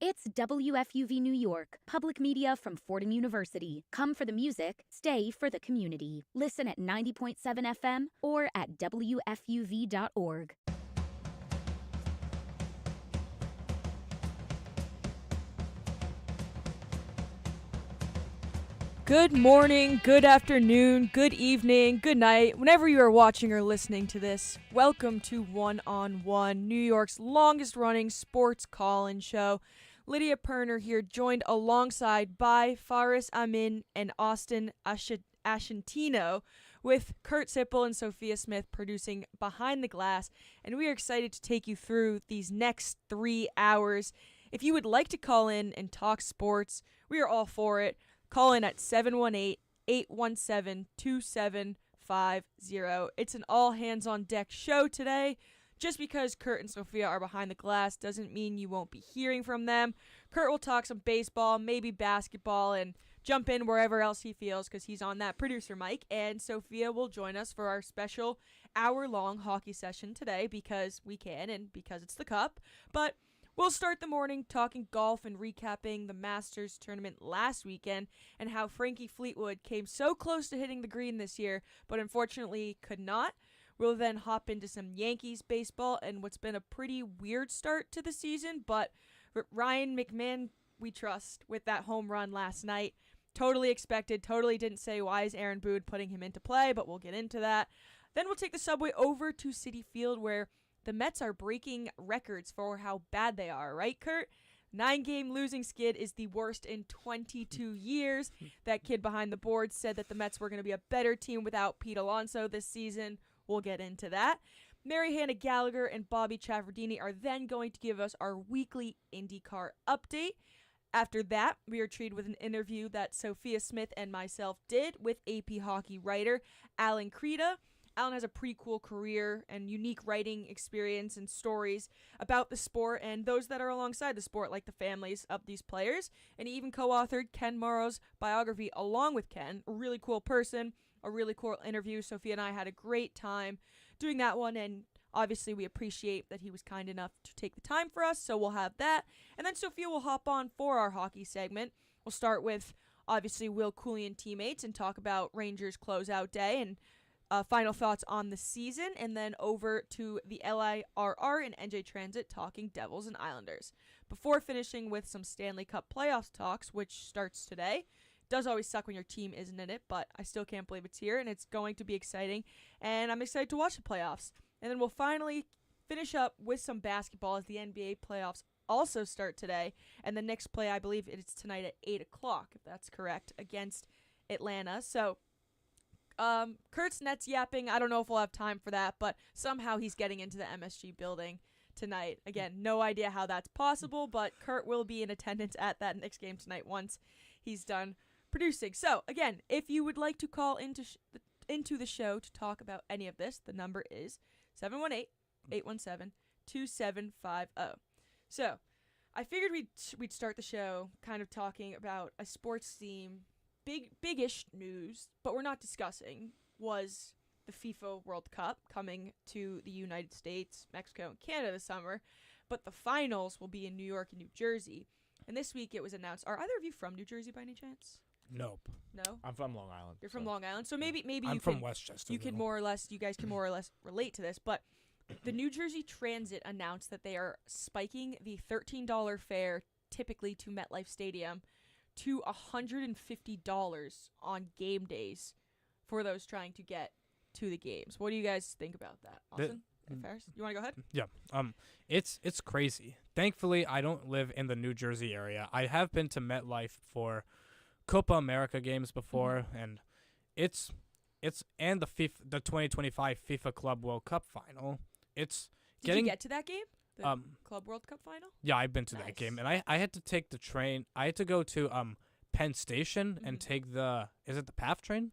It's WFUV New York, public media from Fordham University. Come for the music, stay for the community. Listen at 90.7 FM or at WFUV.org. Good morning, good afternoon, good evening, good night, whenever you are watching or listening to this. Welcome to One on One, New York's longest running sports call-in show. Lydia Pirner here, joined alongside by Faris Amin and Austin Aschettino, with Kurt Sippel and Sophia Smith producing Behind the Glass, and we are excited to take you through these next 3 hours. If you would like to call in and talk sports, we are all for it. Call in at 718-817-2750. It's an all-hands-on-deck show today. Just because Kurt and Sophia are behind the glass doesn't mean you won't be hearing from them. Kurt will talk some baseball, maybe basketball, and jump in wherever else he feels because he's on that producer mic. And Sophia will join us for our special hour-long hockey session today because we can and because it's the Cup. But we'll start the morning talking golf and recapping the Masters tournament last weekend and how Frankie Fleetwood came so close to hitting the green this year, but unfortunately could not. We'll then hop into some Yankees baseball and what's been a pretty weird start to the season, but Ryan McMahon, we trust, with that home run last night. Totally expected, totally didn't say why is Aaron Boone putting him into play, but we'll get into that. Then we'll take the subway over to Citi Field where the Mets are breaking records for how bad they are, right, Kurt? 9-game losing skid is the worst in 22 years. That kid behind the board said that the Mets were going to be a better team without Pete Alonso this season. We'll get into that. Mary Hannah Gallagher and Bobby Chaffardini are then going to give us our weekly IndyCar update. After that, we are treated with an interview that Sophia Smith and myself did with AP hockey writer Alan Kreda. Alan has a pretty cool career and unique writing experience and stories about the sport and those that are alongside the sport, like the families of these players. And he even co-authored Ken Morrow's biography along with Ken. A really cool person, a really cool interview. Sophia and I had a great time doing that one, and obviously we appreciate that he was kind enough to take the time for us, so we'll have that. And then Sophia will hop on for our hockey segment. We'll start with, obviously, Will Cooley and teammates and talk about Rangers closeout day and final thoughts on the season, and then over to the LIRR and NJ Transit talking Devils and Islanders. Before finishing with some Stanley Cup playoffs talks, which starts today. Does always suck when your team isn't in it, but I still can't believe it's here, and it's going to be exciting, and I'm excited to watch the playoffs. And then we'll finally finish up with some basketball as the NBA playoffs also start today, and the Knicks play, I believe it's tonight at 8 o'clock, if that's correct, against Atlanta. So Kurt's Nets yapping. I don't know if we'll have time for that, but somehow he's getting into the MSG building tonight. Again, no idea how that's possible, but Kurt will be in attendance at that Knicks game tonight once he's done producing. So, again, if you would like to call into the show to talk about any of this, the number is 718-817-2750. So, I figured we'd start the show kind of talking about a sports theme. Big-ish news, but we're not discussing, was the FIFA World Cup coming to the United States, Mexico, and Canada this summer, but the finals will be in New York and New Jersey. And this week it was announced. Are either of you from New Jersey by any chance? Nope. No? I'm from Long Island. You're from Long Island, so maybe I'm from Westchester. You guys can more or less relate to this, but the New Jersey Transit announced that they are spiking the $13 fare typically to MetLife Stadium to $150 on game days for those trying to get to the games. What do you guys think about that, Austin? Faris, you want to go ahead? Yeah. It's crazy. Thankfully, I don't live in the New Jersey area. I have been to MetLife for Copa America games before, and it's and the 2025 FIFA Club World Cup final. Did you get to that game? The Club World Cup final? Yeah, I've been to that game, and I had to take the train. I had to go to Penn Station and take is it the PATH train?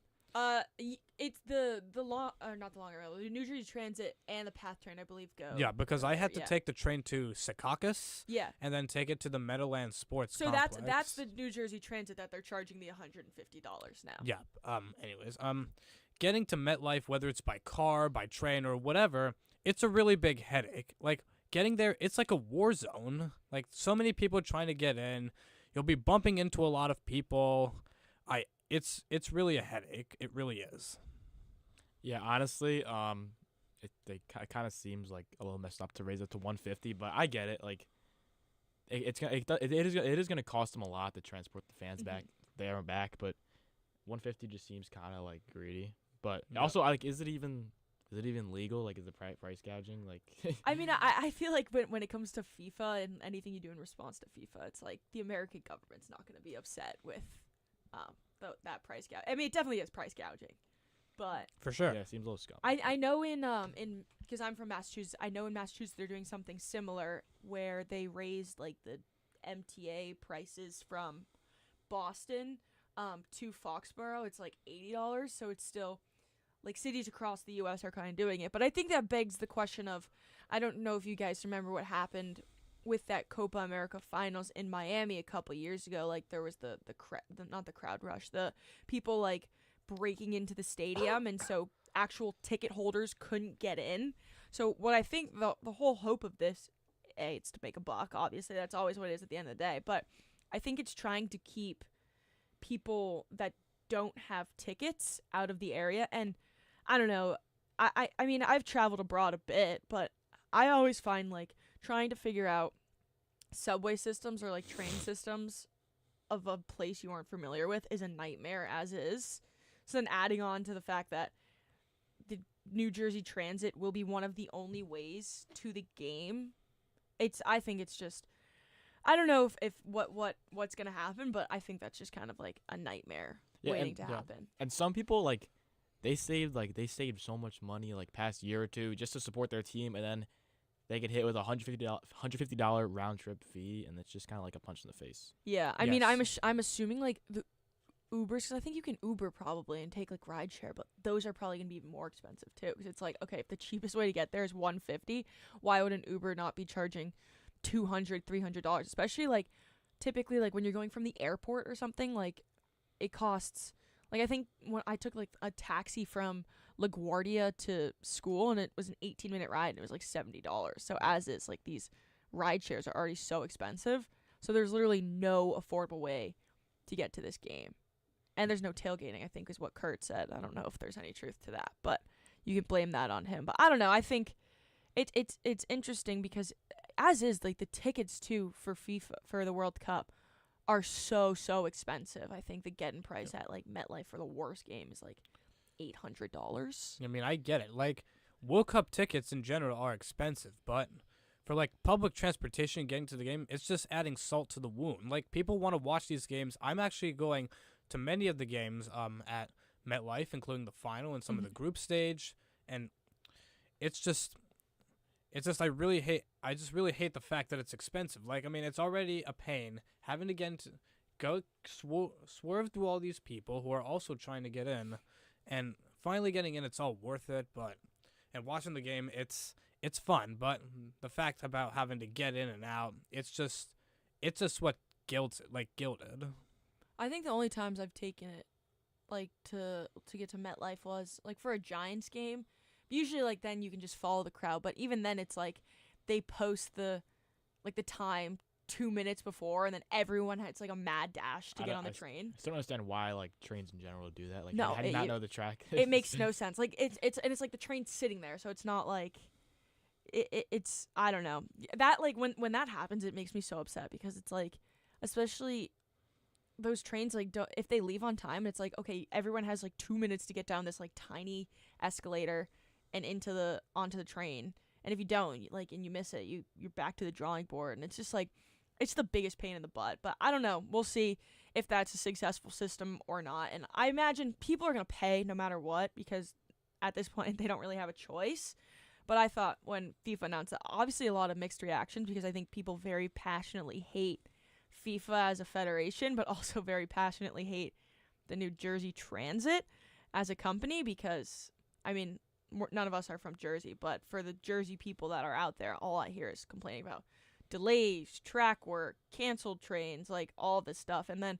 It's not the Long Island Railroad. The New Jersey Transit and the PATH train, I believe, go. Yeah, because I had to take the train to Secaucus. Yeah. And then take it to the Meadowlands Sports Complex. So that's the New Jersey Transit that they're charging the $150 now. Yeah. Anyways, getting to MetLife, whether it's by car, by train, or whatever, it's a really big headache. Like, getting there, it's like a war zone. Like, so many people trying to get in. You'll be bumping into a lot of people. It's really a headache. It really is. Yeah, honestly, it kind of seems like a little messed up to raise it to 150, but I get it. Like, it is gonna cost them a lot to transport the fans back there and back, but 150 just seems kind of like greedy. But also, like, is it even legal? Like, is the price gouging? Like, I mean, I feel like when it comes to FIFA and anything you do in response to FIFA, it's like the American government's not going to be upset with that price gouge. I mean, it definitely is price gouging, but For sure. yeah, it seems a little scum. I know in because I'm from Massachusetts, I know in Massachusetts they're doing something similar where they raised like the MTA prices from Boston to Foxborough. It's like $80, so it's still like cities across the U.S. are kind of doing it. But I think that begs the question of, I don't know if you guys remember what happened with that Copa America finals in Miami a couple years ago. Like, there was not the crowd rush, the people like breaking into the stadium, and so actual ticket holders couldn't get in. So what I think the whole hope of this, it's to make a buck. Obviously, that's always what it is at the end of the day. But I think it's trying to keep people that don't have tickets out of the area. And I don't know. I mean, I've traveled abroad a bit, but I always find like trying to figure out subway systems or like train systems of a place you aren't familiar with is a nightmare as is. So then adding on to the fact that the New Jersey Transit will be one of the only ways to the game, I think it's just, I don't know if what's gonna happen, but I think that's just kind of like a nightmare waiting to happen. And some people, like, they saved so much money like past year or two just to support their team, and then they get hit with a $150 round trip fee, and it's just kind of like a punch in the face. Yeah, I mean, I'm assuming like the Ubers, because I think you can Uber probably and take like rideshare, but those are probably gonna be more expensive too. Because it's like, okay, if the cheapest way to get there is $150, why would an Uber not be charging $200, $300? Especially like typically like when you're going from the airport or something, like it costs. Like, I think when I took like a taxi from LaGuardia to school, and it was an 18-minute ride, and it was like $70. So as is, like, these ride shares are already so expensive. So there's literally no affordable way to get to this game. And there's no tailgating, I think, is what Kurt said. I don't know if there's any truth to that, but you can blame that on him. But I don't know. I think it's interesting because as is, like, the tickets too for FIFA, for the World Cup, are so expensive. I think the get-in price at like MetLife for the worst game is like $800. I mean, I get it. Like, World Cup tickets in general are expensive, but for like public transportation getting to the game, it's just adding salt to the wound. Like, people want to watch these games. I'm actually going to many of the games at MetLife, including the final and some of the group stage, and it's just I just really hate the fact that it's expensive. Like, I mean, it's already a pain having to get into, go swerve through all these people who are also trying to get in, and finally getting in, it's all worth it. And watching the game, it's fun, but the fact about having to get in and out, it's just what gilded. I think the only times I've taken it like to get to MetLife was like for a Giants game. Usually, like, then you can just follow the crowd, but even then, it's like they post the time 2 minutes before, and then it's like a mad dash to get on the train. I still don't understand why like trains in general do that. Like, no, how do you not know the track? It makes no sense. Like, it's like the train's sitting there, so it's not like it's I don't know. That, like, when that happens, it makes me so upset because it's like, especially those trains, like, if they leave on time, it's like, okay, everyone has like 2 minutes to get down this like tiny escalator and onto the train, and if you don't, like, and you miss it, you're back to the drawing board, and it's just like, it's the biggest pain in the butt. But I don't know, we'll see if that's a successful system or not. And I imagine people are gonna pay no matter what, because at this point they don't really have a choice. But I thought when FIFA announced that, obviously a lot of mixed reactions, because I think people very passionately hate FIFA as a federation, but also very passionately hate the New Jersey Transit as a company, because I mean, none of us are from Jersey, but for the Jersey people that are out there, all I hear is complaining about delays, track work, canceled trains, like all this stuff. And then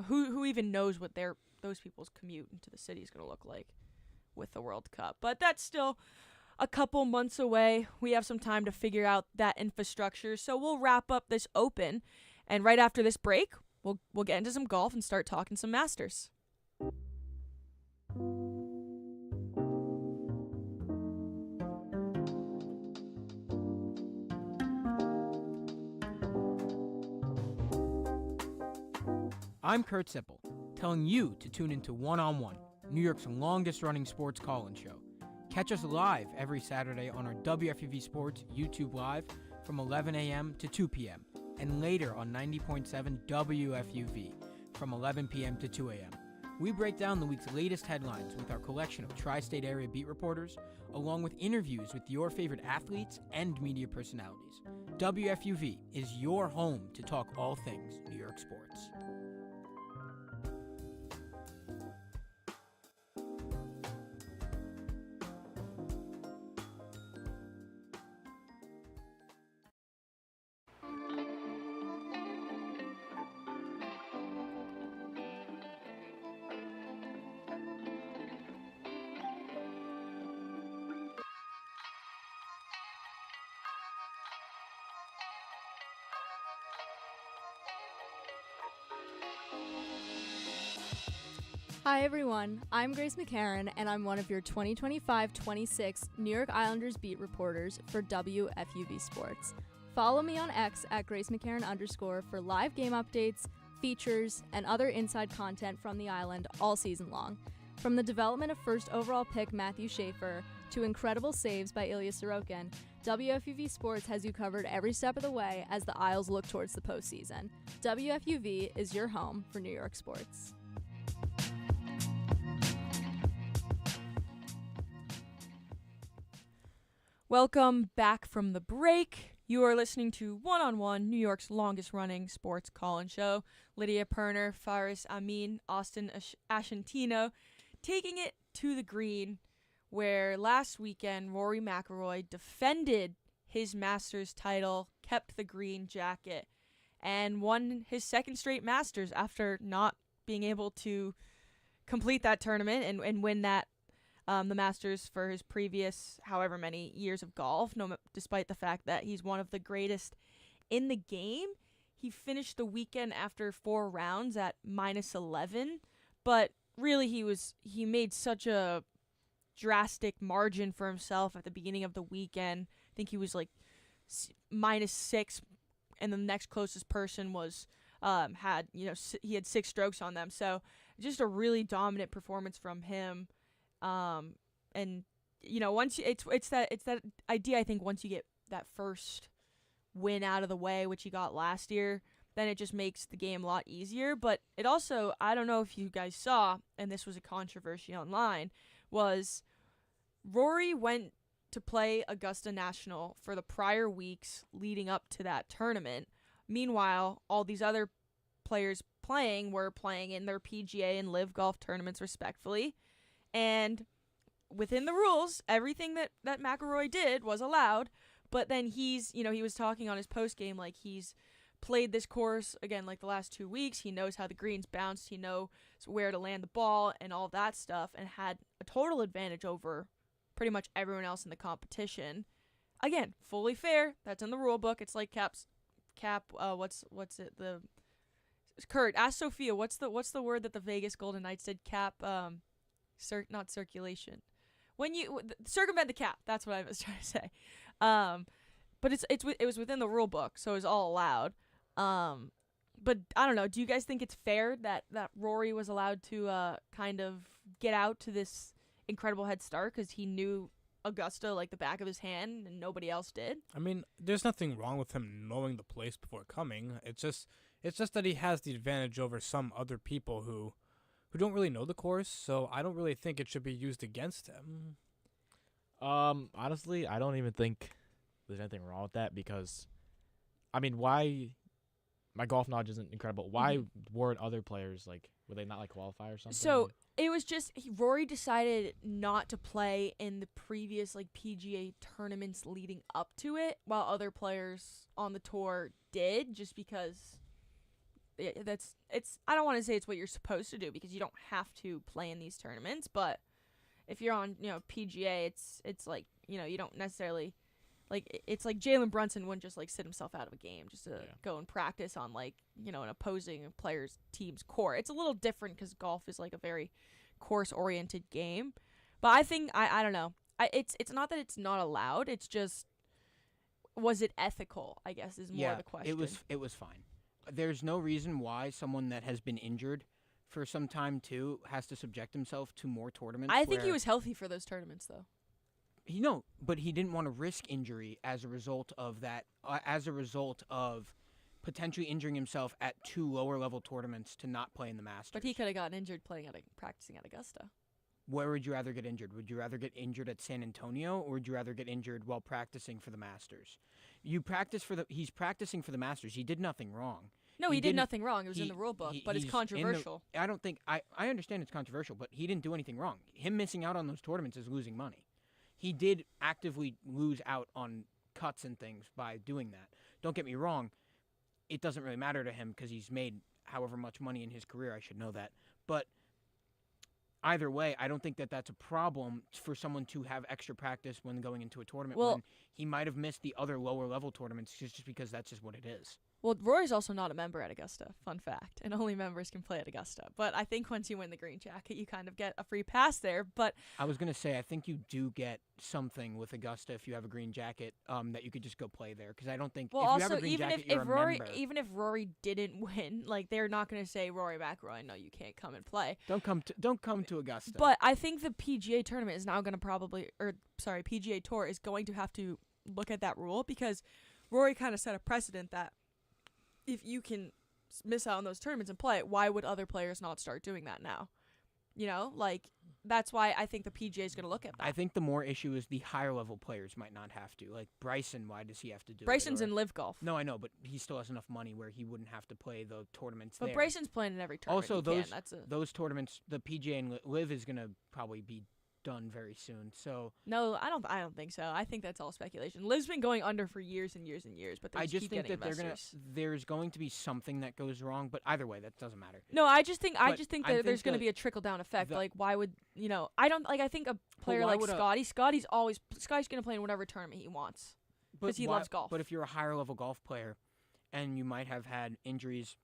who even knows what those people's commute into the city is going to look like with the World Cup. But that's still a couple months away. We have some time to figure out that infrastructure. So we'll wrap up this Open, and right after this break, we'll get into some golf and start talking some Masters. I'm Kurt Sippel, telling you to tune into One on One, New York's longest-running sports call-in show. Catch us live every Saturday on our WFUV Sports YouTube Live from 11 a.m. to 2 p.m. and later on 90.7 WFUV from 11 p.m. to 2 a.m. We break down the week's latest headlines with our collection of tri-state area beat reporters, along with interviews with your favorite athletes and media personalities. WFUV is your home to talk all things New York sports. Hi everyone, I'm Grace McCarran and I'm one of your 2025-26 New York Islanders beat reporters for WFUV Sports. Follow me on X at GraceMcCarran_ for live game updates, features, and other inside content from the island all season long. From the development of first overall pick Matthew Schaefer to incredible saves by Ilya Sorokin, WFUV Sports has you covered every step of the way as the Isles look towards the postseason. WFUV is your home for New York sports. Welcome back from the break. You are listening to One on One, New York's longest-running sports call-in show. Lydia Pirner, Faris Amin, Austin Aschettino, taking it to the green, where last weekend Rory McIlroy defended his Masters title, kept the green jacket, and won his second straight Masters after not being able to complete that tournament and win that the Masters for his previous however many years of golf, despite the fact that he's one of the greatest in the game. He finished the weekend after 4 rounds at -11, but really he made such a drastic margin for himself at the beginning of the weekend. I think he was like -6, and the next closest person was he had 6 strokes on them. So just a really dominant performance from him. And once it's that idea, I think once you get that first win out of the way, which he got last year, then it just makes the game a lot easier. But it also, I don't know if you guys saw, and this was a controversy online, was Rory went to play Augusta National for the prior weeks leading up to that tournament. Meanwhile, all these other players were playing in their PGA and LIV golf tournaments respectfully. And within the rules, everything that McIlroy did was allowed. But then he was talking on his post game like he's played this course again like the last 2 weeks. He knows how the greens bounced. He knows where to land the ball and all that stuff, and had a total advantage over pretty much everyone else in the competition. Again, fully fair. That's in the rule book. It's like Kurt, ask Sophia, what's the word that the Vegas Golden Knights did? Not circulation. When you circumvent the cap, that's what I was trying to say. But it was within the rule book, so it was all allowed. But I don't know. Do you guys think it's fair that Rory was allowed to kind of get out to this incredible head start because he knew Augusta like the back of his hand and nobody else did? I mean, there's nothing wrong with him knowing the place before coming. It's just that he has the advantage over some other people who don't really know the course, so I don't really think it should be used against him. Honestly, I don't even think there's anything wrong with that because, I mean, why? My golf knowledge isn't incredible. Why weren't other players, were they not, qualify or something? So it was just Rory decided not to play in the previous, PGA tournaments leading up to it, while other players on the tour did, just because I don't want to say it's what you're supposed to do because you don't have to play in these tournaments, but if you're on, PGA, it's like, you don't necessarily, like, it's like Jalen Brunson wouldn't just, like, sit himself out of a game just to go and practice on, like, an opposing player's team's court. It's a little different because golf is, like, a very course-oriented game. But I think, I don't know. It's not that it's not allowed. It's just, was it ethical, I guess, is more the question. It was fine. There's no reason why someone that has been injured for some time, too, has to subject himself to more tournaments. I think he was healthy for those tournaments, though. But he didn't want to risk injury as a result of that, as a result of potentially injuring himself at 2 lower-level tournaments to not play in the Masters. But he could have gotten injured practicing at Augusta. Where would you rather get injured? Would you rather get injured at San Antonio, or would you rather get injured while practicing for the Masters? He's practicing for the Masters. He did nothing wrong. No, he did nothing wrong. It was in the rule book, but it's controversial. I understand it's controversial, but he didn't do anything wrong. Him missing out on those tournaments is losing money. He did actively lose out on cuts and things by doing that. Don't get me wrong. It doesn't really matter to him because he's made however much money in his career. I should know that. But either way, I don't think that that's a problem for someone to have extra practice when going into a tournament when he might have missed the other lower-level tournaments just because that's just what it is. Well, Rory's also not a member at Augusta, fun fact, and only members can play at Augusta. But I think once you win the green jacket, you kind of get a free pass there. But I was going to say, I think you do get something with Augusta if you have a green jacket that you could just go play there. Because I don't think if you have a green jacket, you're a member. Even if Rory didn't win, like, they're not going to say, Rory McIlroy, no, you can't come and play. Don't come to Augusta. But I think the PGA tournament is now going to PGA Tour is going to have to look at that rule because Rory kind of set a precedent that if you can miss out on those tournaments and play it, why would other players not start doing that now? That's why I think the PGA is going to look at that. I think the more issue is the higher level players might not have to. Like Bryson, why does he have to do Bryson's in Live Golf. No, I know, but he still has enough money where he wouldn't have to play the tournaments but there. Bryson's playing in every tournament. Also, those tournaments, the PGA and Live is going to probably be done very soon. So no, I don't think so. I think that's all speculation. Liv's been going under for years and years and years, but I just keep think getting that there's going to be something that goes wrong, but either way, that doesn't matter. No, I just think that there's going to be a trickle down effect. Like, why would I think a player like Scotty's going to play in whatever tournament he wants because he loves golf. But if you're a higher level golf player, and you might have had injuries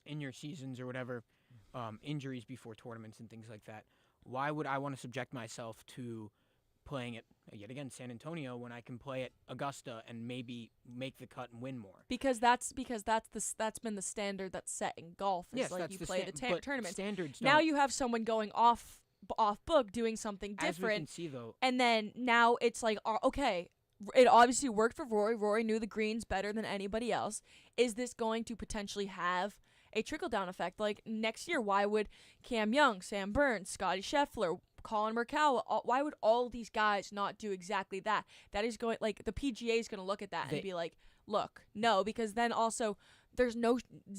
in your seasons or whatever, injuries before tournaments and things like that. Why would I want to subject myself to playing at, yet again, San Antonio when I can play at Augusta and maybe make the cut and win more? Because that's been the standard that's set in golf. Is like you play the tournament. Standards now you have someone going off book doing something different. As we can see, though. And then now it's like, okay, it obviously worked for Rory. Rory knew the greens better than anybody else. Is this going to potentially have a trickle-down effect? Like, next year, why would Cam Young, Sam Burns, Scotty Scheffler, Colin Morikawa, why would all these guys not do exactly that? That is going, like, the PGA is going to look at that and be like, look, no, because then also there's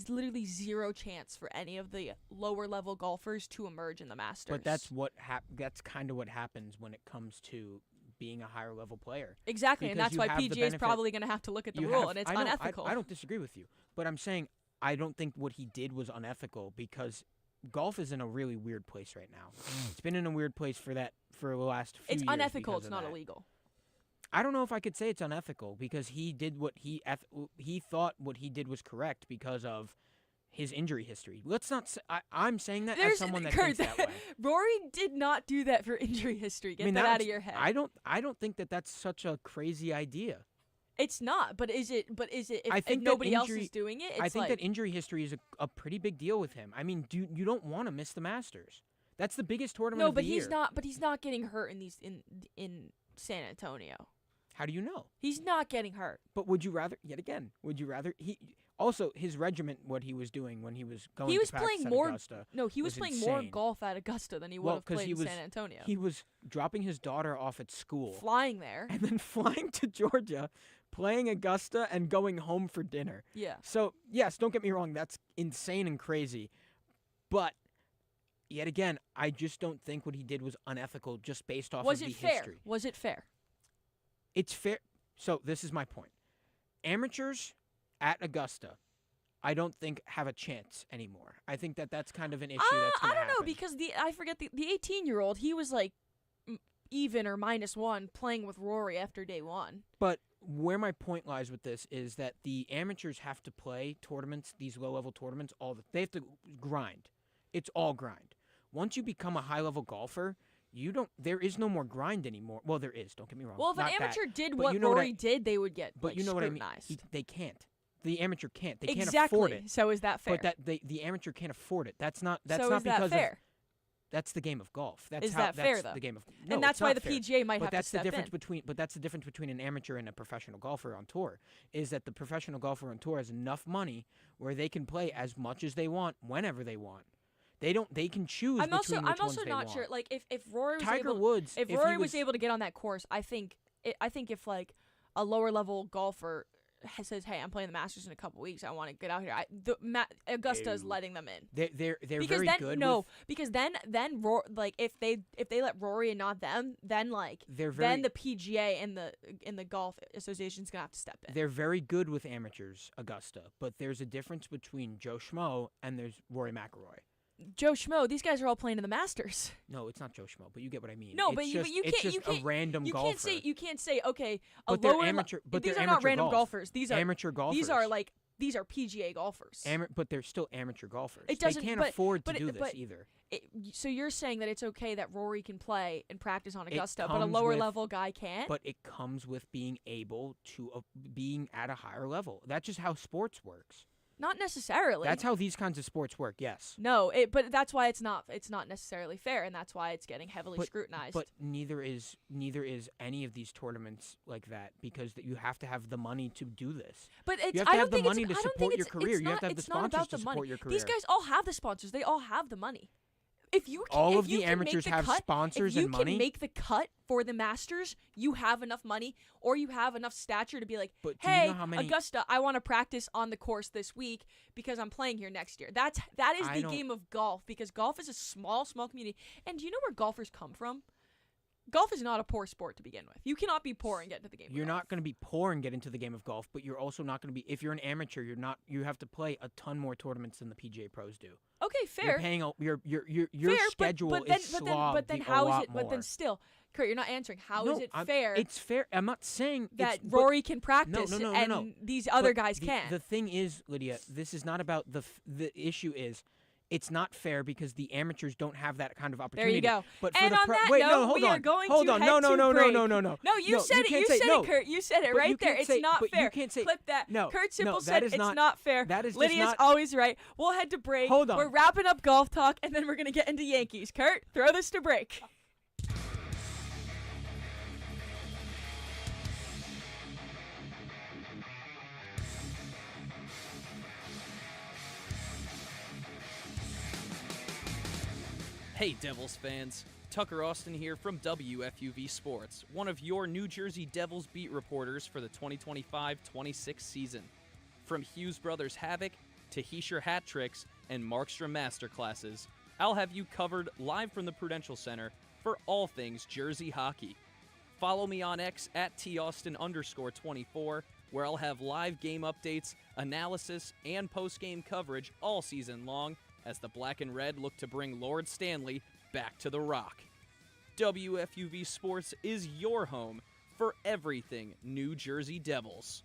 literally zero chance for any of the lower-level golfers to emerge in the Masters. But that's kind of what happens when it comes to being a higher-level player. Exactly, because and that's why PGA is probably going to have to look at the rule, and it's unethical. I don't disagree with you, but I'm saying I don't think what he did was unethical because golf is in a really weird place right now. It's been in a weird place for the last few years. It's unethical. It's not illegal. I don't know if I could say it's unethical because he did what he thought what he did was correct because of his injury history. Let's not. I'm saying that as someone that thinks that way. Rory did not do that for injury history. Get that out of your head. I don't think that that's such a crazy idea. It's not, but is it? If nobody else is doing it, it's I think that injury history is a pretty big deal with him. I mean, you don't want to miss the Masters. That's the biggest tournament of the year. No, but he's not. But he's not getting hurt in San Antonio. How do you know? He's not getting hurt. But would you rather? He also his regiment, what he was doing when he was going. He was to practice playing at more. Augusta No, he was playing insane. more golf at Augusta than he would have played in San Antonio. He was dropping his daughter off at school, flying there, and then flying to Georgia, playing Augusta, and going home for dinner. Yeah. So yes, don't get me wrong, that's insane and crazy, but yet again, I just don't think what he did was unethical just based off of the history. Was it fair? It's fair. So this is my point. Amateurs at Augusta, I don't think have a chance anymore. I think that's kind of an issue that's going to happen. I don't know because I forget the 18-year-old, he was like even or -1 playing with Rory after day one. But where my point lies with this is that the amateurs have to play tournaments, these low-level tournaments, they have to grind. It's all grind. Once you become a high-level golfer, there is no more grind anymore. Well, there is, don't get me wrong. Well, if an Not amateur that. did But what you know Rory did, they would get But you know what I mean? scrutinized. They can't. The amateur can't. They can't Exactly. afford it. So is that fair? But the amateur can't afford it. That's not so not is because that fair? that's the game of golf. That's Is how, that fair, that's though? the game of no, And that's it's why not the fair. PGA might But have to that's step the difference in. that's the difference between an amateur and a professional golfer on tour is that the professional golfer on tour has enough money where they can play as much as they want whenever they want. They can choose I'm between which also ones they not want. sure. Like if Rory was Tiger able, Woods, if he Rory was able to get on that course, I think if like a lower level golfer says, "Hey, I'm playing the Masters in a couple weeks. I want to get out here." Augusta is letting them in. They're Because very then good. because then like if they let Rory and not them, then like They're very then the PGA and the golf association's gonna have to step in. they're very good with amateurs, Augusta. But there's a difference between Joe Schmo and there's Rory McIlroy. Joe Schmo, these guys are all playing in the Masters. No, it's not Joe Schmo, but you get what I mean. No, It's but you it's can't just a random you golfer. you can't say okay, a But they're lower amateur. But these they're are not amateur random golf. golfers. These are amateur golfers. these are PGA golfers. But they're still amateur golfers. It doesn't- They can't but- afford to but it- do this but- either. So you're saying that it's okay that Rory can play and practice on It Augusta, but a comes lower with- level guy can't? But it comes with being able to being at a higher level. That's just how sports works. Not necessarily. That's how these kinds of sports work. Yes. No, but that's why it's not necessarily fair, and that's why it's getting heavily scrutinized. But neither is any of these tournaments like that because you have to have the money to do this. But it's, You have to I have don't the think money it's, to I don't support think your it's, career. It's You not, have to have the it's not sponsors about to the money. support your career. These guys all have the sponsors. They all have the money. If you can, All if of you the can make amateurs the have cut, sponsors if you and money. can make the cut for the Masters, you have enough money or you have enough stature to be like, But do you hey, know how many- Augusta, I want to practice on the course this week because I'm playing here next year. That is I the don't- game of golf because golf is a small community. And do you know where golfers come from? Golf is not a poor sport to begin with. You cannot be poor and get into the game. You're of not golf. going to be poor and get into the game of golf, but you're also not going to be. If you're an amateur, you're not. You have to play a ton more tournaments than the PGA pros do. Okay, fair. You're paying your Fair, schedule but then, is but then, slogged but then a how is lot it? But then more. still, Kurt, you're not answering. How is No, it I'm- fair It's fair. I'm not saying that it's, but Rory can practice no, and no. these other but guys the, can't? The thing is, Lydia, this is not about the issue is. It's not fair because the amateurs don't have that kind of There opportunity. you go. But for And the on pro- that wait, note, no, hold we on. are going hold to on. head No, to break. No, No, you said can't it. You say, said no. it, Kurt. You said it But right you there. can't It's say- not but you fair. can't say- Clip that. no, Kurt no, Simple that said is it's not- not fair. that is just Lydia's not- always right. We'll head to break. Hold on. We're wrapping up golf talk, and then we're gonna get into Yankees. Kurt, throw this to break. Hey Devils fans, Tucker Austin here from WFUV Sports, one of your New Jersey Devils beat reporters for the 2025-26 season. From Hughes Brothers Havoc to Heischer hat tricks and Markstrom masterclasses, I'll have you covered live from the Prudential Center for all things Jersey hockey. Follow me on X at @Taustin_24, where I'll have live game updates, analysis, and post-game coverage all season long as the Black and Red look to bring Lord Stanley back to the Rock. WFUV Sports is your home for everything New Jersey Devils.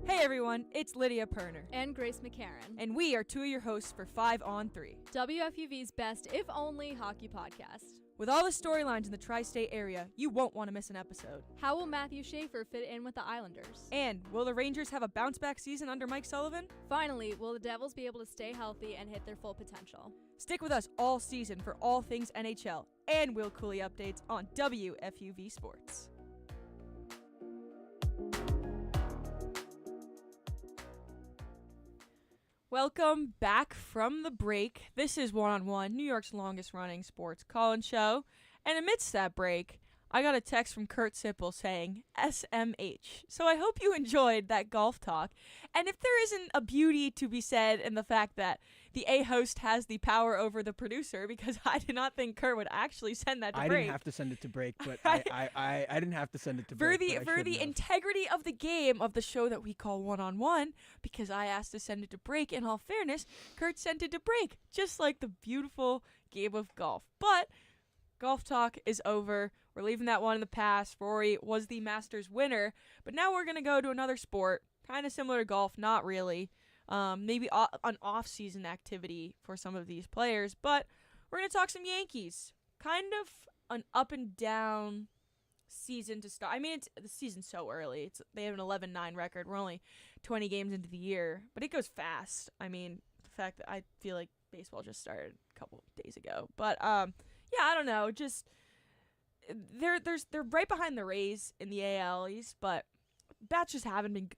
Hey everyone, it's Lydia Pirner, And Grace McCarran. and we are two of your hosts for 5 on 3. WFUV's best, if only, hockey podcast. With all the storylines in the tri-state area, you won't want to miss an episode. How will Matthew Schaefer fit in with the Islanders? And will the Rangers have a bounce-back season under Mike Sullivan? Finally, will the Devils be able to stay healthy and hit their full potential? Stick with us all season for all things NHL and Will Cooley updates on WFUV Sports. Welcome back from the break. This is One on One, New York's longest running sports call-in show. And amidst that break, I got a text from Kurt Sipple saying SMH. So I hope you enjoyed that golf talk. And if there isn't a beauty to be said in the fact that the A host has the power over the producer, because I did not think Kurt would actually send that to break. I didn't have to send it to break, but I didn't have to send it to break. For the integrity of the game of the show that we call One-on-One, because I asked to send it to break, in all fairness, Kurt sent it to break, just like the beautiful game of golf. But golf talk is over. We're leaving that one in the past. Rory was the Masters winner, but now we're going to go to another sport, kind of similar to golf, not really. Maybe an off-season activity for some of these players, but we're going to talk some Yankees. Kind of an up-and-down season to start. I mean, the season's so early. They have an 11-9 record. We're only 20 games into the year, but it goes fast. I mean, the fact that I feel like baseball just started a couple days ago. But, yeah, I don't know. Just they're right behind the Rays in the AL East, but bats just haven't been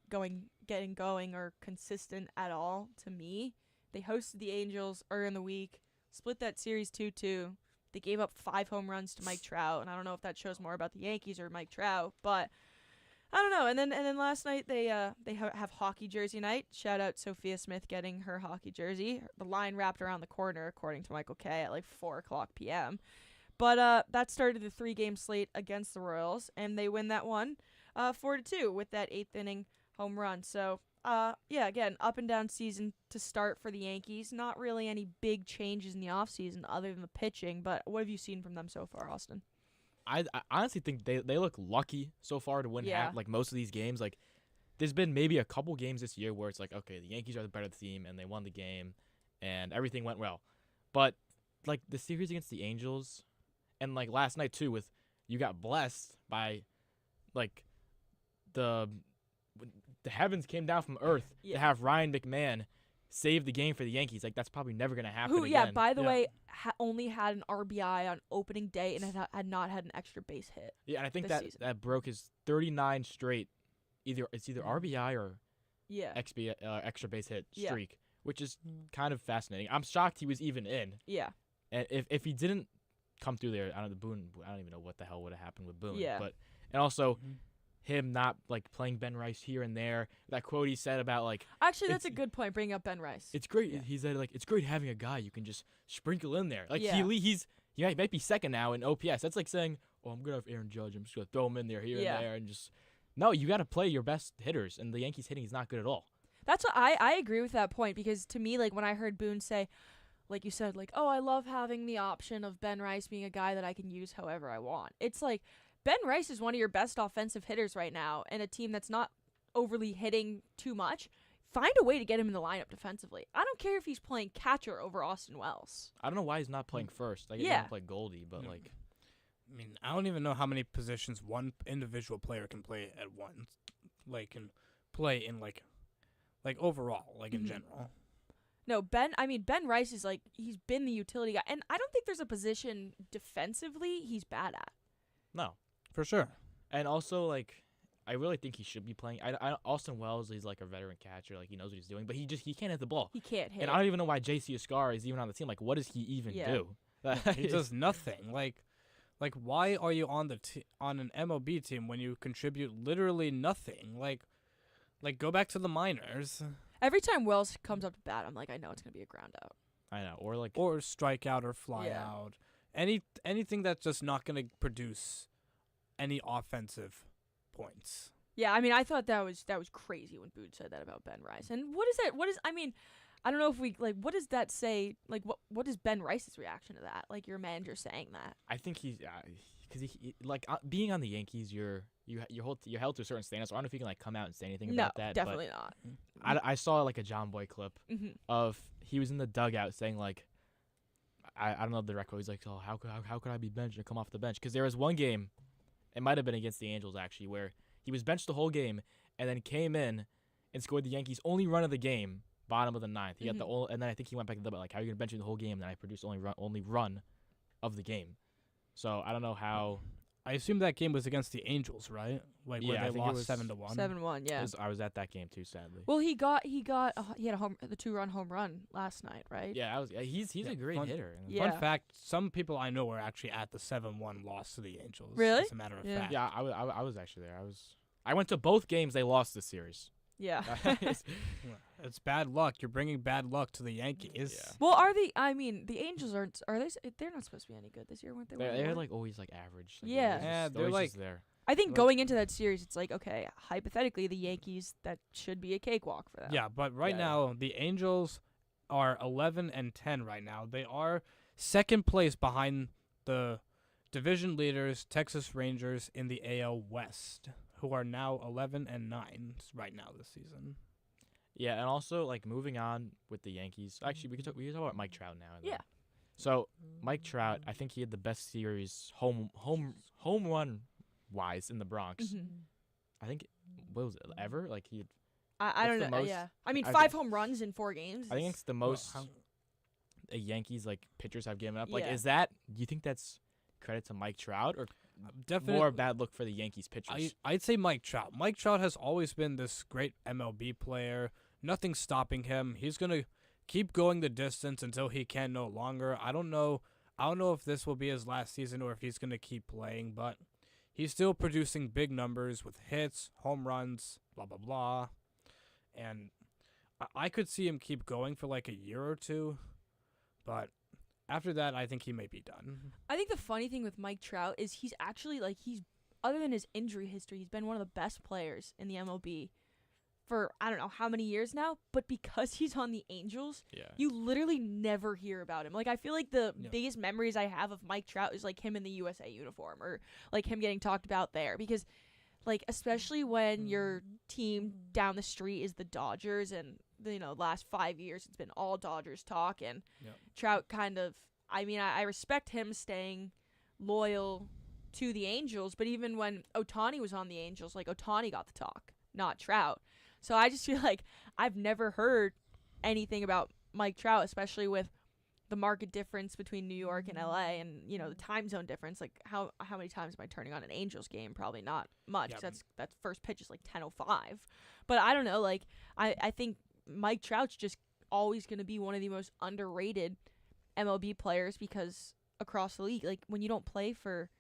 getting going or consistent at all to me. They hosted the Angels earlier in the week, split that series 2-2. They gave up 5 home runs to Mike Trout, and I don't know if that shows more about the Yankees or Mike Trout, but I don't know. And then last night they have hockey jersey night. Shout out Sophia Smith getting her hockey jersey. The line wrapped around the corner, according to Michael Kay, at like 4:00 p.m. But that started the 3-game slate against the Royals, and they win that one 4-2 with that 8th inning home run. So, yeah, again, up and down season to start for the Yankees. Not really any big changes in the offseason other than the pitching, but what have you seen from them so far, Austin? I honestly think they look lucky so far to win like most of these games. Like, there's been maybe a couple games this year where it's like, okay, the Yankees are the better team, and they won the game, and everything went well. But, like, the series against the Angels, and, like, last night, too, you got blessed by, like, the heavens came down from earth to have Ryan McMahon save the game for the Yankees. Like, that's probably never going to happen again. Yeah, by the way, only had an RBI on opening day and had not had an extra base hit. Yeah, and I think that broke his 39 straight. It's either RBI or extra base hit streak, which is kind of fascinating. I'm shocked he was even in. Yeah. And if he didn't come through there, I don't even know what the hell would have happened with Boone. Yeah. And also him not like playing Ben Rice here and there. That quote he said about like actually that's a good point. Bringing up Ben Rice. It's great. Yeah. He said like it's great having a guy you can just sprinkle in there. Like he might be second now in OPS. That's like saying, oh, I'm gonna have Aaron Judge. I'm just gonna throw him in there here and there and just no. You got to play your best hitters, and the Yankees hitting is not good at all. That's what I agree with that point, because to me, like when I heard Boone say, like you said, like, oh, I love having the option of Ben Rice being a guy that I can use however I want. It's like Ben Rice is one of your best offensive hitters right now, and a team that's not overly hitting too much. Find a way to get him in the lineup defensively. I don't care if he's playing catcher over Austin Wells. I don't know why he's not playing first. Like, he doesn't play Goldie, but like, I mean, I don't even know how many positions one individual player can play at once. Like, can play in like overall, like in general. No, Ben Rice is like, he's been the utility guy, and I don't think there's a position defensively he's bad at. No. For sure. And also, like, I really think he should be playing. Austin Wells, he's like a veteran catcher. Like, he knows what he's doing, but he can't hit the ball. He can't hit. And I don't even know why J.C. Escar is even on the team. Like, what does he even do? He does nothing. Like, why are you on on an MLB team when you contribute literally nothing? Like, go back to the minors. Every time Wells comes up to bat, I'm like, I know it's gonna be a ground out. I know, or strike out or fly out. Anything that's just not gonna produce any offensive points. Yeah, I mean, I thought that was crazy when Boone said that about Ben Rice. And what is that? I mean, I don't know if we what does that say? Like, what is Ben Rice's reaction to that? Like, your manager saying that? I think he's because he being on the Yankees, you're held to a certain standard. So I don't know if you can like come out and say anything about that. No, definitely not. I saw like a John Boy clip of he was in the dugout saying like, I don't know the record. He's like, oh, how could I be benched or come off the bench? Because there was one game, it might have been against the Angels actually, where he was benched the whole game and then came in and scored the Yankees' only run of the game, bottom of the ninth. He got and then I think he went back to the like, how are you gonna bench me the whole game? And then I produced only run of the game. So I don't know how. I assume that game was against the Angels, right? Like Yeah, I where they think it lost was 7-1. 7-1. Yeah. I was at that game too, sadly. Well, he had the 2-run home run last night, right? Yeah, he's Yeah, a great fun- hitter. Yeah. Fun fact: some people I know were actually at the 7-1 loss to the Angels. Really? As a matter of Yeah. fact. Yeah, I was actually there. I went to both games. They lost this series. Yeah. It's bad luck. You're bringing bad luck to the Yankees. Yeah. Well, the Angels aren't. Are they? They're not supposed to be any good this year, weren't they? They're like always like average. Like, Yeah. Yeah, they're they're always just like- there. I think Like- going into that series, it's like, okay, hypothetically, the Yankees, that should be a cakewalk for them. Yeah, but right Yeah. now the Angels are 11-10 right now. They are second place behind the division leaders Texas Rangers in the AL West, who are now 11-9 right now this season. Yeah, and also like moving on with the Yankees. Actually, we can talk about Mike Trout now. Yeah. So Mike Trout, I think he had the best series home run wise in the Bronx. Mhm. I think what was it ever? Like he, I don't What's know. the most- Yeah. I mean, I 5 think- home runs in 4 games. I think it's the Well, most the Yankees like pitchers have given up. Like, Yeah. is that? Do you think that's credit to Mike Trout or Definitely more bad look for the Yankees pitchers? I'd say Mike Trout. Mike Trout has always been this great MLB player. Nothing's stopping him. He's gonna keep going the distance until he can no longer. I don't know if this will be his last season or if he's gonna keep playing, but he's still producing big numbers with hits, home runs, blah blah blah. And I could see him keep going for like a year or two, but after that, I think he may be done. I think the funny thing with Mike Trout is he's actually other than his injury history, he's been one of the best players in the MLB for I don't know how many years now. But because he's on the Angels, yeah. you literally never hear about him. Like, I feel like the Yeah. biggest memories I have of Mike Trout is like him in the USA uniform or like him getting talked about there because like especially when your team down the street is the Dodgers and last 5 years it's been all Dodgers talk and Yep. Trout kind of I respect him staying loyal to the Angels, but even when Ohtani was on the Angels, like Ohtani got the talk, not Trout. So I just feel like I've never heard anything about Mike Trout, especially with the market difference between New York and LA and, the time zone difference. Like how many times am I turning on an Angels game? Probably not much. 'Cause Yep. that first pitch is like 10:05. But I don't know, like I think Mike Trout's just always going to be one of the most underrated MLB players because across the league, like when you don't play for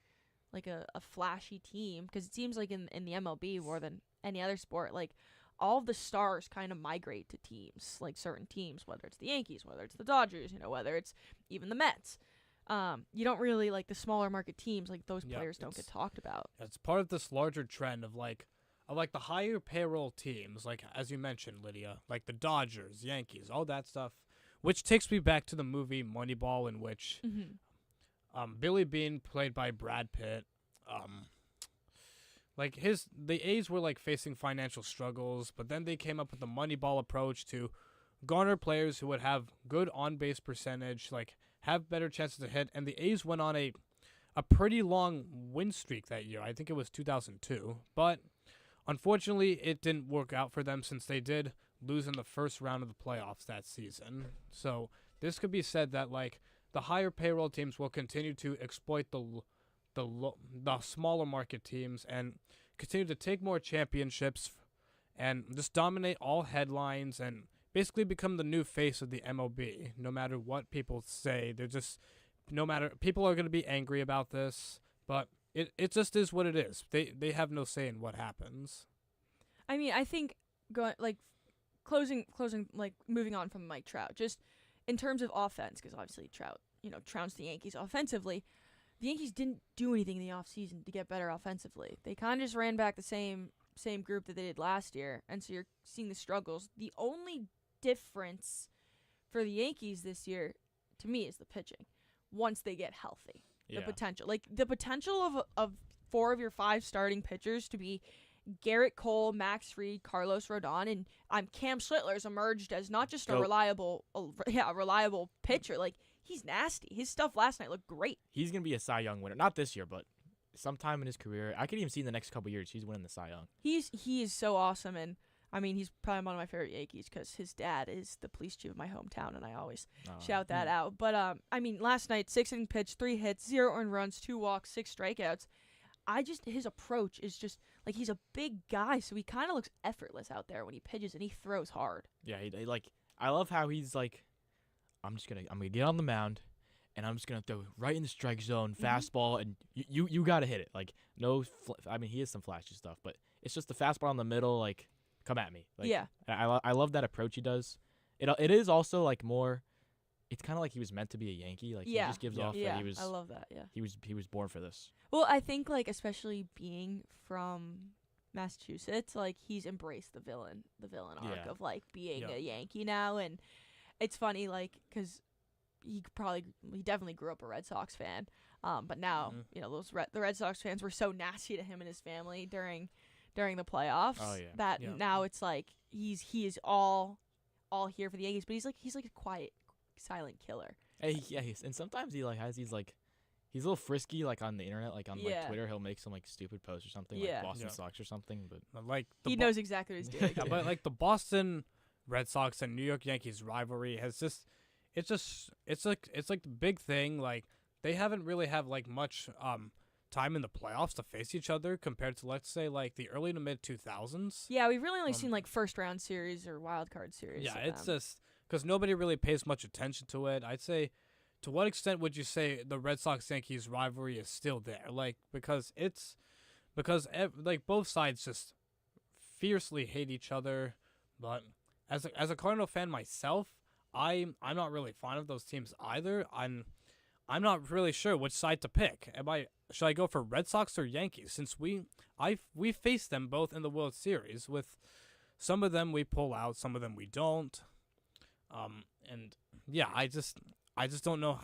like a flashy team, because it seems like in the MLB more than any other sport, like all of the stars kind of migrate to teams, like certain teams, whether it's the Yankees, whether it's the Dodgers, whether it's even the Mets. You don't really like the smaller market teams, like those Yeah, players don't get it's- talked about. It's part of this larger trend of like the higher payroll teams, like as you mentioned, Lydia, like the Dodgers, Yankees, all that stuff, which takes me back to the movie Moneyball, in which Billy Bean, played by Brad Pitt, the A's were like facing financial struggles, but then they came up with the Moneyball approach to garner players who would have good on-base percentage, like have better chances to hit, and the A's went on a pretty long win streak that year. I think it was 2002, but unfortunately it didn't work out for them since they did lose in the first round of the playoffs that season. So this could be said that like the higher payroll teams will continue to exploit the smaller market teams and continue to take more championships and just dominate all headlines and basically become the new face of the MLB. No matter what people say, people are going to be angry about this, but it just is what it is. They have no say in what happens. I mean, I think closing like moving on from Mike Trout, just in terms of offense, because obviously Trout, trounced the Yankees offensively. The Yankees didn't do anything in the offseason to get better offensively. They kind of just ran back the same group that they did last year, and so you're seeing the struggles. The only difference for the Yankees this year, to me, is the pitching. Once they get healthy, Yeah. the potential of 4 of your 5 starting pitchers to be Garrett Cole, Max Fried, Carlos Rodon, and Cam Schlittler's emerged as not just a Goat. reliable pitcher. Like, he's nasty. His stuff last night looked great. He's gonna be a Cy Young winner. Not this year, but sometime in his career. I could even see in the next couple years he's winning the Cy Young. He is so awesome, and I mean, he's probably one of my favorite Yankees because his dad is the police chief of my hometown, and I always shout that out. But I mean, last night 6 inning pitch, 3 hits, 0 earned runs, 2 walks, 6 strikeouts. his approach is just like he's a big guy, so he kind of looks effortless out there when he pitches and he throws hard. Yeah, I love how he's like, I'm gonna get on the mound, and I'm just gonna throw right in the strike zone, fastball, and you gotta hit it. Like he has some flashy stuff, but it's just the fastball in the middle, like come at me. Like, Yeah. I love that approach he does. It is also like more. It's kind of like he was meant to be a Yankee. Like he just gives off that he was. I love that. Yeah. He was born for this. Well, I think like especially being from Massachusetts, like he's embraced the villain arc of like being a Yankee now, and it's funny like because he definitely grew up a Red Sox fan, but now the Red Sox fans were so nasty to him and his family during the playoffs that now it's like he is all here for the Yankees, but he's like a quiet, silent killer. Hey, and sometimes he like has these like. He's a little frisky, like on the internet, like on like Twitter. He'll make some like stupid post or something, like Boston Sox or something. But like he knows exactly what he's doing. Yeah, but like the Boston Red Sox and New York Yankees rivalry has it's like the big thing. Like they haven't really have like much time in the playoffs to face each other compared to let's say like the early to mid 2000s. Yeah, we've really only seen like first round series or wild card series. Yeah, it's just because nobody really pays much attention to it. I'd say. To what extent would you say the Red Sox-Yankees rivalry is still there? Like, because both sides just fiercely hate each other. But as a Cardinal fan myself, I'm not really fond of those teams either. I'm not really sure which side to pick. Should I go for Red Sox or Yankees? Since we faced them both in the World Series. With some of them we pull out, some of them we don't. And yeah, I just don't know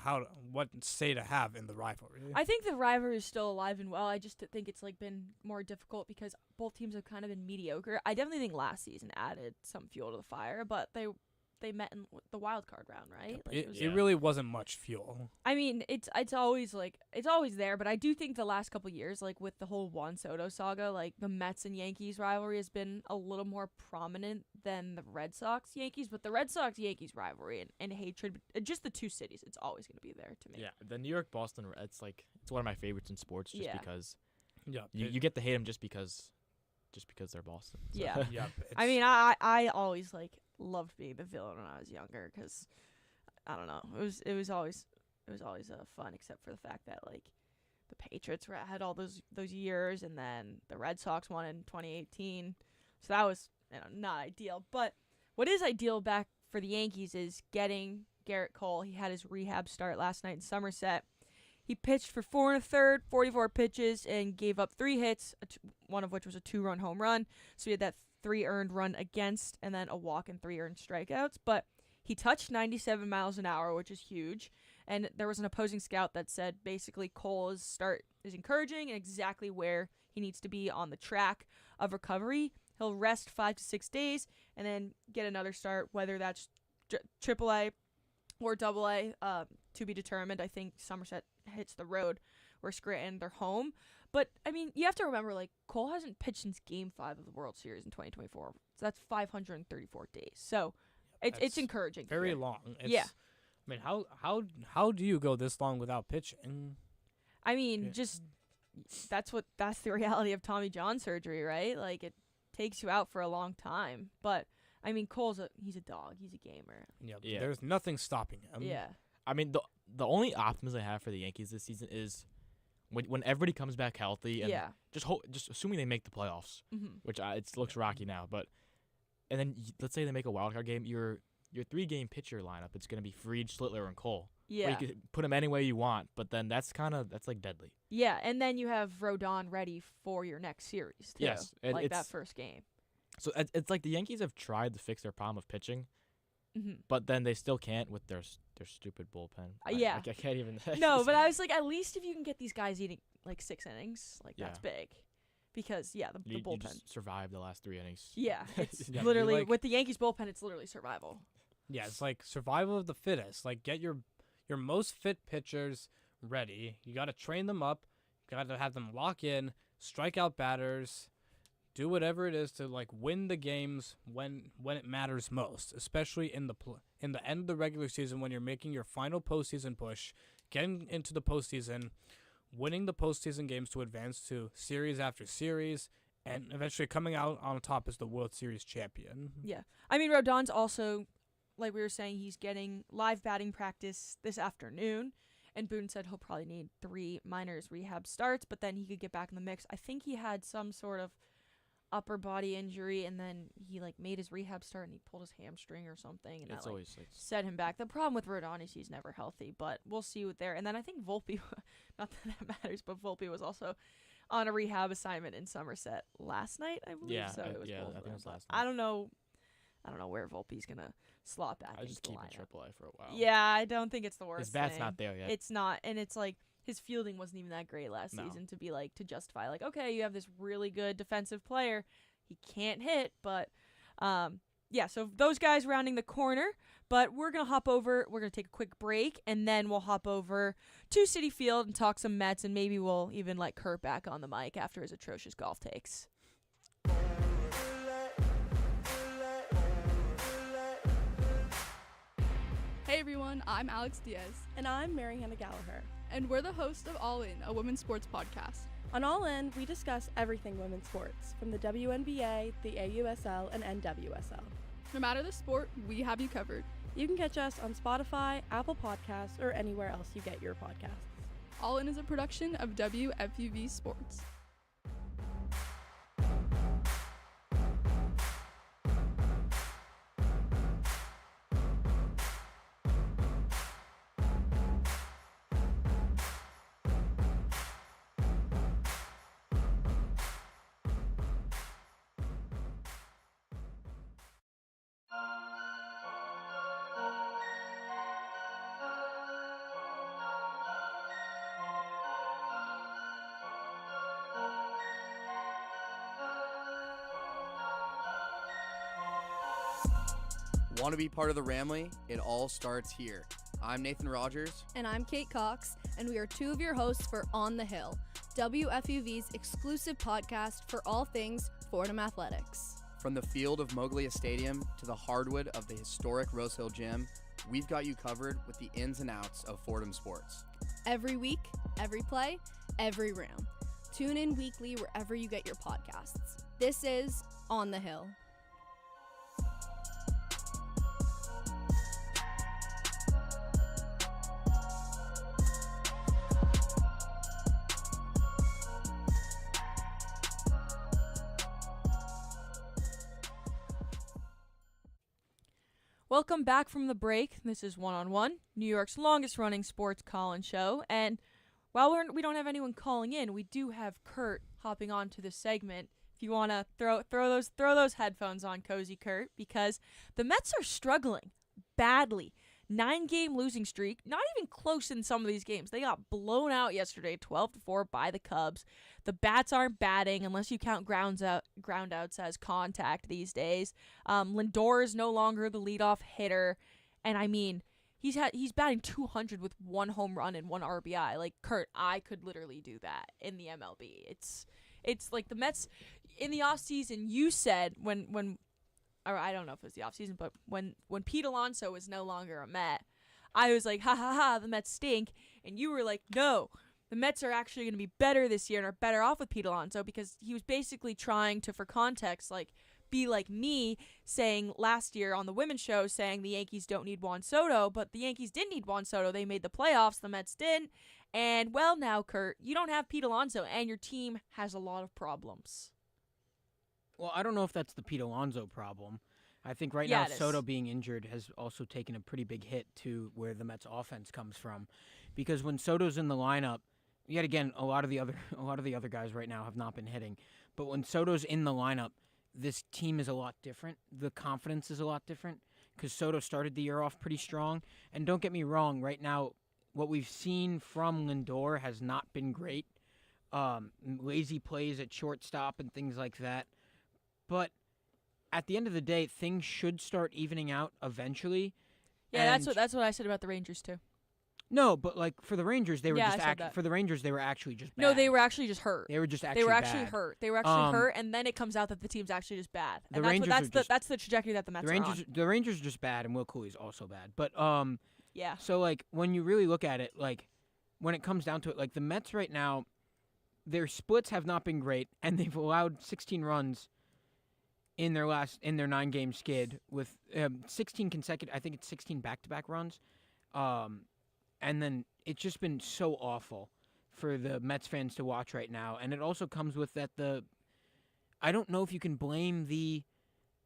what say to have in the rivalry. I think the rivalry is still alive and well. I just think it's like been more difficult because both teams have kind of been mediocre. I definitely think last season added some fuel to the fire, but they met in the wild card round, right? Like it really wasn't much fuel. I mean, it's always there, but I do think the last couple years, like with the whole Juan Soto saga, like the Mets and Yankees rivalry has been a little more prominent than the Red Sox Yankees, but the Red Sox Yankees rivalry and hatred, just the two cities, it's always going to be there to me. Yeah, the New York Boston, it's one of my favorites in sports just because you get to hate them just because they're Boston. So. Yeah. I mean, I always loved being the villain when I was younger because I don't know, it was always fun, except for the fact that like the Patriots had all those years, and then the Red Sox won in 2018, so that was not ideal. But what is ideal back for the Yankees is getting Garrett Cole. He had his rehab start last night in Somerset. He pitched for 4 1/3, 44 pitches, and gave up 3 hits, one of which was a 2-run home run. So he had that 3 earned run against, and then a walk and 3 earned strikeouts. But he touched 97 miles an hour, which is huge. And there was an opposing scout that said basically Cole's start is encouraging and exactly where he needs to be on the track of recovery. He'll rest 5 to 6 days and then get another start, whether that's AAA or AA, to be determined. I think Somerset hits the road, where Scranton, they're home. But, I mean, you have to remember, like, Cole hasn't pitched since Game 5 of the World Series in 2024. So that's 534 days. So it's encouraging. Very long. Yeah. I mean, how do you go this long without pitching? I mean, just that's the reality of Tommy John surgery, right? Like, it takes you out for a long time. But, I mean, he's a dog. He's a gamer. Yeah. There's nothing stopping him. Yeah. I mean, the only optimism I have for the Yankees this season is when everybody comes back healthy, and just assuming they make the playoffs, which it looks rocky now, but and then let's say they make a wild card game, your 3-game pitcher lineup, it's gonna be Fried, Schlittler, and Cole. Yeah, you can put them any way you want, but then that's like deadly. Yeah, and then you have Rodon ready for your next series too. Yes, like that first game. So it's like the Yankees have tried to fix their problem of pitching, but then they still can't with their stupid bullpen. Yeah. I can't even. No, but I was like, at least if you can get these guys eating like 6 innings, like that's big. Because, the bullpen. You just survive the last 3 innings. Yeah, it's literally, with the Yankees bullpen, it's literally survival. Yeah, it's like survival of the fittest. Like, get your most fit pitchers ready. You got to train them up. You got to have them lock in, strike out batters, do whatever it is to like win the games when it matters most, especially in the end of the regular season when you're making your final postseason push, getting into the postseason winning the postseason games to advance to series after series, and eventually coming out on top as the World Series champion. Yeah. I mean, Rodon's also, like we were saying, he's getting live batting practice this afternoon. And Boone said he'll probably need 3 minors rehab starts, but then he could get back in the mix. I think he had some sort of upper body injury, and then he made his rehab start and he pulled his hamstring or something, and It's that always set him back. The problem with Rodon is he's never healthy, but we'll see what there. And then I think Volpe, not that that matters, but Volpe was also on a rehab assignment in Somerset last night, I believe. Yeah, so it was I both of think it them, was but last night. I don't know where Volpe's gonna slot back. I just into keep the in lineup. AAA for a while. Yeah, I don't think it's the worst. His bat's thing. not there yet. It's not, and it's his fielding wasn't even that great last No. season to be to justify okay, you have this really good defensive player, he can't hit, but yeah, so those guys rounding the corner, but we're gonna take a quick break, and then we'll hop over to Citi Field and talk some Mets, and maybe we'll even let Kurt back on the mic after his atrocious golf takes. Hey everyone, I'm Alex Diaz. And I'm Mary Hannah Gallagher. And we're the hosts of All In, a women's sports podcast. On All In, we discuss everything women's sports, from the WNBA, the AUSL, and NWSL. No matter the sport, we have you covered. You can catch us on Spotify, Apple Podcasts, or anywhere else you get your podcasts. All In is a production of WFUV Sports. Want to be part of the Ramley? It all starts here. I'm Nathan Rogers. And I'm Kate Cox, and we are 2 of your hosts for On the Hill, WFUV's exclusive podcast for all things Fordham athletics. From the field of Moglia Stadium to the hardwood of the historic Rose Hill Gym, we've got you covered with the ins and outs of Fordham sports. Every week, every play, every round. Tune in weekly wherever you get your podcasts. This is On the Hill. Welcome back from the break. This is One on One, New York's longest-running sports call-in show. And while we don't have anyone calling in, we do have Kurt hopping on to this segment. If you want to throw those headphones on, Cozy Kurt, because the Mets are struggling badly. 9-game losing streak, not even close in some of these games. They got blown out yesterday, 12-4 by the Cubs. The bats aren't batting unless you count ground outs as contact these days. Lindor is no longer the leadoff hitter, and I mean, he's batting 200 with 1 home run and 1 RBI. Like, Kurt, I could literally do that in the MLB. It's like the Mets in the offseason. You said when or I don't know if it was the offseason, but when Pete Alonso was no longer a Met, I was like, ha ha ha, the Mets stink. And you were like, no, the Mets are actually going to be better this year and are better off with Pete Alonso, because he was basically trying to, for context, be like me saying last year on the women's show, saying the Yankees don't need Juan Soto, but the Yankees did need Juan Soto. They made the playoffs. The Mets didn't. And, well, now, Kurt, you don't have Pete Alonso, and your team has a lot of problems. Well, I don't know if that's the Pete Alonso problem. I think right Yeah, now it is. Soto being injured has also taken a pretty big hit to where the Mets offense comes from, because when Soto's in the lineup, yet again, a lot of the other guys right now have not been hitting, but when Soto's in the lineup, this team is a lot different. The confidence is a lot different because Soto started the year off pretty strong, and don't get me wrong, right now what we've seen from Lindor has not been great. Lazy plays at shortstop and things like that. But at the end of the day, things should start evening out eventually. Yeah, And that's what I said about the Rangers too. No, but for the Rangers, they were Yeah, just I said that. for the Rangers, they were actually just bad. No, they were actually just hurt. They were just actually They were actually bad. hurt. They were actually Um, hurt, and then it comes out that the team's actually just bad. The And Rangers are just- that's the trajectory that the Mets are on. The Rangers are just bad, and Will Cooley's also bad. But Yeah. so when you really look at it, when it comes down to it, like the Mets right now, their splits have not been great, and they've allowed 16 runs in their 9-game skid with 16 consecutive. I think it's 16 back-to-back runs, and then it's just been so awful for the Mets fans to watch right now. And it also comes with that I don't know if you can blame the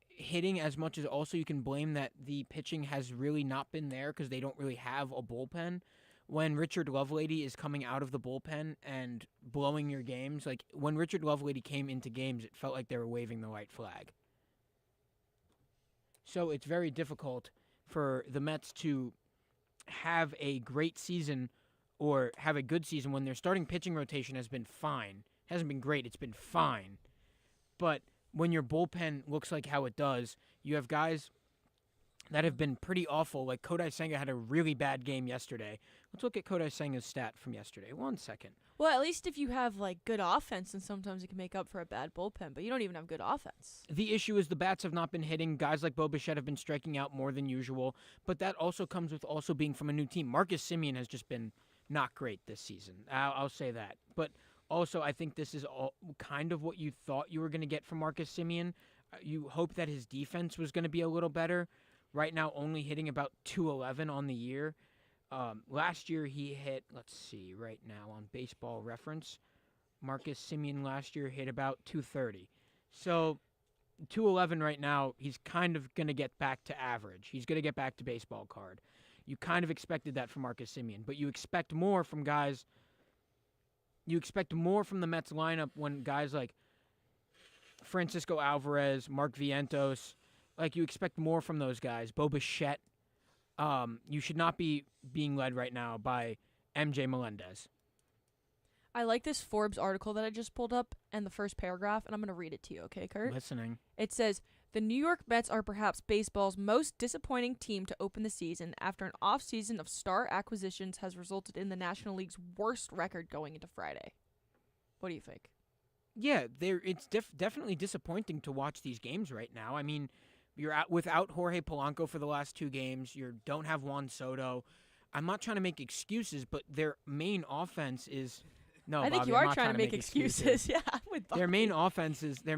hitting as much as also you can blame that the pitching has really not been there because they don't really have a bullpen. When Richard Lovelady is coming out of the bullpen and blowing your games, like when Richard Lovelady came into games, it felt like they were waving the white flag. So it's very difficult for the Mets to have a great season or have a good season when their starting pitching rotation has been fine. It hasn't been great, it's been fine. But when your bullpen looks like how it does, you have guys that have been pretty awful. Like Kodai Senga had a really bad game yesterday. Let's look at Kodai Senga's stat from yesterday. 1 second. Well, at least if you have like good offense, and sometimes it can make up for a bad bullpen, but you don't even have good offense. The issue is the bats have not been hitting. Guys like Bo Bichette have been striking out more than usual, but that also comes with also being from a new team. Marcus Semien has just been not great this season. I'll say that. But also, I think this is all kind of what you thought you were going to get from Marcus Semien. You hope that his defense was going to be a little better. Right now, only hitting about 211 on the year. Last year, he hit, let's see, right now on Baseball Reference, Marcus Semien last year hit about 230. So 211 right now, he's kind of going to get back to average. He's going to get back to baseball card. You kind of expected that from Marcus Semien, but you expect more from guys. You expect more from the Mets lineup when guys like Francisco Alvarez, Mark Vientos, like you expect more from those guys. Bo Bichette. You should not be being led right now by MJ Melendez. I like this Forbes article that I just pulled up and the first paragraph, and I'm going to read it to you, okay, Kurt? Listening. It says, the New York Mets are perhaps baseball's most disappointing team to open the season after an offseason of star acquisitions has resulted in the National League's worst record going into Friday. What do you think? Yeah, it's definitely disappointing to watch these games right now. I mean, you're out without Jorge Polanco for the last 2 games. You don't have Juan Soto. I'm not trying to make excuses, but their main offense is no. I think Bobby, you I'm are not trying to make excuses. Yeah, I'm with Bobby. Their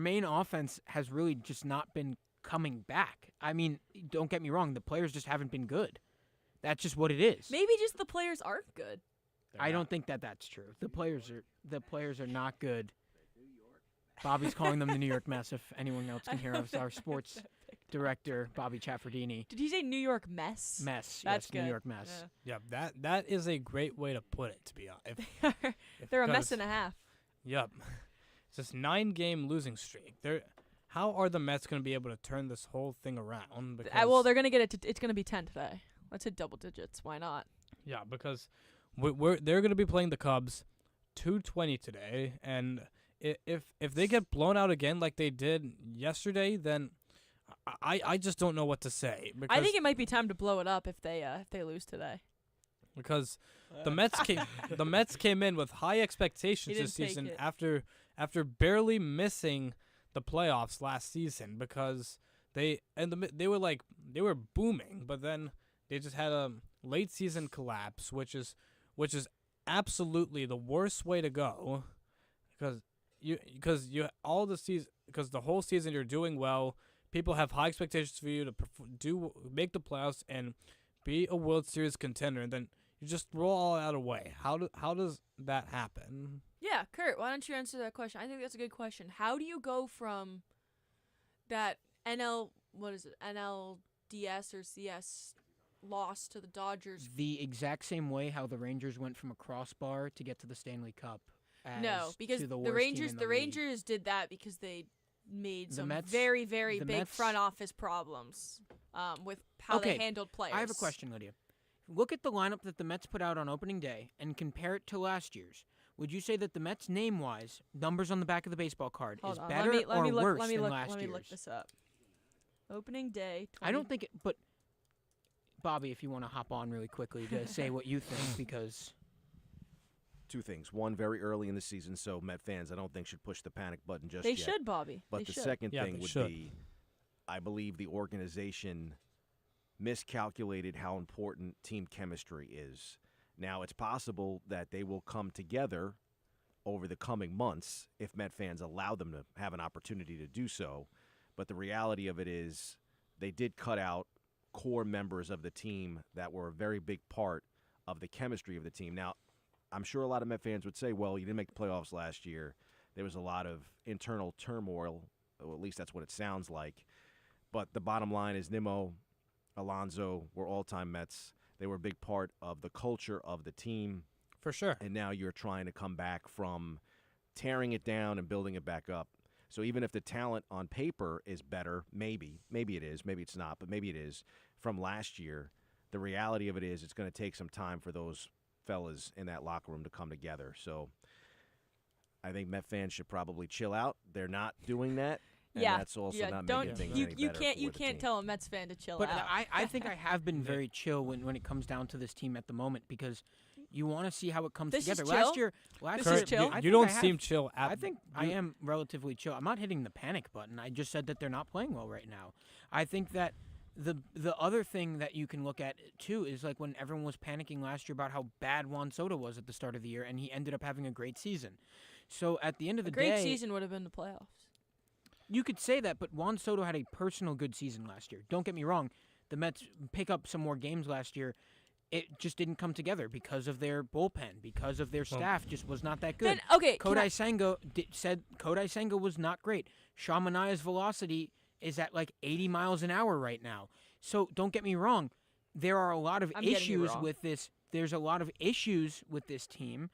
main offense has really just not been coming back. I mean, don't get me wrong, the players just haven't been good. That's just what it is. Maybe just the players aren't good. I don't think that's true. The players are not good. Bobby's calling them the New York Mets. If anyone else can hear us, our sports director Bobby Chaffardini. Did he say New York Mess? Mess. That's yes, good. New York Mess. Yeah, that is a great way to put it. To be honest, They're a mess and a half. Yep, it's this 9-game losing streak. How are the Mets going to be able to turn this whole thing around? Because, well, they're going to get it. It's going to be 10 today. Let's hit double digits. Why not? Yeah, because they're going to be playing the Cubs 2:20 today, and if they get blown out again like they did yesterday, then I just don't know what to say. I think it might be time to blow it up if they lose today. Because the Mets came in with high expectations this season after barely missing the playoffs last season because they were booming, but then they just had a late season collapse, which is absolutely the worst way to go because the whole season you're doing well. People have high expectations for you to make the playoffs and be a World Series contender, and then you just throw all that away. How does that happen? Yeah, Kurt, why don't you answer that question? I think that's a good question. How do you go from that NLDS or CS loss to the Dodgers? The exact same way how the Rangers went from a crossbar to get to the Stanley Cup. No, because the Rangers did that because they made some very, very big front office problems with how they handled players. I have a question, Lydia. Look at the lineup that the Mets put out on opening day and compare it to last year's. Would you say that the Mets, name-wise, numbers on the back of the baseball card, is better or worse than last year's? Let me look this up. Opening day. I don't think it, but Bobby, if you want to hop on really quickly to say what you think, because 2 things. One, very early in the season, so Met fans I don't think should push the panic button just yet. yet. They should, Bobby. But the second thing would be, I believe the organization miscalculated how important team chemistry is. Now, it's possible that they will come together over the coming months if Met fans allow them to have an opportunity to do so. But the reality of it is they did cut out core members of the team that were a very big part of the chemistry of the team. Now, I'm sure a lot of Met fans would say, well, you didn't make the playoffs last year. There was a lot of internal turmoil, or at least that's what it sounds like. But the bottom line is Nimmo, Alonso were all-time Mets. They were a big part of the culture of the team. For sure. And now you're trying to come back from tearing it down and building it back up. So even if the talent on paper is better, maybe it is, maybe it's not, but maybe it is, from last year, the reality of it is it's going to take some time for those fellas in that locker room to come together. So I think Met fans should probably chill out. They're not doing that. And that's also not making things any better you for the can't team. tell a Mets fan to chill But out. I think I have been very chill when it comes down to this team at the moment because you want to see how it comes This is together. chill? Last This year, is chill? You don't seem chill. I think I am relatively chill. I'm not hitting the panic button. I just said that they're not playing well right now. I think that the other thing that you can look at too is like when everyone was panicking last year about how bad Juan Soto was at the start of the year, and he ended up having a great season. So at the end of the day, a great season would have been the playoffs. You could say that, but Juan Soto had a personal good season last year. Don't get me wrong. The Mets pick up some more games last year. It just didn't come together because of their bullpen, because of their staff just was not that good. Then, okay, Kodai Senga said Kodai Senga was not great. Shamania's velocity is at like 80 miles an hour right now. So don't get me wrong. There are a lot of issues with this. There's a lot of issues with this team,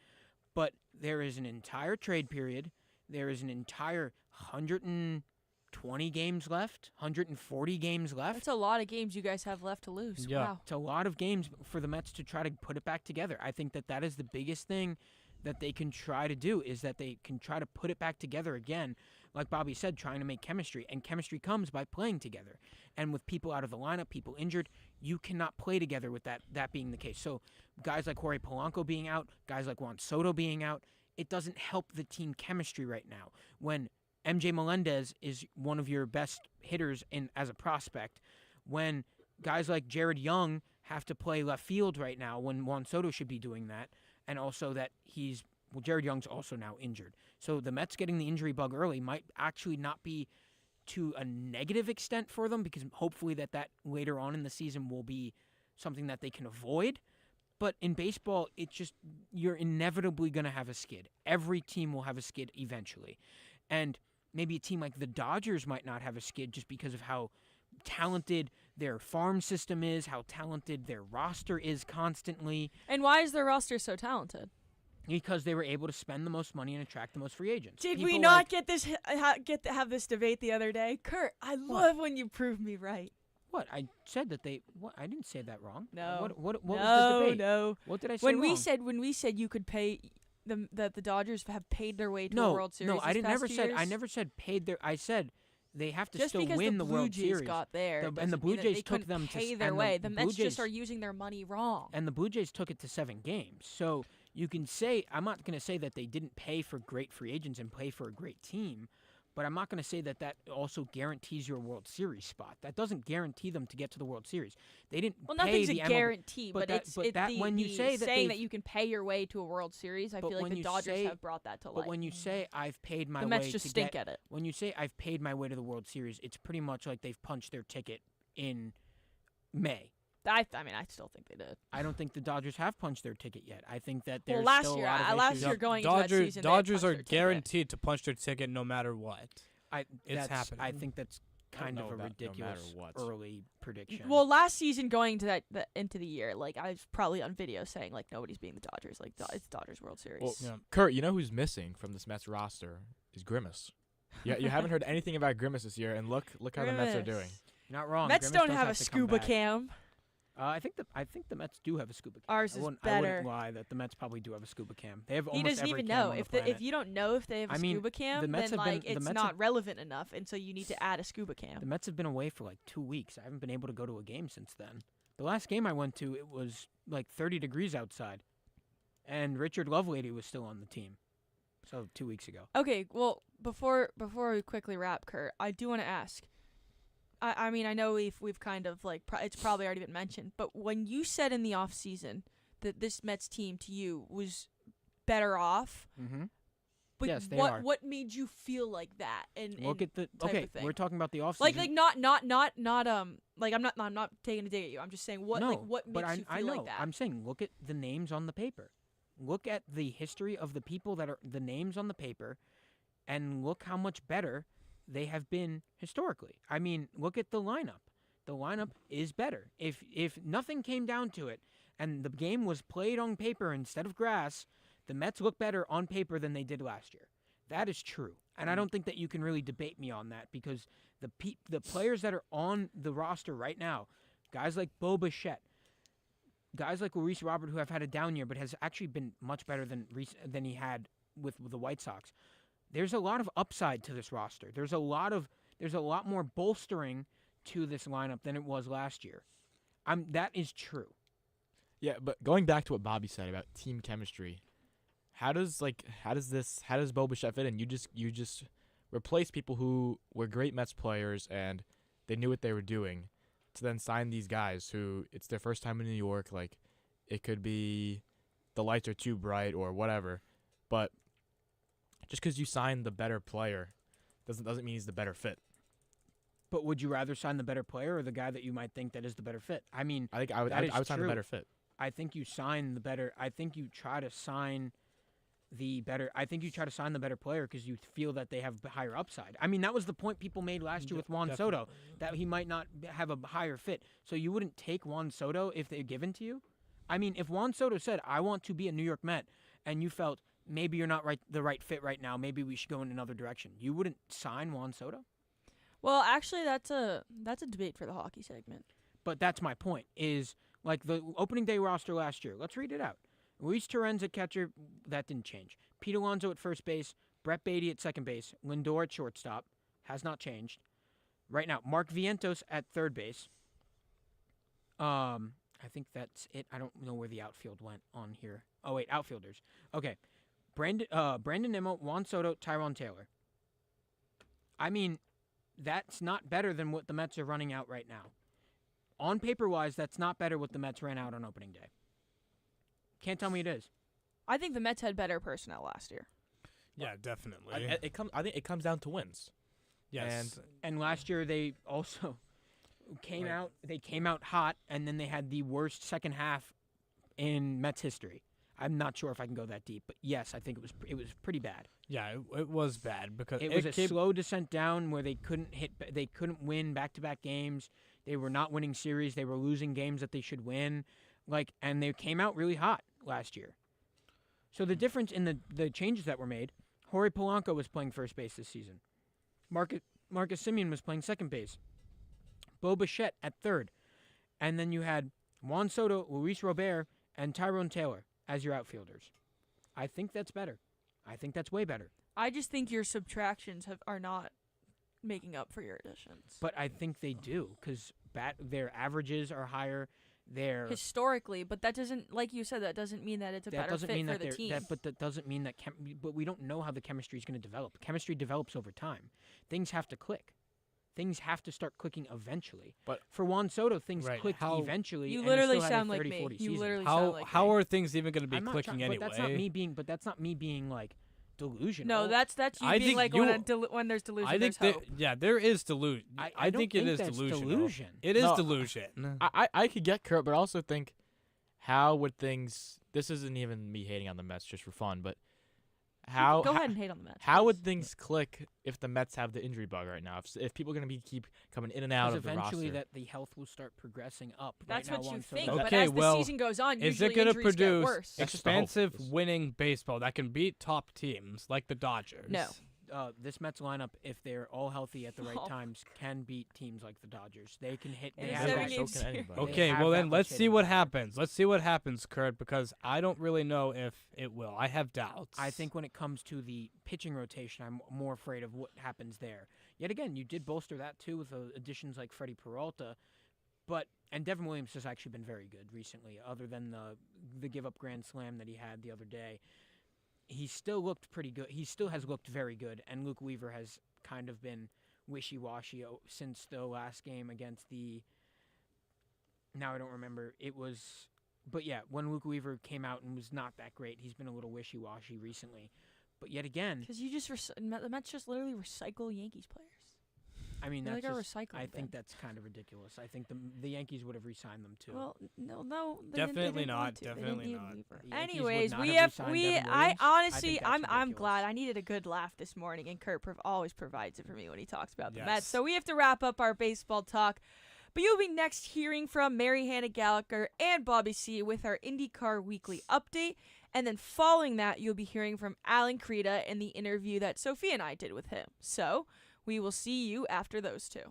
but there is an entire trade period. There is an entire 120 games left, 140 games left. That's a lot of games you guys have left to lose. Yeah. Wow. It's a lot of games for the Mets to try to put it back together. I think that is the biggest thing that they can try to do is that they can try to put it back together again. Like Bobby said, trying to make chemistry. And chemistry comes by playing together. And with people out of the lineup, people injured, you cannot play together with that being the case. So guys like Jorge Polanco being out, guys like Juan Soto being out, it doesn't help the team chemistry right now. When MJ Melendez is one of your best hitters as a prospect, when guys like Jared Young have to play left field right now when Juan Soto should be doing that, and also that Jared Young's also now injured. So the Mets getting the injury bug early might actually not be to a negative extent for them because hopefully that later on in the season will be something that they can avoid. But in baseball, it's just you're inevitably going to have a skid. Every team will have a skid eventually. And maybe a team like the Dodgers might not have a skid just because of how talented their farm system is, how talented their roster is constantly. And why is their roster so talented? Because they were able to spend the most money and attract the most free agents. Did we not get this have this debate the other day? Kurt, I love when you prove me right. What? I said that they. What? I didn't say that wrong. No. What was the debate? No. What did I say when wrong? we said you could pay that the Dodgers have paid their way to a no, World Series. No, I didn't. Never said. Years? I never said paid their. I said they have to just still because win the World Blue Jays Series. got there, and the Blue Jays took them pay to their way. The Mets Blue just Jays, are using their money wrong. And the Blue Jays took it to 7 games. So you can say I'm not going to say that they didn't pay for great free agents and play for a great team, but I'm not going to say that also guarantees your World Series spot. That doesn't guarantee them to get to the World Series. They didn't. Well, pay nothing's the a guarantee, but when you say that saying that you can pay your way to a World Series, I feel like the Dodgers have brought that to light. But when you say I've paid my way, the Mets just stink at it. When you say I've paid my way to the World Series, it's pretty much like they've punched their ticket in May. I mean, I still think they did. I don't think the Dodgers have punched their ticket yet. I think that there's last still year, a lot of last issues. year going into that season, Dodgers are guaranteed to punch their ticket no matter what. It's happening. I think that's kind of a ridiculous no early prediction. Well, last season going to into the year, like I was probably on video saying like nobody's beating the Dodgers, like it's Dodgers World Series. Well, Kurt, you know who's missing from this Mets roster is Grimace. Yeah, you haven't heard anything about Grimace this year, and look how the Mets are doing. You're not wrong. Mets Grimace don't have a scuba cam. I think the Mets do have a scuba cam. Ours is better. I wouldn't lie that the Mets probably do have a scuba cam. They have he almost doesn't every even cam know on if the planet. if you don't know if they have a scuba cam, the Mets then have like been, it's not relevant enough, and so you need to add a scuba cam. The Mets have been away for like 2 weeks. I haven't been able to go to a game since then. The last game I went to, it was like 30 degrees outside, and Richard Lovelady was still on the team. So 2 weeks ago. Okay, well before we quickly wrap, Kurt, I do want to ask. I mean, I know we've kind of like it's probably already been mentioned, but when you said in the off season that this Mets team to you was better off. Mm-hmm. But Yes, they what are. what made you feel like that? Look at the type okay. of thing? We're talking about the offseason. like not like I'm not taking a dig at you. I'm just saying what what makes you feel like that. I'm saying look at the names on the paper. Look at the history of the people that are the names on the paper, and look how much better they have been historically. I mean, look at the lineup. The lineup is better. If nothing came down to it, and the game was played on paper instead of grass, the Mets look better on paper than they did last year. That is true. And I don't think that you can really debate me on that because the players that are on the roster right now, guys like Bo Bichette, guys like Luis Robert, who have had a down year but has actually been much better than he had with the White Sox. There's a lot of upside to this roster. There's a lot more bolstering to this lineup than it was last year. That is true. Yeah, but going back to what Bobby said about team chemistry, how does Bo Bichette fit in? You just replace people who were great Mets players and they knew what they were doing to then sign these guys who it's their first time in New York. Like, it could be the lights are too bright or whatever, but just because you sign the better player doesn't mean he's the better fit. But would you rather sign the better player or the guy that you might think that is the better fit? I mean, I think I would sign the better fit. I think you sign the better. I think you try to sign the better. I think you try to sign the better player because you feel that they have higher upside. I mean, that was the point people made last year with Juan Soto, that he might not have a higher fit. So you wouldn't take Juan Soto if they're given to you? I mean, if Juan Soto said, I want to be a New York Met, and you felt maybe you're not the right fit right now, maybe we should go in another direction, you wouldn't sign Juan Soto? Well, actually, that's a debate for the hockey segment. But that's my point, is like the opening day roster last year. Let's read it out. Luis Torrens at catcher, that didn't change. Pete Alonso at first base, Brett Beatty at second base, Lindor at shortstop, has not changed. Right now, Mark Vientos at third base. I think that's it. I don't know where the outfield went on here. Oh, wait, outfielders. Okay. Brandon Nimmo, Juan Soto, Tyrone Taylor. I mean, that's not better than what the Mets are running out right now. On paper-wise, that's not better what the Mets ran out on opening day. Can't tell me it is. I think the Mets had better personnel last year. Yeah, definitely. I think it comes down to wins. Yes. And last year they also came out. They came out hot, and then they had the worst second half in Mets history. I'm not sure if I can go that deep, but yes, I think it was pretty bad. Yeah, it was bad because it was a slow descent down where they couldn't win back-to-back games. They were not winning series. They were losing games that they should win. And they came out really hot last year. So the difference in the changes that were made, Jorge Polanco was playing first base this season. Marcus Semien was playing second base. Bo Bichette at third. And then you had Juan Soto, Luis Robert, and Tyrone Taylor as your outfielders. I think that's better. I think that's way better. I just think your subtractions are not making up for your additions. But I think they do because their averages are higher. Historically, but that doesn't, like you said, that doesn't mean that it's a better fit for the team. But that doesn't mean that. But we don't know how the chemistry is going to develop. Chemistry develops over time. Things have to click. Things have to start clicking eventually. But for Juan Soto, things clicked eventually. You literally sound like me. You literally sound like me. How are things even going to be clicking anyway? But that's not me being. But that's not me being like delusional. No, that's you being like when there's delusion, there's hope. There is delusion. I think it is delusional. Delusion. It is delusion. I could get Kurt, but I also think how would things. This isn't even me hating on the Mets just for fun, but how go ahead and hate on the Mets. How would things click if the Mets have the injury bug right now? If people are going to keep coming in and out of the roster, eventually that the health will start progressing up. That's right what now, you think. Okay, but as the season goes on, is usually it going to injuries get produce worse. expansive winning baseball that can beat top teams like the Dodgers? No. This Mets lineup, if they're all healthy at the right times, can beat teams like the Dodgers. They can hit. They have that. Okay, well then let's see what happens. Let's see what happens, Kurt, because I don't really know if it will. I have doubts. I think when it comes to the pitching rotation, I'm more afraid of what happens there. Yet again, you did bolster that too with additions like Freddie Peralta, and Devin Williams has actually been very good recently. Other than the give up grand slam that he had the other day. He still looked pretty good. He still has looked very good, and Luke Weaver has kind of been wishy-washy since the last game against the. Now I don't remember. It was But yeah, when Luke Weaver came out and was not that great, he's been a little wishy-washy recently. But yet again, Because you just the Mets just literally recycle Yankees players. I mean, They're that's like a just, recycling I bin. think that's kind of ridiculous. I think the Yankees would have re-signed them too. Well, no, they Definitely didn't not, want to. They definitely didn't need not. Weaver. The Yankees would Anyways, not we have have re-signed we. Devin I Williams? honestly, think that's I'm ridiculous. glad. I needed a good laugh this morning, and Kurt always provides it for me when he talks about the Yes. Mets. So we have to wrap up our baseball talk. But you'll be next hearing from Mary Hannah Gallagher and Bobby C with our IndyCar Weekly Update. And then following that, you'll be hearing from Alan Creda in the interview that Sophia and I did with him. So we will see you after those two.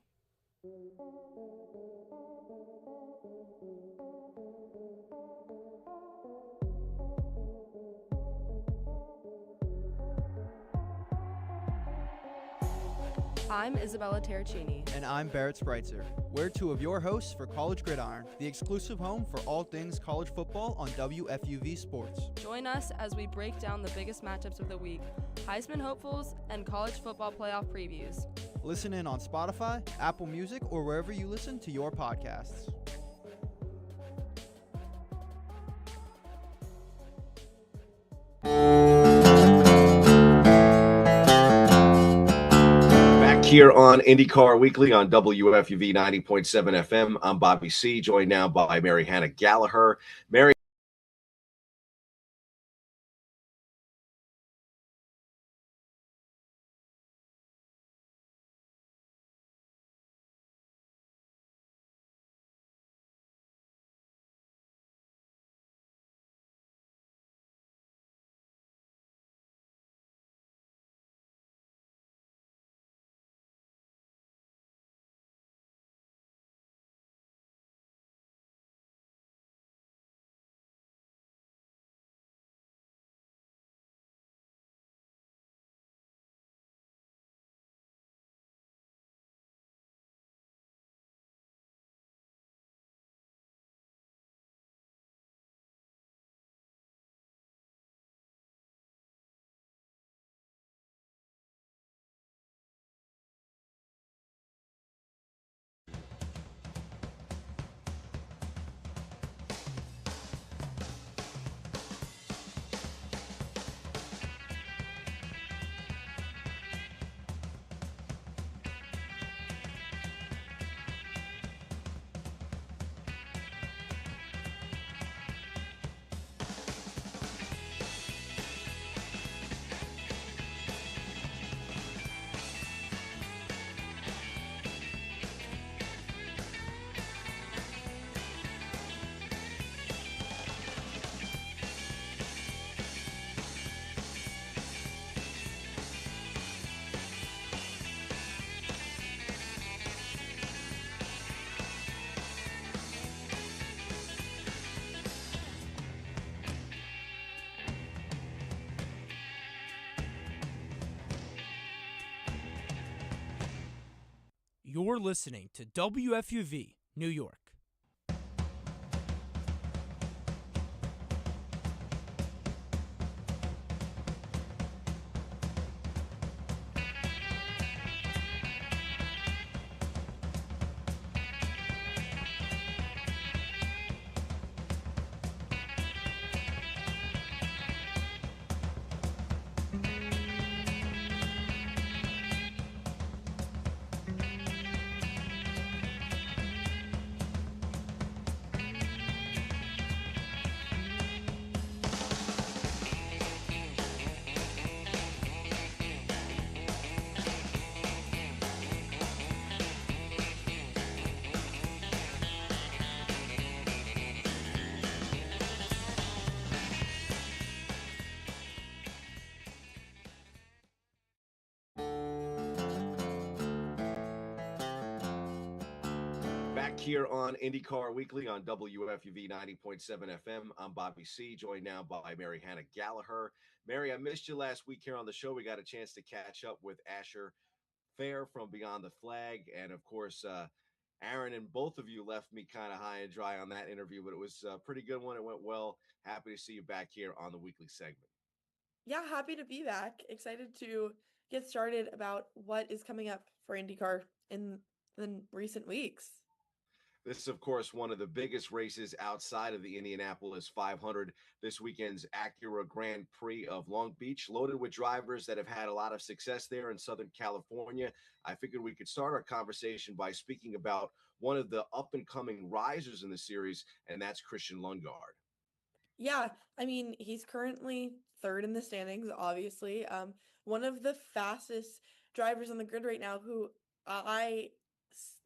I'm Isabella Terracini. And I'm Barrett Spreitzer. We're two of your hosts for College Gridiron, the exclusive home for all things college football on WFUV Sports. Join us as we break down the biggest matchups of the week, Heisman hopefuls, and college football playoff previews. Listen in on Spotify, Apple Music, or wherever you listen to your podcasts. Here on IndyCar Weekly on WFUV 90.7 FM. I'm Bobby C, joined now by Mary Hannah Gallagher. Mary. You're listening to WFUV, New York. Back here on IndyCar Weekly on WFUV 90.7 FM. I'm Bobby C, joined now by Mary Hannah Gallagher. Mary, I missed you last week here on the show. We got a chance to catch up with Asher Fair from Beyond the Flag. And, of course, Aaron and both of you left me kind of high and dry on that interview, but it was a pretty good one. It went well. Happy to see you back here on the weekly segment. Yeah, happy to be back. Excited to get started about what is coming up for IndyCar in the recent weeks. This is, of course, one of the biggest races outside of the Indianapolis 500. This weekend's Acura Grand Prix of Long Beach, loaded with drivers that have had a lot of success there in Southern California. I figured we could start our conversation by speaking about one of the up-and-coming risers in the series, and that's Christian Lundgaard. Yeah, I mean, he's currently third in the standings, obviously. One of the fastest drivers on the grid right now who I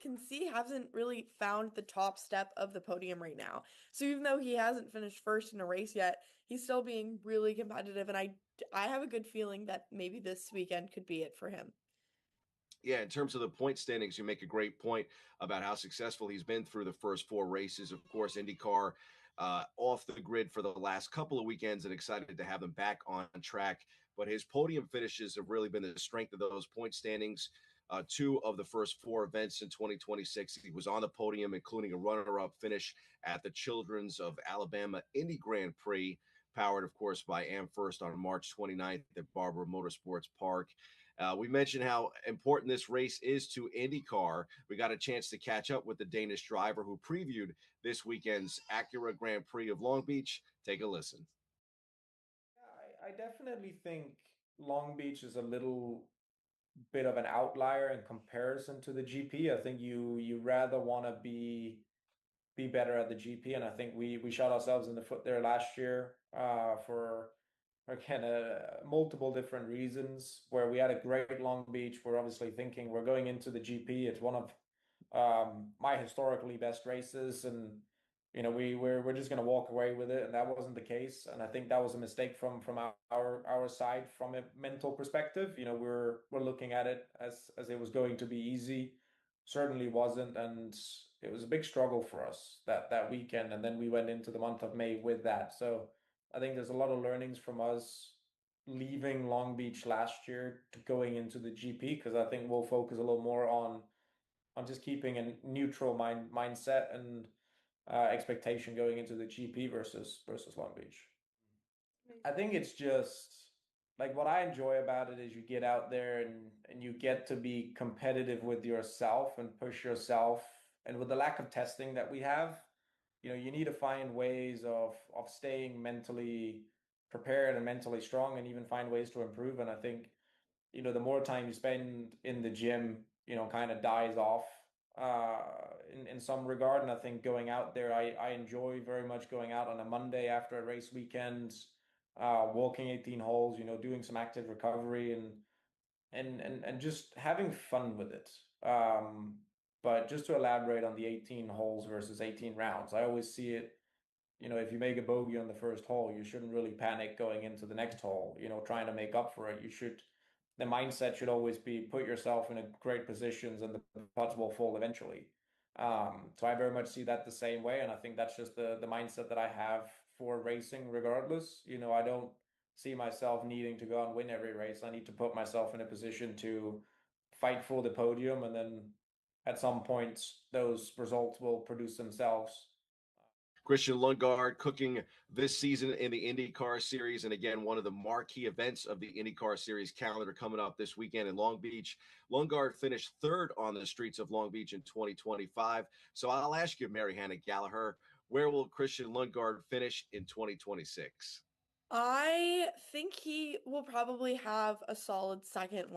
can see hasn't really found the top step of the podium right now. So even though he hasn't finished first in a race yet, he's still being really competitive, and I have a good feeling that maybe this weekend could be it for him. Yeah, in terms of the point standings, you make a great point about how successful he's been through the first four races. Of course, IndyCar off the grid for the last couple of weekends, and excited to have him back on track. But his podium finishes have really been the strength of those point standings. Two of the first four events in 2026, he was on the podium, including a runner-up finish at the Children's of Alabama Indy Grand Prix, powered, of course, by AmFirst on March 29th at Barber Motorsports Park. We mentioned how important this race is to IndyCar. We got a chance to catch up with the Danish driver who previewed this weekend's Acura Grand Prix of Long Beach. Take a listen. I definitely think Long Beach is a little bit of an outlier in comparison to the GP. I think you rather want to be better at the GP, and I think we shot ourselves in the foot there last year for again multiple different reasons. Where we had a great Long Beach, we're obviously thinking we're going into the GP. It's one of my historically best races, and we're just going to walk away with it, and that wasn't the case. And I think that was a mistake from our side from a mental perspective. We're looking at it as it was going to be easy. Certainly wasn't, and it was a big struggle for us that weekend, and then we went into the month of May with that. So I think there's a lot of learnings from us leaving Long Beach last year to going into the GP, because I think we'll focus a little more on just keeping a neutral mindset and expectation going into the GP versus Long Beach. I think it's just like what I enjoy about it is you get out there and you get to be competitive with yourself and push yourself. And with the lack of testing that we have, you need to find ways of staying mentally prepared and mentally strong, and even find ways to improve. And I think, the more time you spend in the gym, kind of dies off in some regard. And I think going out there, I enjoy very much going out on a Monday after a race weekend, walking 18 holes, doing some active recovery and just having fun with it. But just to elaborate on the 18 holes versus 18 rounds, I always see it, if you make a bogey on the first hole, you shouldn't really panic going into the next hole, trying to make up for it. The mindset should always be put yourself in a great positions, and the putts will fall eventually. So I very much see that the same way, and I think that's just the mindset that I have for racing regardless. I don't see myself needing to go and win every race. I need to put myself in a position to fight for the podium, and then at some point those results will produce themselves. Christian Lundgaard cooking this season in the IndyCar Series, and again, one of the marquee events of the IndyCar Series calendar coming up this weekend in Long Beach. Lundgaard finished third on the streets of Long Beach in 2025. So I'll ask you, Mary Hannah Gallagher, where will Christian Lundgaard finish in 2026? I think he will probably have a solid second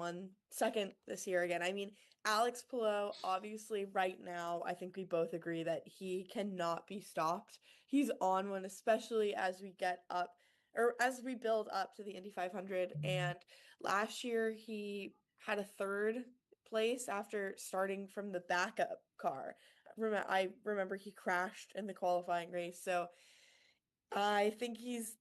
this year again. I mean, Alex Palou, obviously right now, I think we both agree that he cannot be stopped. He's on one, especially as we get up, or as we build up to the Indy 500. And last year he had a third place after starting from the backup car. I remember he crashed in the qualifying race. So I think he's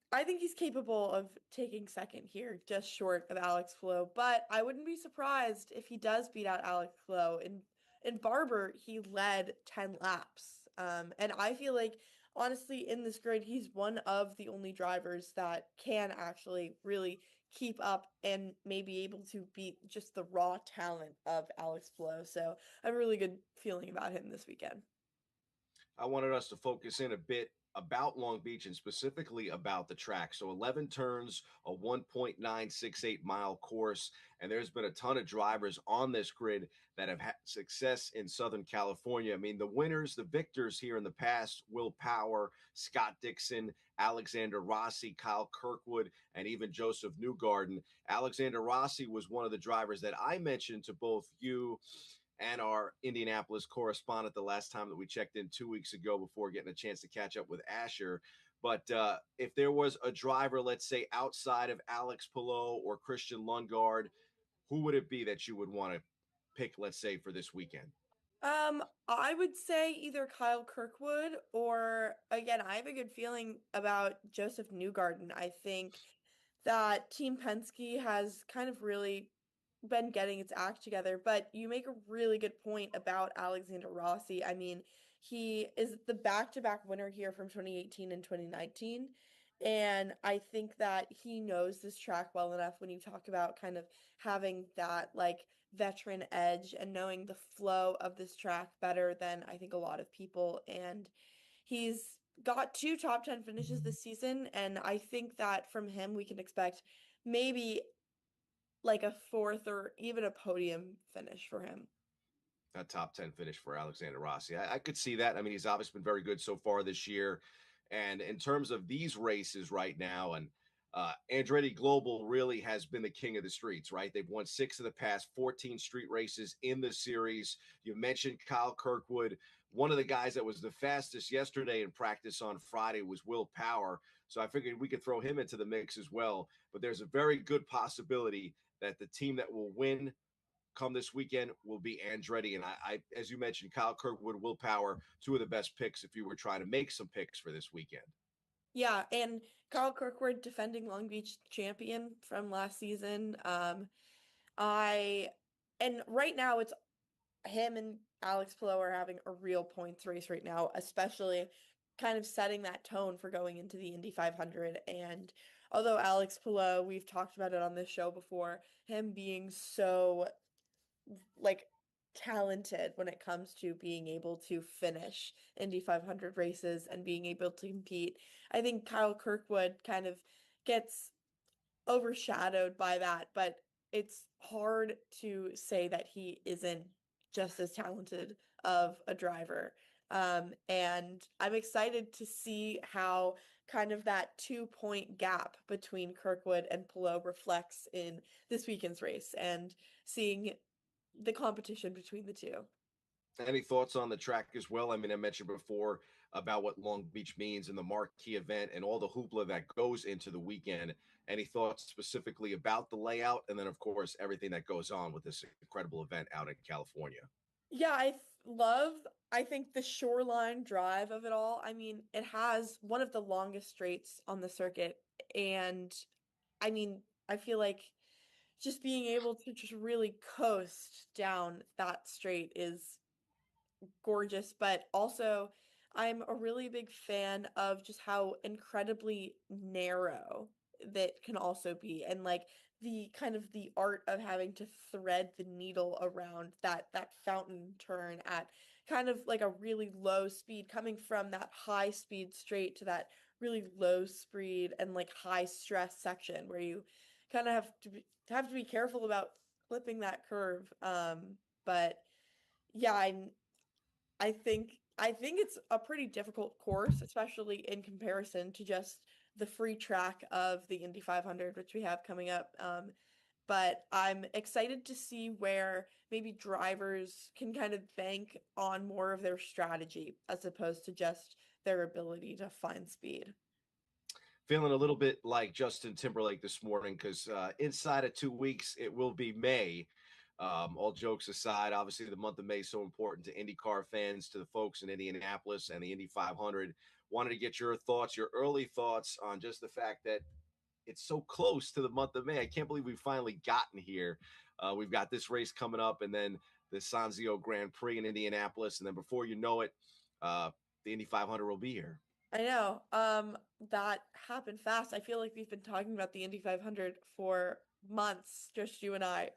capable of taking second here, just short of Alex Palou. But I wouldn't be surprised if he does beat out Alex Palou. In Barber, he led 10 laps. And I feel like, honestly, in this grid, he's one of the only drivers that can actually really keep up and may be able to beat just the raw talent of Alex Palou. So I have a really good feeling about him this weekend. I wanted us to focus in a bit about Long Beach and specifically about the track. So 11 turns, a 1.968 mile course, and there's been a ton of drivers on this grid that have had success in Southern California. I mean, the winners, the victors here in the past, Will Power, Scott Dixon, Alexander Rossi, Kyle Kirkwood, and even Joseph Newgarden. Alexander Rossi was one of the drivers that I mentioned to both you and our Indianapolis correspondent the last time that we checked in 2 weeks ago before getting a chance to catch up with Asher. But if there was a driver, let's say outside of Alex Palou or Christian Lundgaard, who would it be that you would want to pick, let's say, for this weekend? I would say either Kyle Kirkwood or, again, I have a good feeling about Joseph Newgarden. I think that Team Penske has kind of really been getting its act together, but you make a really good point about Alexander Rossi. I mean, he is the back-to-back winner here from 2018 and 2019, and I think that he knows this track well enough when you talk about kind of having that like veteran edge and knowing the flow of this track better than I think a lot of people. And he's got 2 top 10 finishes this season, and I think that from him we can expect maybe like a 4th or even a podium finish for him. A top 10 finish for Alexander Rossi. I could see that. I mean, he's obviously been very good so far this year. And in terms of these races right now, and Andretti Global really has been the king of the streets, right? They've won 6 of the past 14 street races in the series. You mentioned Kyle Kirkwood. One of the guys that was the fastest yesterday in practice on Friday was Will Power. So I figured we could throw him into the mix as well. But there's a very good possibility that the team that will win come this weekend will be Andretti. And I, as you mentioned, Kyle Kirkwood, Will Power, 2 of the best picks if you were trying to make some picks for this weekend. Yeah, and Kyle Kirkwood, defending Long Beach champion from last season. And right now it's him and Alex Palou are having a real points race right now, especially kind of setting that tone for going into the Indy 500. And although Alex Palou, we've talked about it on this show before, him being so like talented when it comes to being able to finish Indy 500 races and being able to compete. I think Kyle Kirkwood kind of gets overshadowed by that, but it's hard to say that he isn't just as talented of a driver. And I'm excited to see how kind of that 2-point gap between Kirkwood and Palou reflects in this weekend's race and seeing the competition between the two. Any thoughts on the track as well? I mean, I mentioned before about what Long Beach means and the marquee event and all the hoopla that goes into the weekend. Any thoughts specifically about the layout? And then, of course, everything that goes on with this incredible event out in California. Yeah, I think the shoreline drive of it all. I mean, it has one of the longest straights on the circuit. And I mean, I feel like just being able to just really coast down that straight is gorgeous, but also I'm a really big fan of just how incredibly narrow that can also be, and like the kind of the art of having to thread the needle around that fountain turn at kind of like a really low speed, coming from that high speed straight to that really low speed and like high stress section where you kind of have to be careful about clipping that curve. But yeah, I think it's a pretty difficult course, especially in comparison to just the free track of the Indy 500, which we have coming up. But I'm excited to see where maybe drivers can kind of bank on more of their strategy as opposed to just their ability to find speed. Feeling a little bit like Justin Timberlake this morning because inside of 2 weeks, it will be May. All jokes aside, obviously the month of May is so important to IndyCar fans, to the folks in Indianapolis and the Indy 500. Wanted to get your thoughts, your early thoughts on just the fact that it's so close to the month of May. I can't believe we've finally gotten here. We've got this race coming up and then the Sanzio Grand Prix in Indianapolis. And then before you know it, the Indy 500 will be here. I know. That happened fast. I feel like we've been talking about the Indy 500 for months, just you and I.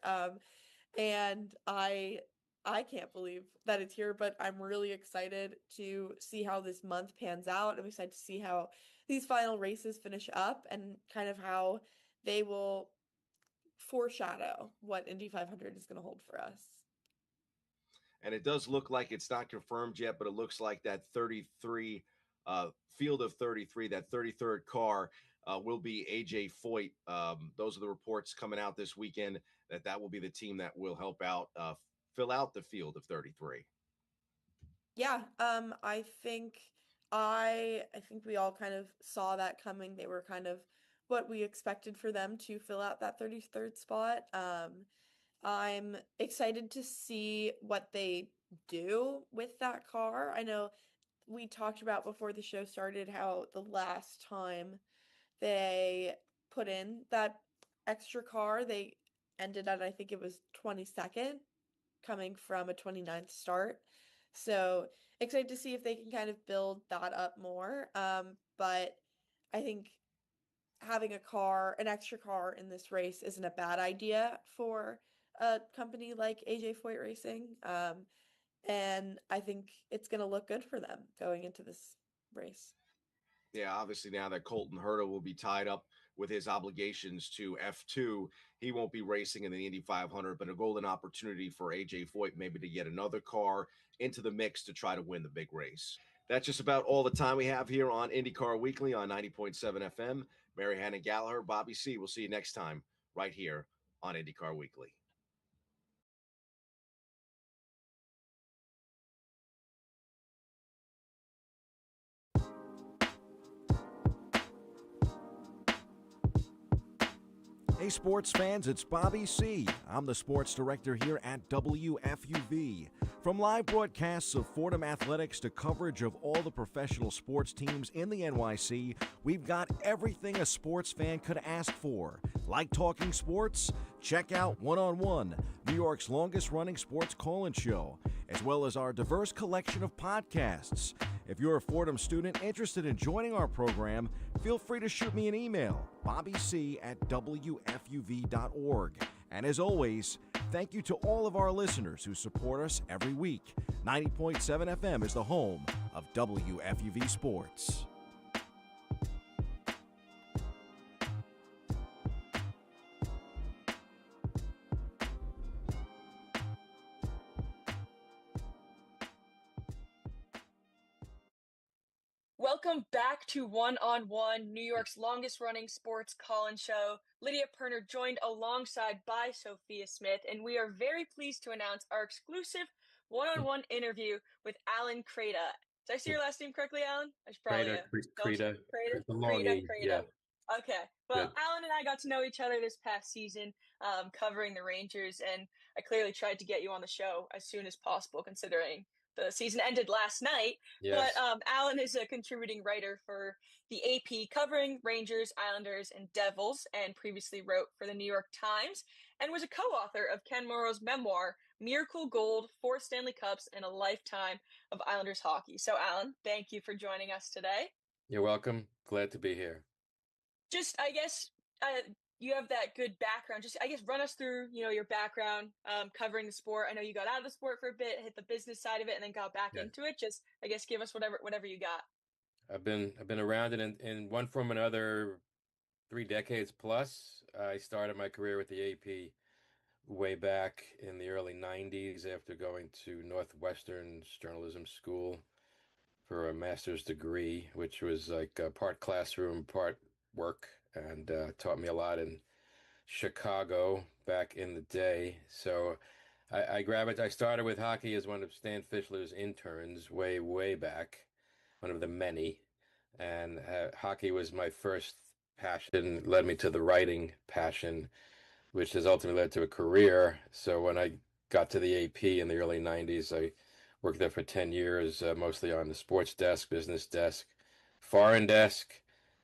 And I I can't believe that it's here, but I'm really excited to see how this month pans out. I'm excited to see how these final races finish up and kind of how they will foreshadow what Indy 500 is going to hold for us. And it does look like it's not confirmed yet, but it looks like that 33 field of 33, that 33rd car will be AJ Foyt. Those are the reports coming out this weekend that will be the team that will help out fill out the field of 33. Yeah, I think we all kind of saw that coming. They were kind of what we expected for them to fill out that 33rd spot. I'm excited to see what they do with that car. I know we talked about before the show started how the last time they put in that extra car, they ended at, I think it was 22nd, coming from a 29th start. So excited to see if they can kind of build that up more. But I think having an extra car in this race isn't a bad idea for a company like AJ Foyt Racing. And I think it's going to look good for them going into this race. Yeah, obviously now that Colton Herta will be tied up with his obligations to F2, he won't be racing in the Indy 500, but a golden opportunity for AJ Foyt maybe to get another car into the mix to try to win the big race. That's just about all the time we have here on IndyCar Weekly on 90.7 FM. Mary Hannah Gallagher, Bobby C. We'll see you next time right here on IndyCar Weekly. Hey, sports fans, it's Bobby C. I'm the sports director here at WFUV. From live broadcasts of Fordham Athletics to coverage of all the professional sports teams in the NYC, we've got everything a sports fan could ask for. Like talking sports? Check out One-on-One, New York's longest-running sports call-in show, as well as our diverse collection of podcasts. If you're a Fordham student interested in joining our program, feel free to shoot me an email, bobbyc@wfuv.org. And as always, thank you to all of our listeners who support us every week. 90.7 FM is the home of WFUV Sports. Welcome back to One-on-One, New York's longest-running sports call-in show. Lydia Pirner joined alongside by Sophia Smith, and we are very pleased to announce our exclusive one-on-one interview with Alan Creda. Did I say your last name correctly, Alan? I should probably Creda. Creda. Okay. Well, Alan and I got to know each other this past season, covering the Rangers, and I clearly tried to get you on the show as soon as possible, considering the season ended last night. Yes. But Alan is a contributing writer for the AP covering Rangers, Islanders, and Devils, and previously wrote for the New York Times, and was a co-author of Ken Morrow's memoir, Miracle Gold, 4 Stanley Cups, and a Lifetime of Islanders Hockey. So, Alan, thank you for joining us today. You're welcome. Glad to be here. Just, I guess, you have that good background. Just, I guess, run us through, your background covering the sport. I know you got out of the sport for a bit, hit the business side of it, and then got back into it. Just, I guess, give us whatever you got. I've been around it in one form or another 3 decades plus. I started my career with the AP way back in the early 90s after going to Northwestern's journalism school for a master's degree, which was like part classroom, part work, and taught me a lot in Chicago back in the day. So I started with hockey as one of Stan Fischler's interns way back, one of the many, and hockey was my first passion, led me to the writing passion, which has ultimately led to a career. So when I got to the AP in the early 90s, I worked there for 10 years, mostly on the sports desk, business desk, foreign desk.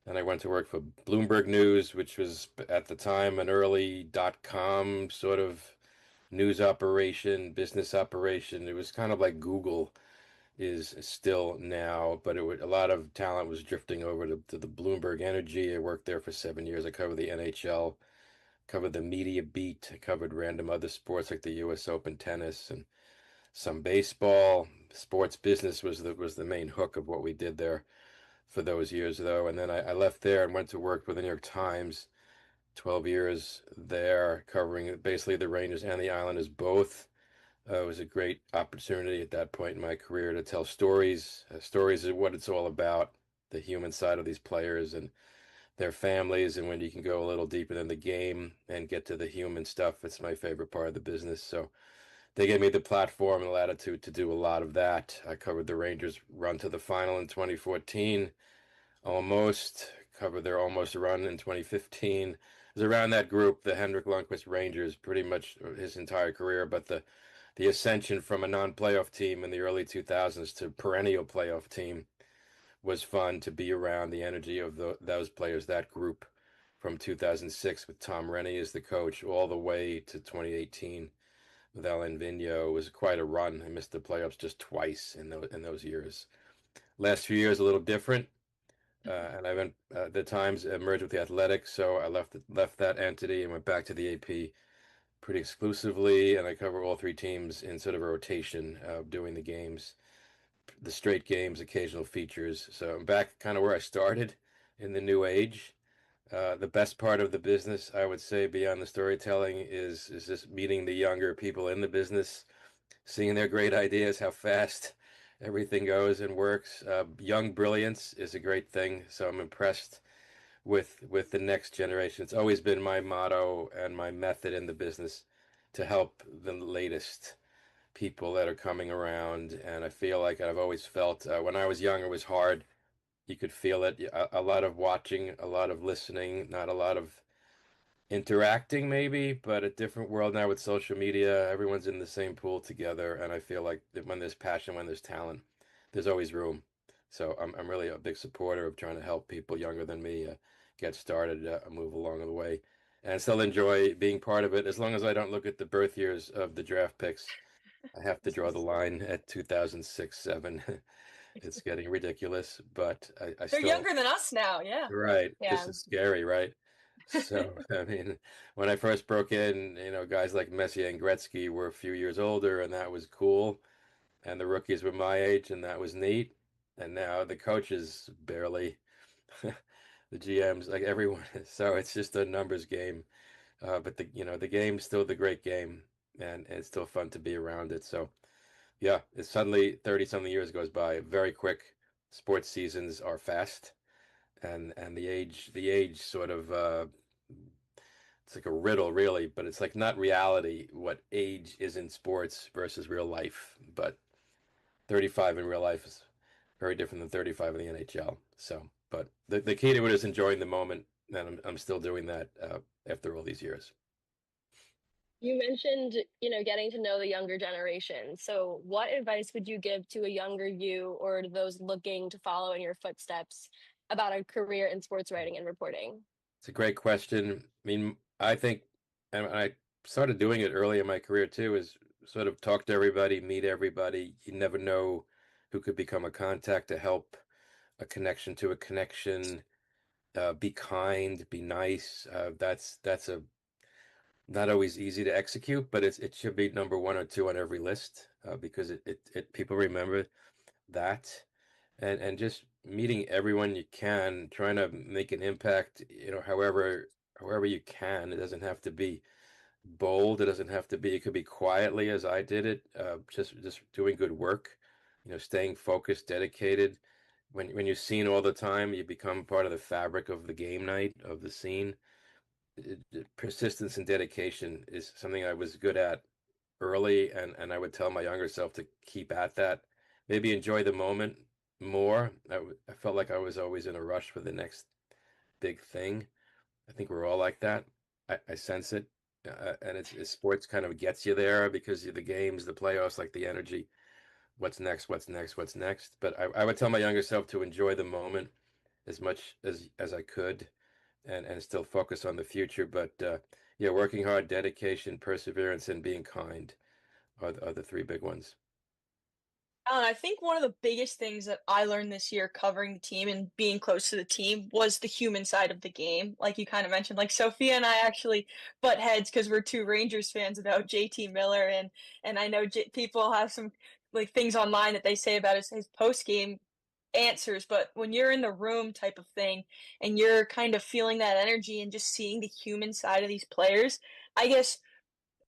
And I went to work for Bloomberg News, which was at the time an early .com sort of news operation, business operation. It was kind of like Google is still now, but a lot of talent was drifting over to the Bloomberg Energy. I worked there for 7 years. I covered the NHL, covered the media beat, I covered random other sports like the U.S. Open tennis, and some baseball. Sports business was the main hook of what we did there for those years, though. And then I left there and went to work with the New York Times. 12 years there, covering basically the Rangers and the Islanders both. It was a great opportunity at that point in my career to tell stories. Stories are what it's all about, the human side of these players and their families. And when you can go a little deeper than the game and get to the human stuff, it's my favorite part of the business. So they gave me the platform and latitude to do a lot of that. I covered the Rangers' run to the final in 2014, almost. Covered their almost run in 2015. It was around that group, the Henrik Lundqvist Rangers, pretty much his entire career, but the ascension from a non-playoff team in the early 2000s to perennial playoff team was fun to be around. The energy of those players, that group from 2006 with Tom Rennie as the coach all the way to 2018 with Alain Vigneault was quite a run. I missed the playoffs just twice in those years. Last few years a little different, and I went the Times merged with the Athletic, so I left that entity and went back to the AP pretty exclusively, and I cover all three teams in sort of a rotation, doing the games, the straight games, occasional features. So I'm back kind of where I started in the new age. The best part of the business, I would say, beyond the storytelling, is just meeting the younger people in the business, seeing their great ideas, how fast everything goes and works. Young brilliance is a great thing, so I'm impressed with the next generation. It's always been my motto and my method in the business to help the latest people that are coming around. And I feel like I've always felt when I was young, it was hard. You could feel it. A lot of watching, a lot of listening, not a lot of interacting maybe, but a different world now with social media. Everyone's in the same pool together. And I feel like that when there's passion, when there's talent, there's always room. So I'm really a big supporter of trying to help people younger than me get started, move along the way, and still enjoy being part of it. As long as I don't look at the birth years of the draft picks, I have to draw the line at 2006, 7. It's getting ridiculous, but I They're still younger than us now, yeah. right. Yeah. This is scary, right? So I mean, when I first broke in, guys like Messier and Gretzky were a few years older, and that was cool. And the rookies were my age, and that was neat. And now the coaches barely, the GMs, like everyone. So it's just a numbers game. But the game's still the great game, and it's still fun to be around it. So yeah, it's suddenly 30 something years goes by very quick. Sports seasons are fast, and the age sort of it's like a riddle really, but it's like not reality what age is in sports versus real life. But 35 in real life is very different than 35 in the NHL. So, but the key to it is enjoying the moment, and I'm still doing that after all these years. You mentioned, getting to know the younger generation. So what advice would you give to a younger you or to those looking to follow in your footsteps about a career in sports writing and reporting? It's a great question. I mean, I think, and I started doing it early in my career too, is sort of talk to everybody, meet everybody. You never know who could become a contact to help, a connection to a connection. Be kind, be nice. That's a not always easy to execute, but it should be number one or two on every list because it people remember that, and just meeting everyone you can, trying to make an impact, however you can. It doesn't have to be bold. It doesn't have to be. It could be quietly, as I did it. Just doing good work, staying focused, dedicated. When you're seen all the time, you become part of the fabric of the game night, of the scene. Persistence and dedication is something I was good at early, and I would tell my younger self to keep at that. Maybe enjoy the moment more. I felt like I was always in a rush for the next big thing. I think we're all like that. I sense it, and it's sports kind of gets you there because of the games, the playoffs, like the energy. What's next? What's next? What's next? But I would tell my younger self to enjoy the moment as much as I could, and still focus on the future. But yeah, working hard, dedication, perseverance, and being kind are the three big ones. I think one of the biggest things that I learned this year covering the team and being close to the team was the human side of the game. Like you kind of mentioned, like Sophia and I actually butt heads because we're two Rangers fans about JT Miller, and I know people have some like things online that they say about his post game answers, but when you're in the room type of thing and you're kind of feeling that energy and just seeing the human side of these players, I guess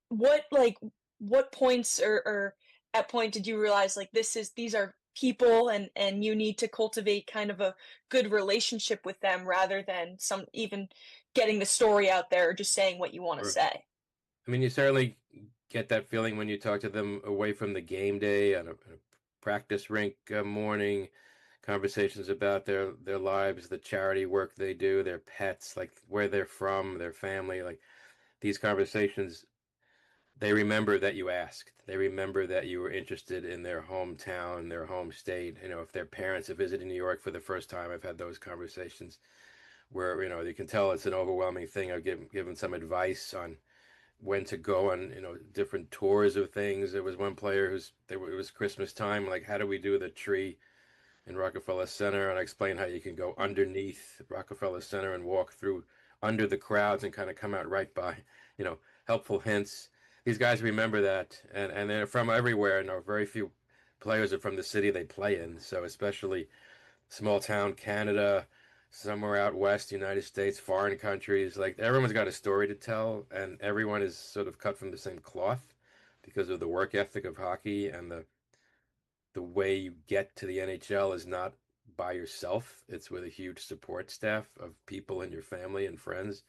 what like what points or at point did you realize like these are people and you need to cultivate kind of a good relationship with them rather than some even getting the story out there or just saying what you want to Or, say? I mean, you certainly get that feeling when you talk to them away from the game day on a practice rink morning, conversations about their lives, the charity work they do, their pets, like where they're from, their family, like these conversations. They remember that you asked. They remember that you were interested in their hometown, their home state. You know, if their parents have visited New York for the first time, I've had those conversations where, you know, you can tell it's an overwhelming thing. I'll give them some advice on when to go on, you know, different tours of things. There was one player it was Christmas time, like, how do we do the tree in Rockefeller Center? And I explained how you can go underneath Rockefeller Center and walk through under the crowds and kind of come out right by, you know, helpful hints. These guys remember that, and they're from everywhere. And very few players are from the city they play in. So especially small town Canada, somewhere out west, United States, foreign countries. Like everyone's got a story to tell, and everyone is sort of cut from the same cloth because of the work ethic of hockey and the way you get to the NHL is not by yourself. It's with a huge support staff of people in your family and friends.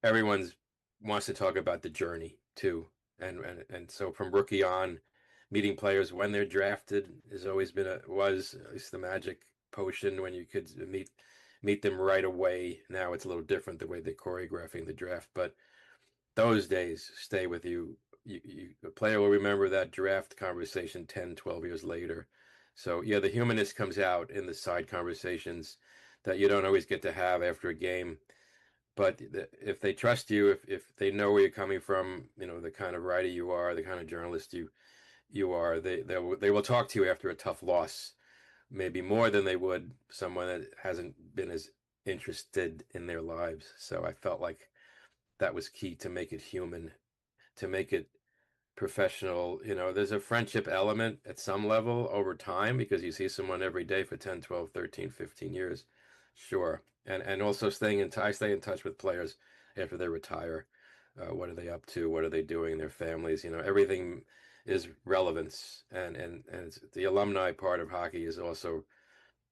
Everyone's wants to talk about the journey too. And so from rookie on, meeting players when they're drafted has always been was at least the magic potion when you could meet them right away. Now it's a little different the way they're choreographing the draft, but those days stay with you. A player will remember that draft conversation 10, 12 years later. So yeah, the humanist comes out in the side conversations that you don't always get to have after a game. But if they trust you, if they know where you're coming from, you know, the kind of writer you are, the kind of journalist you are, they will talk to you after a tough loss, maybe more than they would someone that hasn't been as interested in their lives. So I felt like that was key to make it human, to make it professional. You know, there's a friendship element at some level over time because you see someone every day for 10, 12, 13, 15 years. Sure. And also I stay in touch with players after they retire. What are they up to? What are they doing? Their families, you know, everything is relevance. And the alumni part of hockey is also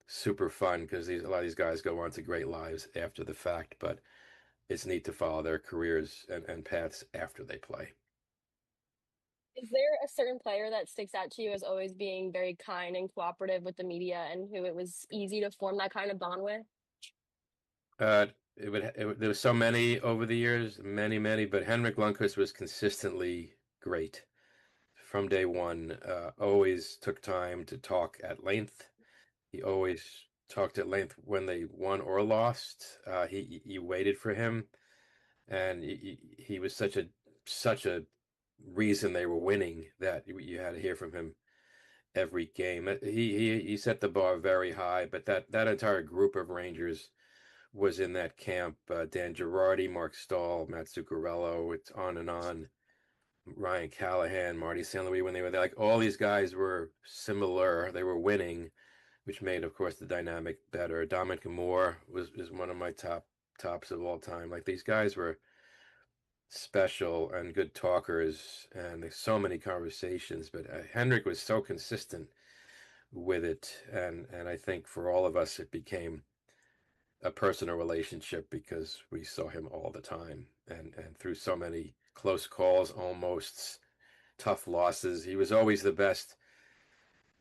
super fun because a lot of these guys go on to great lives after the fact, but it's neat to follow their careers and paths after they play. Is there a certain player that sticks out to you as always being very kind and cooperative with the media and who it was easy to form that kind of bond with? Uh, there were so many over the years, many, but Henrik Lundqvist was consistently great from day one. Always took time to talk at length. He always talked at length when they won or lost. He waited for him, and he was such a reason they were winning that you had to hear from him every game. He set the bar very high, but that entire group of Rangers was in that camp. Dan Girardi, Mark Stahl, Matt Zuccarello, it's on and on. Ryan Callahan, Marty St. Louis, when they were there, like all these guys were similar. They were winning, which made, of course, the dynamic better. Dominic Moore is one of my tops of all time. Like these guys were special and good talkers, and there's so many conversations. But Henrik was so consistent with it, and I think for all of us, it became a personal relationship because we saw him all the time, and through so many close calls, almost tough losses, he was always the best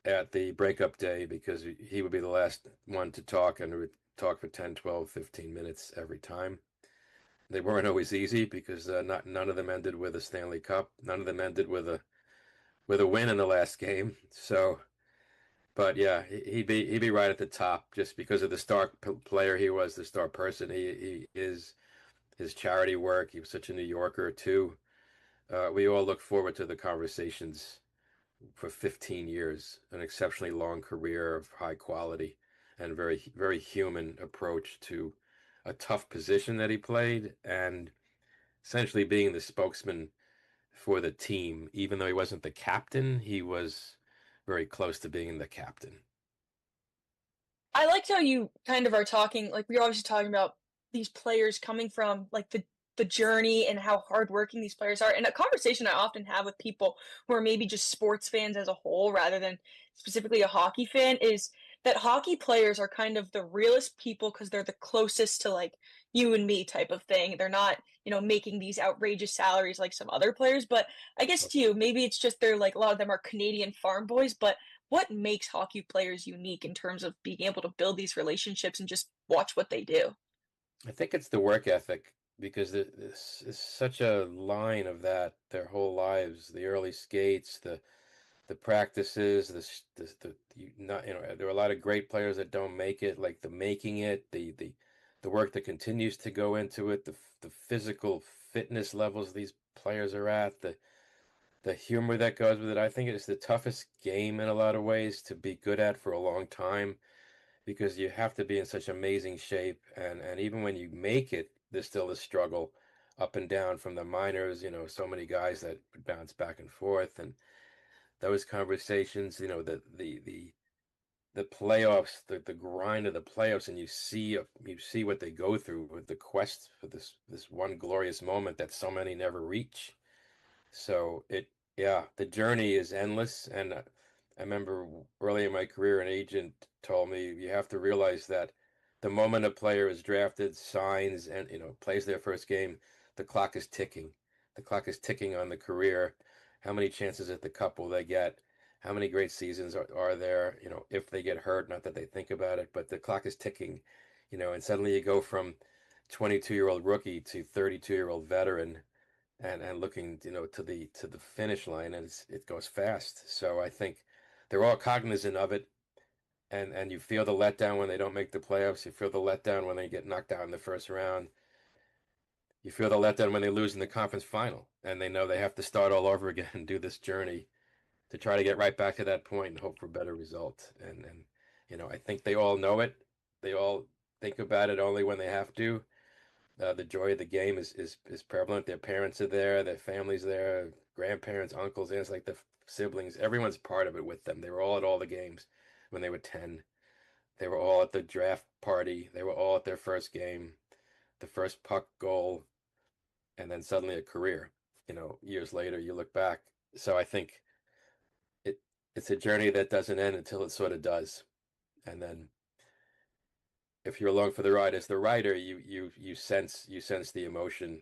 at the breakup day because he would be the last one to talk and would talk for 10, 12, 15 minutes every time. They weren't always easy because none of them ended with a Stanley Cup. None of them ended with a win in the last game. So, but yeah, he'd be right at the top just because of the star player he was, the star person he is. His charity work. He was such a New Yorker too. We all look forward to the conversations for 15 years, an exceptionally long career of high quality and very, very human approach to a tough position that he played, and essentially being the spokesman for the team. Even though he wasn't the captain, he was very close to being the captain. I liked how you kind of are talking, like, we're obviously talking about these players coming from, like, the journey and how hardworking these players are. And a conversation I often have with people who are maybe just sports fans as a whole rather than specifically a hockey fan is that hockey players are kind of the realest people because they're the closest to, like, you and me type of thing. They're not, making these outrageous salaries like some other players. But I guess to you, maybe it's just they're like a lot of them are Canadian farm boys, but what makes hockey players unique in terms of being able to build these relationships and just watch what they do? I think it's the work ethic because this is such a line of that their whole lives. The early skates, the practices, not there are a lot of great players that don't make it, like the making it, the work that continues to go into it, the physical fitness levels these players are at, the humor that goes with it. I think it's the toughest game in a lot of ways to be good at for a long time because you have to be in such amazing shape, and even when you make it, there's still a struggle up and down from the minors. So many guys that bounce back and forth, and those conversations. The playoffs, the grind of the playoffs, and you see what they go through with the quest for this one glorious moment that so many never reach. So yeah, the journey is endless. And I remember early in my career, an agent told me you have to realize that the moment a player is drafted, signs, and plays their first game, the clock is ticking. The clock is ticking on the career. How many chances at the cup will they get? How many great seasons are there? If they get hurt, not that they think about it, but the clock is ticking. And suddenly you go from 22-year-old rookie to 32-year-old veteran, and looking to the finish line, and it goes fast. So I think they're all cognizant of it, and you feel the letdown when they don't make the playoffs. You feel the letdown when they get knocked out in the first round. You feel the letdown when they lose in the conference final, and they know they have to start all over again and do this journey to try to get right back to that point and hope for better results. And I think they all know it. They all think about it only when they have to. The joy of the game is prevalent. Their parents are there, their families there, grandparents, uncles, aunts, like the siblings. Everyone's part of it with them. They were all at all the games when they were 10. They were all at the draft party. They were all at their first game, the first puck goal, and then suddenly a career. Years later, you look back. So I think it it's a journey that doesn't end until it sort of does. And then if you're along for the ride as the writer, you sense the emotion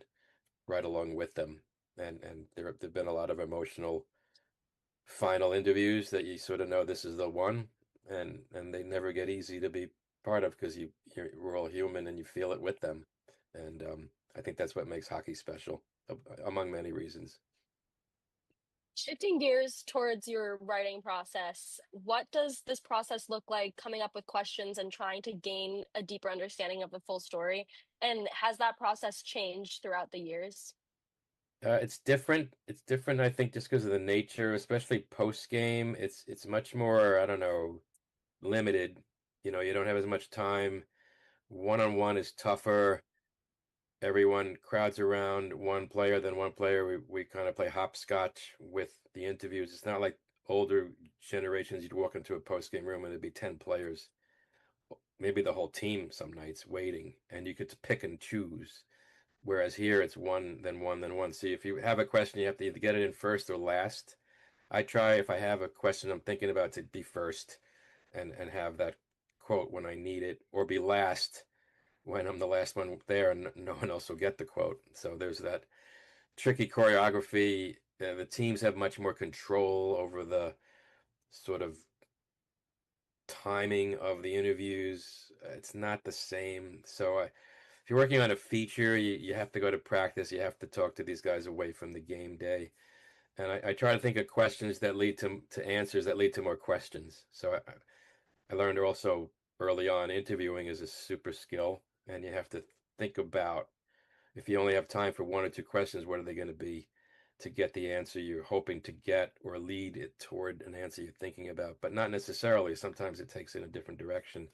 right along with them. And there've been a lot of emotional final interviews that you sort of know this is the one, and they never get easy to be part of because we're all human and you feel it with them. And I think that's what makes hockey special, among many reasons. Shifting gears towards your writing process, what does this process look like coming up with questions and trying to gain a deeper understanding of the full story? And has that process changed throughout the years? It's different. It's different, I think, just because of the nature, especially post game. It's much more, I don't know, limited. You don't have as much time. One on one is tougher. Everyone crowds around one player, then one player. We kind of play hopscotch with the interviews. It's not like older generations. You'd walk into a post game room and there'd be 10 players, maybe the whole team some nights waiting, and you could pick and choose. Whereas here it's one, then one, then one. See, if you have a question, you have to either get it in first or last. I try, if I have a question I'm thinking about, to be first and have that quote when I need it, or be last when I'm the last one there and no one else will get the quote. So there's that tricky choreography. The teams have much more control over the sort of timing of the interviews. It's not the same. So if you're working on a feature, you have to go to practice. You have to talk to these guys away from the game day. And I try to think of questions that lead to answers that lead to more questions. So I learned also early on interviewing is a super skill, and you have to think about, if you only have time for one or two questions, what are they going to be? to get the answer you're hoping to get or lead it toward an answer you're thinking about, but not necessarily. Sometimes it takes it in a different direction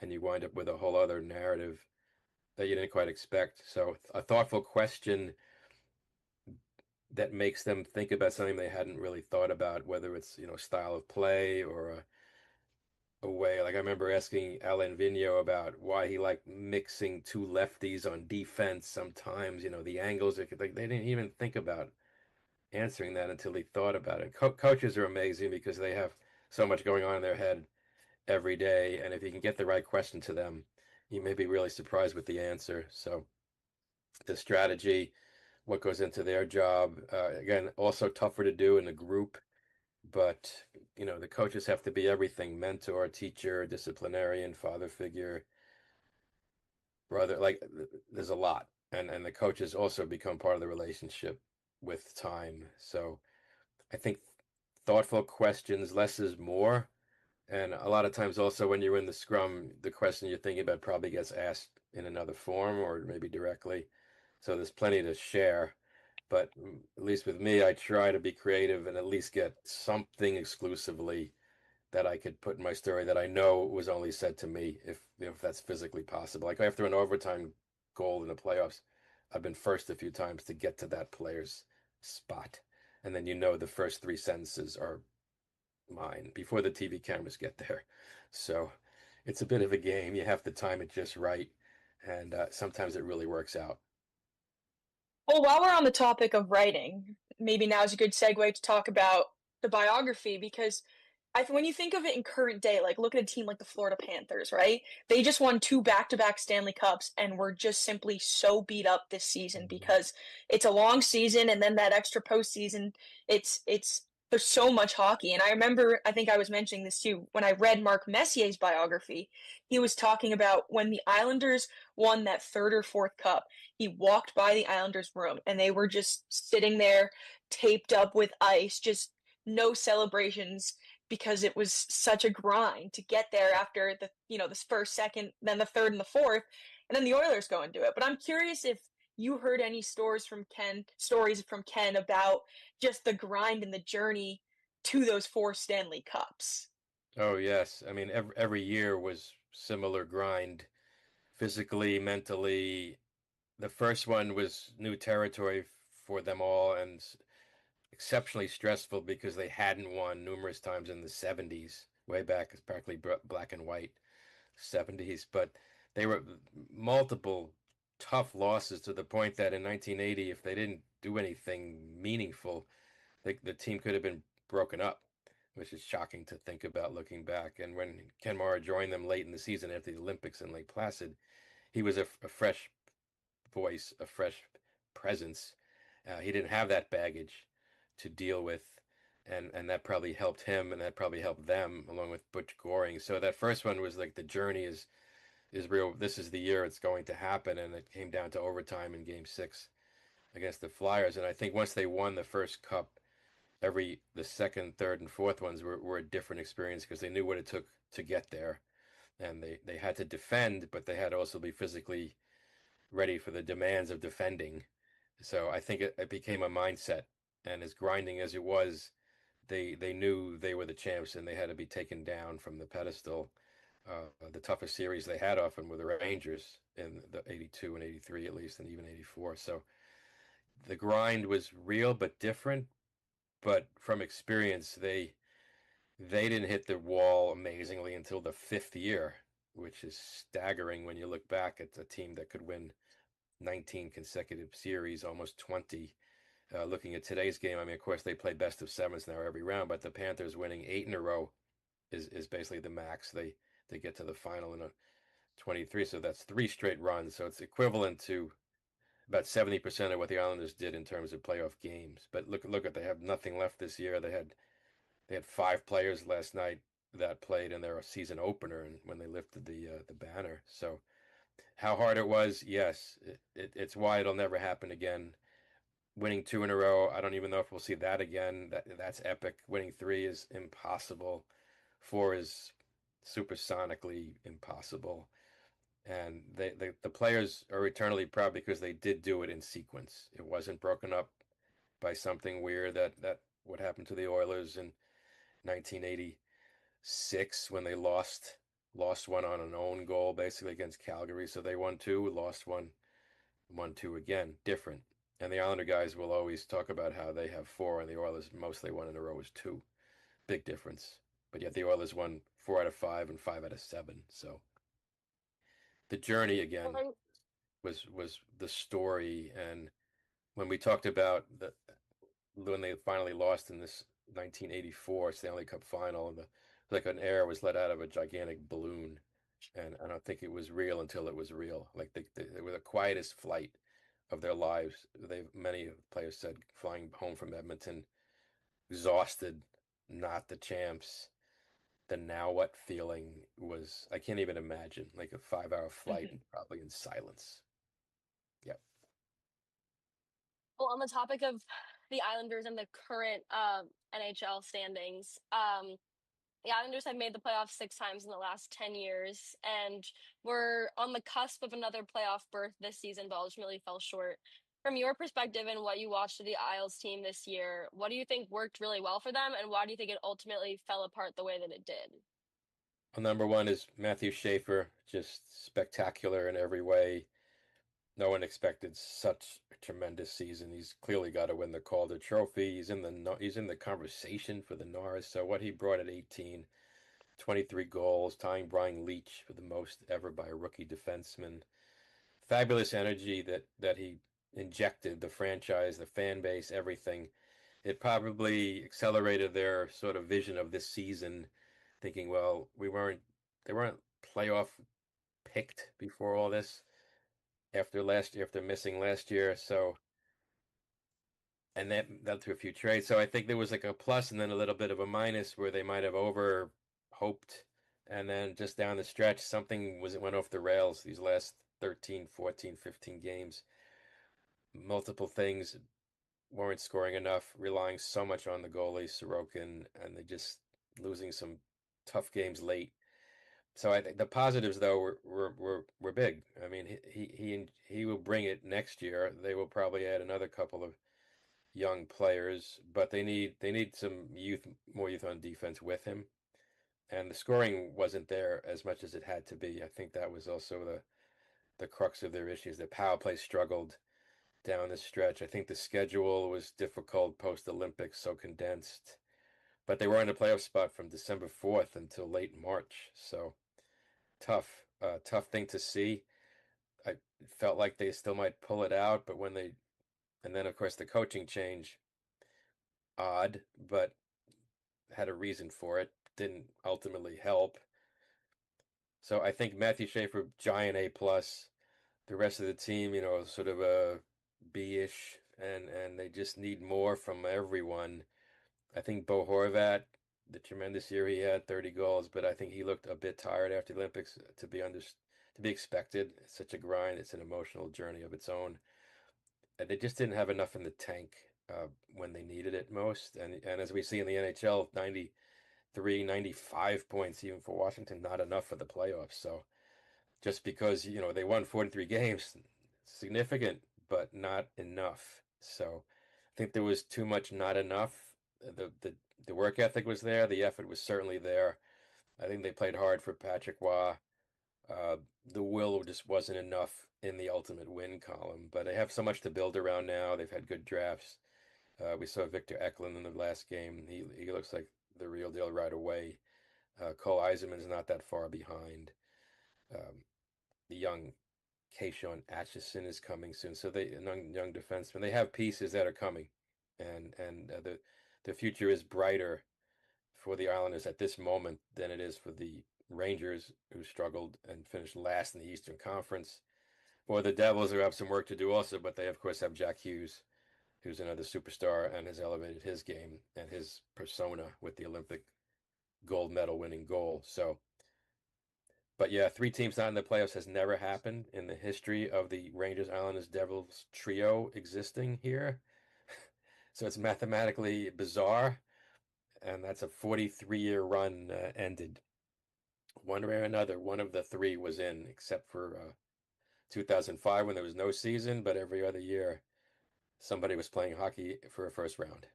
and you wind up with a whole other narrative that you didn't quite expect. So a thoughtful question that makes them think about something they hadn't really thought about, whether it's, style of play or a way. Like I remember asking Alan Vigneault about why he liked mixing two lefties on defense sometimes, the angles. They didn't even think about answering that until he thought about it. Coaches are amazing because they have so much going on in their head every day. And if you can get the right question to them, you may be really surprised with the answer. So the strategy, what goes into their job, again, also tougher to do in a group. But, the coaches have to be everything: mentor, teacher, disciplinarian, father figure, brother. Like, there's a lot. And the coaches also become part of the relationship with time. So I think thoughtful questions, less is more. And a lot of times also when you're in the scrum, the question you're thinking about probably gets asked in another form or maybe directly. So there's plenty to share. But at least with me, I try to be creative and at least get something exclusively that I could put in my story that I know was only said to me, if that's physically possible. Like after an overtime goal in the playoffs, I've been first a few times to get to that player's spot. And then the first three sentences are mine before the TV cameras get there. So it's a bit of a game. You have to time it just right. And sometimes it really works out. Well, while we're on the topic of writing, maybe now is a good segue to talk about the biography because when you think of it in current day, like look at a team like the Florida Panthers, right? They just won 2 back-to-back Stanley Cups and were just simply so beat up this season because it's a long season and then that extra postseason, there's so much hockey. And I remember, I think I was mentioning this too, when I read Mark Messier's biography, he was talking about when the Islanders won that 3rd or 4th cup, he walked by the Islanders room and they were just sitting there taped up with ice, just no celebrations because it was such a grind to get there after this first, second, then the third and the fourth, and then the Oilers go and do it. But I'm curious if you heard any stories from Ken about just the grind and the journey to those 4 Stanley Cups. Oh, yes. I mean, every year was similar grind, physically, mentally. The first one was new territory for them all and exceptionally stressful because they hadn't won numerous times in the 70s, way back, it's practically black and white 70s. But they were multiple tough losses to the point that in 1980, if they didn't do anything meaningful, the team could have been broken up, which is shocking to think about looking back. And when Ken Mara joined them late in the season after the Olympics in Lake Placid, he was a fresh voice, a fresh presence. He didn't have that baggage to deal with, and that probably helped him, and that probably helped them, along with Butch Goring. So that first one was like the journey is real. This is the year it's going to happen, and it came down to overtime in Game 6 against the Flyers. And I think once they won the first cup, the second, third, and fourth ones were a different experience because they knew what it took to get there, and they had to defend, but they had to also be physically ready for the demands of defending. So I think it became a mindset, and as grinding as it was, they knew they were the champs and they had to be taken down from the pedestal. The toughest series they had often were the Rangers in the 82 and 83 at least, and even 84. So the grind was real but different. But from experience, they didn't hit the wall amazingly until the 5th year, which is staggering when you look back at a team that could win 19 consecutive series, almost 20. Looking at today's game, I mean, of course, they play best of sevens now every round, but the Panthers winning 8 in a row is basically the max. They get to the final in a 23, so that's 3 straight runs. So it's equivalent to about 70% of what the Islanders did in terms of playoff games. But look at they have nothing left this year. They had 5 players last night that played in their season opener and when they lifted the banner. So how hard it was, yes, it's why it'll never happen again. Winning 2 in a row, I don't even know if we'll see that again. That's epic. Winning 3 is impossible. 4 is supersonically impossible. And the players are eternally proud because they did do it in sequence. It wasn't broken up by something weird that what happened to the Oilers in 1986 when they lost one on an own goal basically against Calgary. So they won two, lost one, won two again, different. And the Islander guys will always talk about how they have four and the Oilers mostly one in a row is two. Big difference. But yet the Oilers won 4 out of 5 and 5 out of 7. So the journey again was the story. And when we talked about when they finally lost in this 1984 Stanley Cup final, and like an air was let out of a gigantic balloon, and I don't think it was real until it was real. Like they were the quietest flight of their lives. Many players said flying home from Edmonton, exhausted, not the champs. The now what feeling was, I can't even imagine, like a 5 hour flight and probably in silence. Yep. Well, on the topic of the Islanders and the current NHL standings, the Islanders have made the playoffs 6 times in the last 10 years, and were on the cusp of another playoff berth this season, but ultimately fell short. From your perspective and what you watched of the Isles team this year, what do you think worked really well for them, and why do you think it ultimately fell apart the way that it did? Well, number one is Matthew Schaefer, just spectacular in every way. No one expected such a tremendous season. He's clearly got to win the Calder Trophy. He's in the conversation for the Norris. So what he brought at 18, 23 goals, tying Brian Leetch for the most ever by a rookie defenseman. Fabulous energy that he injected the franchise, the fan base, everything. It probably accelerated their sort of vision of this season, thinking, well, they weren't playoff picked before all this after missing last year. So, and that led to a few trades. So I think there was like a plus and then a little bit of a minus where they might have over hoped. And then just down the stretch, something went off the rails these last 13, 14, 15 games. Multiple things, weren't scoring enough, relying so much on the goalie Sorokin, and they just losing some tough games late. So I think the positives though were big. I mean, he will bring it next year. They will probably add another couple of young players, but they need some more youth on defense with him. And the scoring wasn't there as much as it had to be. I think that was also the crux of their issues. The power play struggled down the stretch. I think the schedule was difficult post-Olympics, so condensed. But they were in a playoff spot from December 4th until late March. So tough thing to see. I felt like they still might pull it out, but and then of course the coaching change, odd, but had a reason for it. Didn't ultimately help. So I think Matthew Schaefer, giant A plus. The rest of the team, sort of a B-ish, and they just need more from everyone. I think Bo Horvat, the tremendous year he had, 30 goals, but I think he looked a bit tired after the Olympics, to be expected. It's such a grind. It's an emotional journey of its own. And they just didn't have enough in the tank when they needed it most. And as we see in the NHL, 93, 95 points even for Washington, not enough for the playoffs. So just because, they won 43 games, significant, but not enough. So I think there was too much not enough. The work ethic was there. The effort was certainly there. I think they played hard for Patrick Waugh. The will just wasn't enough in the ultimate win column, but they have so much to build around now. They've had good drafts. We saw Victor Eklund in the last game. He looks like the real deal right away. Cole Eiserman's not that far behind. The young Keishon Atchison is coming soon. So they young defensemen. They have pieces that are coming, and the future is brighter for the Islanders at this moment than it is for the Rangers, who struggled and finished last in the Eastern Conference, or the Devils, who have some work to do also. But they of course have Jack Hughes, who's another superstar and has elevated his game and his persona with the Olympic gold medal winning goal. So. But yeah, 3 teams not in the playoffs has never happened in the history of the Rangers, Islanders, Devils trio existing here. So it's mathematically bizarre. And that's a 43-year run ended. One way or another, one of the 3 was in, except for 2005 when there was no season, but every other year somebody was playing hockey for a first round.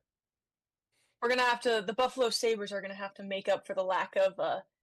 We're gonna have to. The Buffalo Sabres are gonna have to make up for the lack of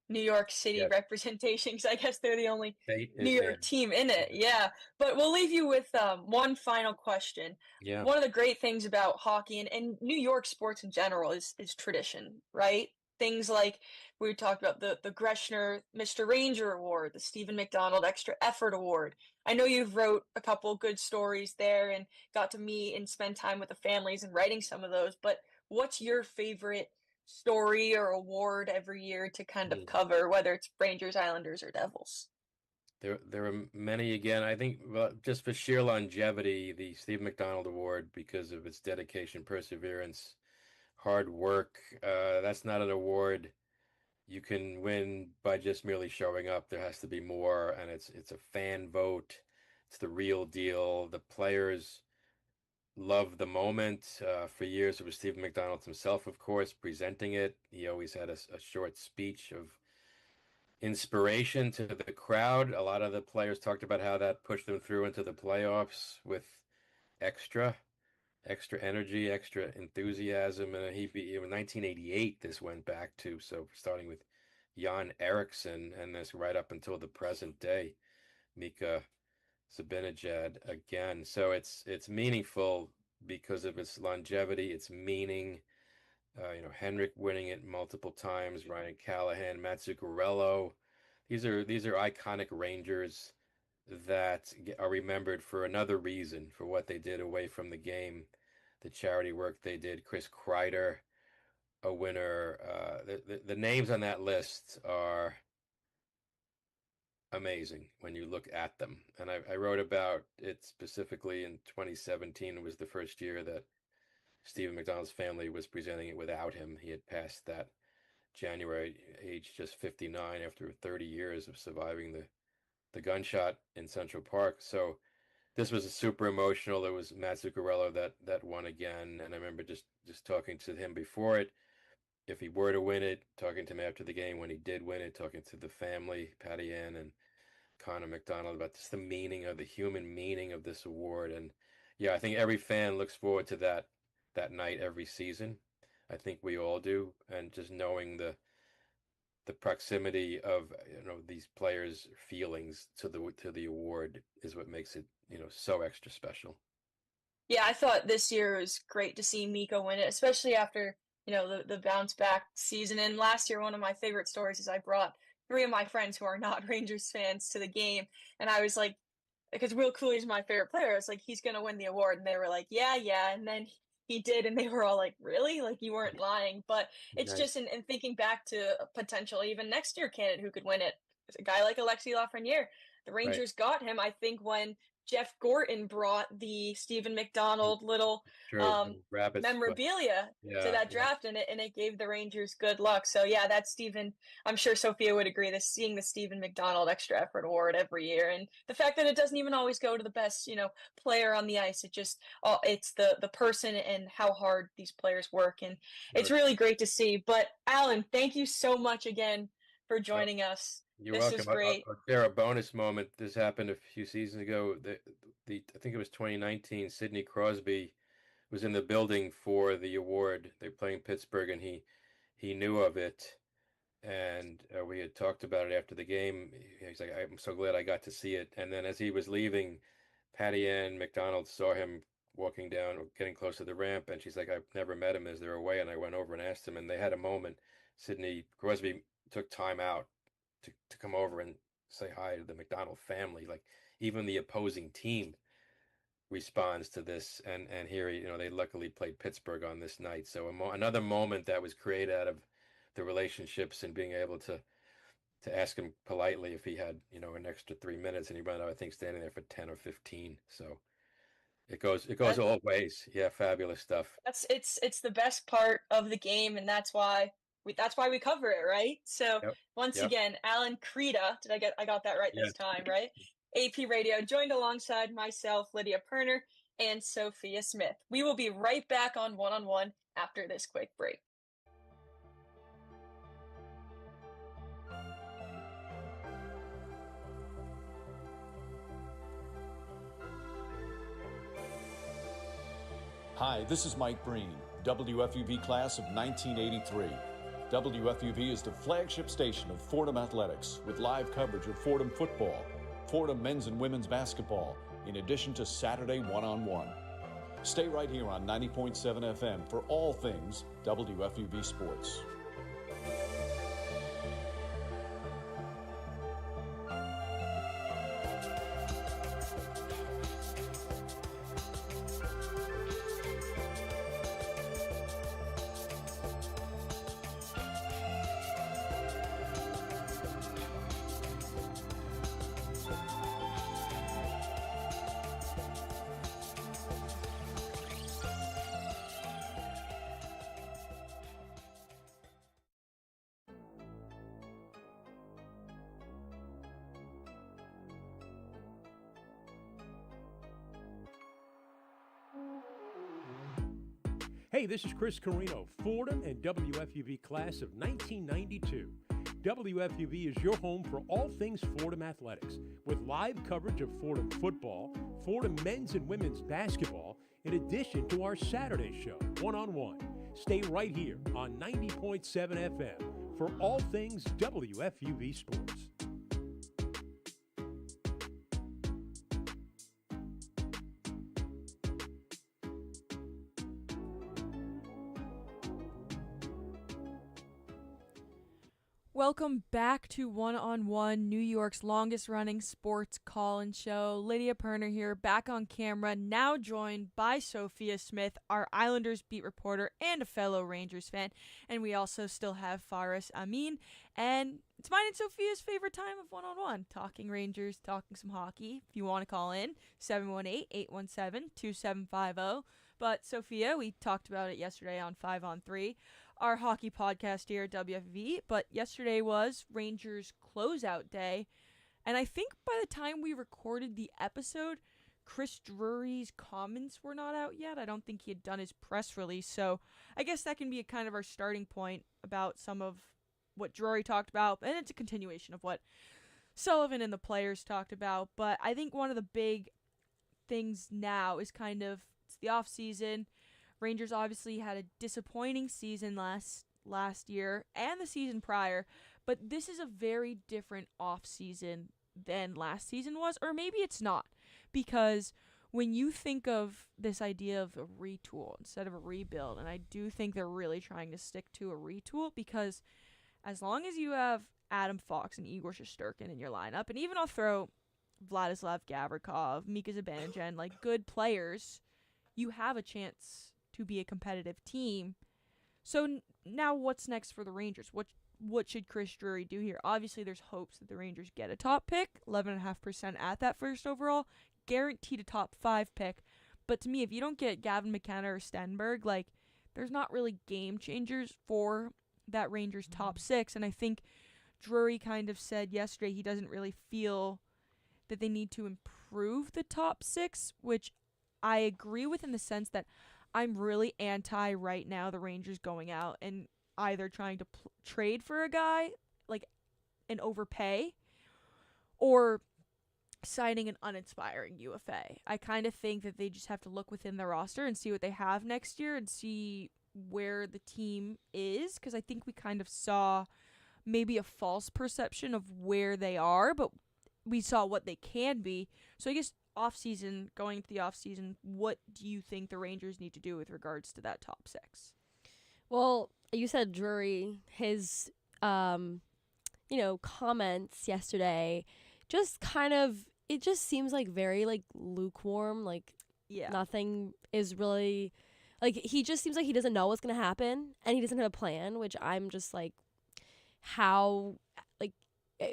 New York City Yes. representation, because I guess they're the only State New is York in. team in it. Yeah, but we'll leave you with one final question. Yeah. One of the great things about hockey and New York sports in general is tradition, right? Things like we talked about the Greshner Mr. Ranger Award, the Stephen McDonald Extra Effort Award. I know you've wrote a couple good stories there and got to meet and spend time with the families and writing some of those, but what's your favorite story or award every year to kind of cover, whether it's Rangers, Islanders, or Devils? There are many again. I think just for sheer longevity, the Steve McDonald Award, because of its dedication, perseverance, hard work. That's not an award you can win by just merely showing up. There has to be more, and it's a fan vote. It's the real deal. The players love the moment. For years, it was Stephen McDonald himself, of course, presenting it. He always had a short speech of inspiration to the crowd. A lot of the players talked about how that pushed them through into the playoffs with extra energy, extra enthusiasm. And in 1988, this went back to, so starting with Jan Eriksson and this right up until the present day, Mika Zibanejad again. So it's meaningful because of its longevity, its meaning. Henrik winning it multiple times, Ryan Callahan, Matt Zuccarello. These are iconic Rangers that are remembered for another reason, for what they did away from the game, the charity work they did. Chris Kreider, a winner. The names on that list are amazing when you look at them. And I wrote about it specifically in 2017. It was the first year that Stephen McDonald's family was presenting it without him. He had passed that January, age just 59, after 30 years of surviving the gunshot in Central Park. So this was a super emotional. It was Matt Zuccarello that won again, and I remember just talking to him before it. If he were to win it, talking to him after the game when he did win it, talking to the family, Patty Ann and Connor McDonald, about just the meaning of the human meaning of this award. And yeah, I think every fan looks forward to that night every season. I think we all do, and just knowing the proximity of these players' feelings to the award is what makes it so extra special. Yeah, I thought this year was great to see Mika win it, especially after the bounce back season. And last year, one of my favorite stories is I brought 3 of my friends who are not Rangers fans to the game, and I was like, because Will Cooley's my favorite player, it's like, he's gonna win the award, and they were like, yeah, and then he did, and they were all like, really? Like, you weren't lying. But it's Nice. just in thinking back to a potential even next year candidate who could win it, a guy like Alexis Lafreniere. The Rangers got him, I think, when Jeff Gorton brought the Stephen McDonald little Rabbits, memorabilia to that draft, and it gave the Rangers good luck. So yeah, that's Stephen. I'm sure Sophia would agree. Seeing the Stephen McDonald Extra Effort Award every year, and the fact that it doesn't even always go to the best player on the ice. It just it's the person and how hard these players work, and it's really great to see. But Alan, thank you so much again for joining us. You're this welcome. was great. I'll share a bonus moment. This happened a few seasons ago. I think it was 2019. Sidney Crosby was in the building for the award. They're playing Pittsburgh, and he knew of it, and we had talked about it after the game. He's like, "I'm so glad I got to see it." And then as he was leaving, Patty Ann McDonald saw him walking down, or getting close to the ramp, and she's like, "I've never met him. Is there a way?" And I went over and asked him, and they had a moment. Sidney Crosby took time out to come over and say hi to the McDonald family. Like, even the opposing team responds to this, and here they luckily played Pittsburgh on this night. So another moment that was created out of the relationships and being able to ask him politely if he had an extra 3 minutes, and he ran out, I think, standing there for 10 or 15. So it goes all ways. Yeah, fabulous stuff. It's the best part of the game, and that's why we cover it, right? So once again, Alan Kreda, I got that right this time, right? AP Radio, joined alongside myself, Lydia Pirner, and Sophia Smith. We will be right back on One after this quick break. Hi, this is Mike Breen, WFUV class of 1983. WFUV is the flagship station of Fordham Athletics with live coverage of Fordham football, Fordham men's and women's basketball, in addition to Saturday one-on-one. Stay right here on 90.7 FM for all things WFUV sports. Hey, this is Chris Carino, Fordham and WFUV class of 1992. WFUV is your home for all things Fordham athletics, with live coverage of Fordham football, Fordham men's and women's basketball, in addition to our Saturday show, One-on-One. Stay right here on 90.7 FM for all things WFUV sports. Welcome back to One-on-One, New York's longest-running sports call-in show. Lydia Pirner here, back on camera, now joined by Sophia Smith, our Islanders beat reporter and a fellow Rangers fan. And we also still have Faris Amin. And it's mine and Sophia's favorite time of One-on-One, talking Rangers, talking some hockey. If you want to call in, 718-817-2750. But Sophia, we talked about it yesterday on 5 on 3. Our hockey podcast here at WFV, but yesterday was Rangers closeout day, and I think by the time we recorded the episode, Chris Drury's comments were not out yet. I don't think he had done his press release, so I guess that can be a kind of our starting point about some of what Drury talked about, and it's a continuation of what Sullivan and the players talked about, but I think one of the big things now is kind of, it's the off-season. Rangers obviously had a disappointing season last year and the season prior, but this is a very different off-season than last season was, or maybe it's not, because when you think of this idea of a retool instead of a rebuild, and I do think they're really trying to stick to a retool, because as long as you have Adam Fox and Igor Shesterkin in your lineup, and even I'll throw Vladislav Gavrikov, Mika Zibanejad, like good players, you have a chance to be a competitive team. So now what's next for the Rangers? What should Chris Drury do here? Obviously, there's hopes that the Rangers get a top pick, 11.5% at that first overall, guaranteed a top 5 pick. But to me, if you don't get Gavin McKenna or Stenberg, like, there's not really game changers for that Rangers top 6. And I think Drury kind of said yesterday he doesn't really feel that they need to improve the top 6, which I agree with in the sense that I'm really anti right now the Rangers going out and either trying to trade for a guy, like an overpay, or signing an uninspiring UFA. I kind of think that they just have to look within their roster and see what they have next year and see where the team is, because I think we kind of saw maybe a false perception of where they are, but we saw what they can be. So I guess going into the off-season, what do you think the Rangers need to do with regards to that top 6? Well, you said Drury, his, comments yesterday, just kind of, it just seems like very, like, lukewarm, like, yeah, nothing is really, like, he just seems like he doesn't know what's going to happen, and he doesn't have a plan, which I'm just like, how, like,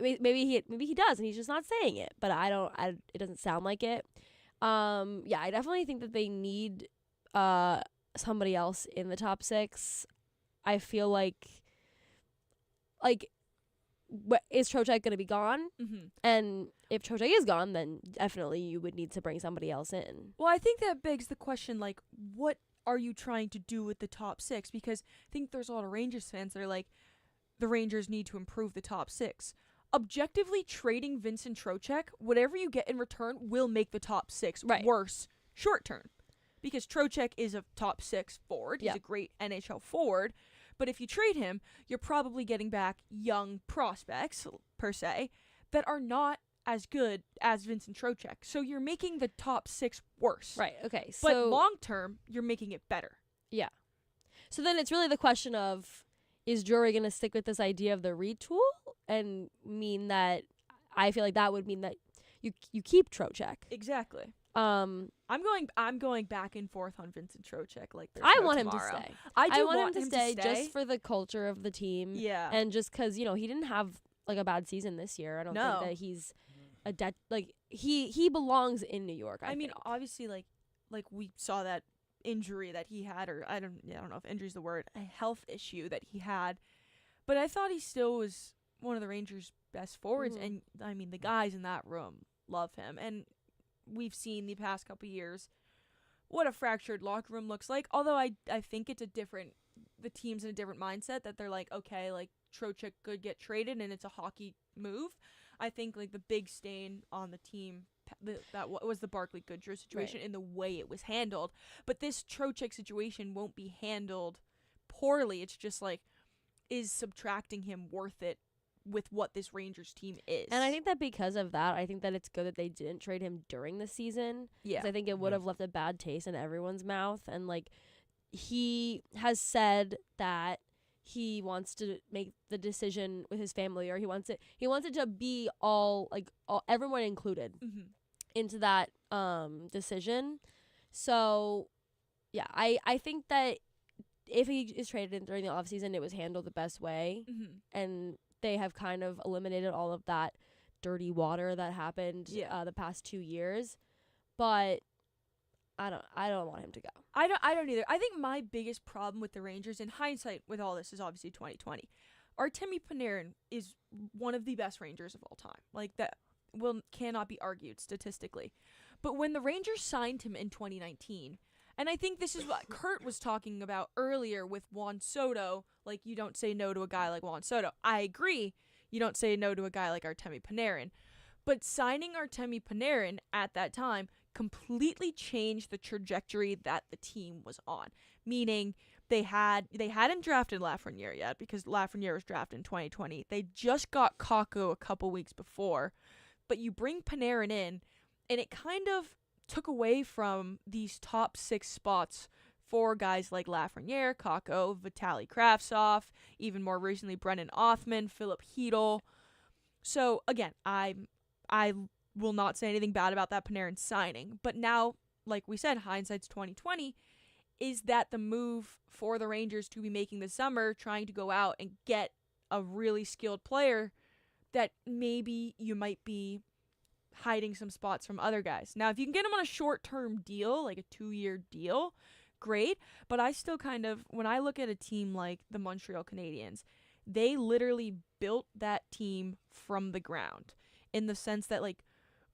maybe he does, and he's just not saying it. But it doesn't sound like it. Yeah, I definitely think that they need somebody else in the top 6. I feel like is Trocheck going to be gone? Mm-hmm. And if Trocheck is gone, then definitely you would need to bring somebody else in. Well, I think that begs the question, like, what are you trying to do with the top 6? Because I think there's a lot of Rangers fans that are like, the Rangers need to improve the top 6. Objectively, trading Vincent Trocheck, whatever you get in return will make the top 6 worse short term. because Trocheck is a top 6 forward. He's a great NHL forward. But if you trade him, you're probably getting back young prospects, per se, that are not as good as Vincent Trocheck. So you're making the top 6 worse. Right, okay. But So long term, you're making it better. Yeah. So then it's really the question of, is Drury going to stick with this idea of the retool and mean that, I feel like that would mean that you keep Trocheck. Exactly. I'm going back and forth on Vincent Trocheck. Like I want him to tomorrow. stay. I want him to stay just for the culture of the team. Yeah. And just because, he didn't have like a bad season this year. I don't think that he's he belongs in New York. I mean, think. obviously, like we saw that injury that he had, or I don't know if injury is the word, a health issue that he had, but I thought he still was one of the Rangers' best forwards, and I mean the guys in that room love him, and we've seen the past couple years what a fractured locker room looks like. Although I think it's the team's in a different mindset, that they're like, okay, like Trocheck could get traded and it's a hockey move. I think like the big stain on the team that was the Barclay Goodrow situation in the way it was handled. But this Trocheck situation won't be handled poorly. It's just like, is subtracting him worth it with what this Rangers team is? And I think that because of that, I think that it's good that they didn't trade him during the season. Yeah. 'Cause I think it would have left a bad taste in everyone's mouth. And like, he has said that he wants to make the decision with his family, or he wants it to be all everyone included into that decision. So yeah, I think that if he is traded during the offseason, it was handled the best way, and they have kind of eliminated all of that dirty water that happened the past 2 years. But I don't want him to go. I don't either. I think my biggest problem with the Rangers, in hindsight with all this, is obviously 2020. Artemi Panarin is one of the best Rangers of all time. Like, that cannot be argued statistically. But when the Rangers signed him in 2019, and I think this is what Kurt was talking about earlier with Juan Soto, like, you don't say no to a guy like Juan Soto. I agree, you don't say no to a guy like Artemi Panarin. But signing Artemi Panarin at that time completely changed the trajectory that the team was on. Meaning they hadn't drafted Lafreniere yet, because Lafreniere was drafted in 2020. They just got Kakko a couple weeks before. But you bring Panarin in, and it kind of took away from these top 6 spots for guys like Lafreniere, Kakko, Vitaly Kravtsov, even more recently Brendan Othman, Philip Hedl. So again, I will not say anything bad about that Panarin signing. But now, like we said, hindsight's 2020. Is that the move for the Rangers to be making this summer, trying to go out and get a really skilled player that maybe you might be hiding some spots from other guys? Now, if you can get him on a short-term deal, like a 2-year deal, great. But I still kind of, when I look at a team like the Montreal Canadiens, they literally built that team from the ground, in the sense that, like,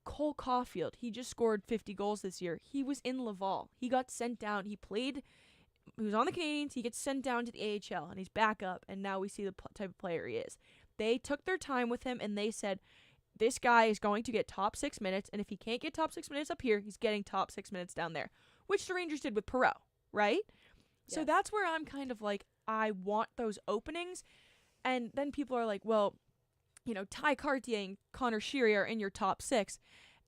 Cole Caulfield, he just scored 50 goals this year. He was in Laval. He got sent down. He was on the Canadiens. He gets sent down to the AHL, and he's back up, and now we see the type of player he is. They took their time with him, and they said, this guy is going to get top 6 minutes, and if he can't get top 6 minutes up here, he's getting top 6 minutes down there, which the Rangers did with Perreault, right? Yes. So that's where I'm kind of like, I want those openings, and then people are like, well, you know, Ty Cartier and Connor Sheary are in your top 6.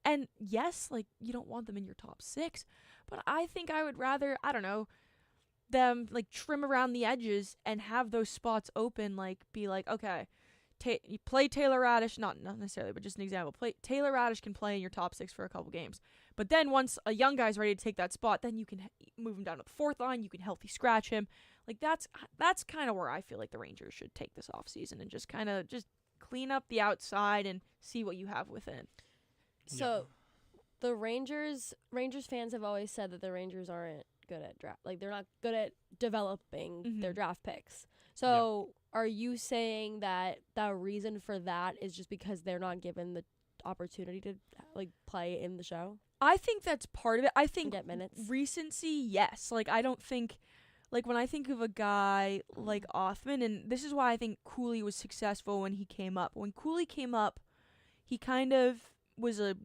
And yes, like, you don't want them in your top 6. But I think I would rather, I don't know, them, like, trim around the edges and have those spots open, like, be like, okay, you play Taylor Radish, not necessarily, but just an example. Taylor Radish can play in your top 6 for a couple games. But then once a young guy's ready to take that spot, then you can move him down to the 4th line. You can healthy scratch him. Like, that's kind of where I feel like the Rangers should take this offseason, and just kind of just clean up the outside and see what you have within. So the Rangers fans have always said that the Rangers aren't good at draft. Like, they're not good at developing their draft picks. So are you saying that the reason for that is just because they're not given the opportunity to, like, play in the show? I think that's part of it. I think get minutes. Recency, yes. Like, I don't think, like, when I think of a guy like Othman, and this is why I think Cooley was successful when he came up. When Cooley came up, he kind of was a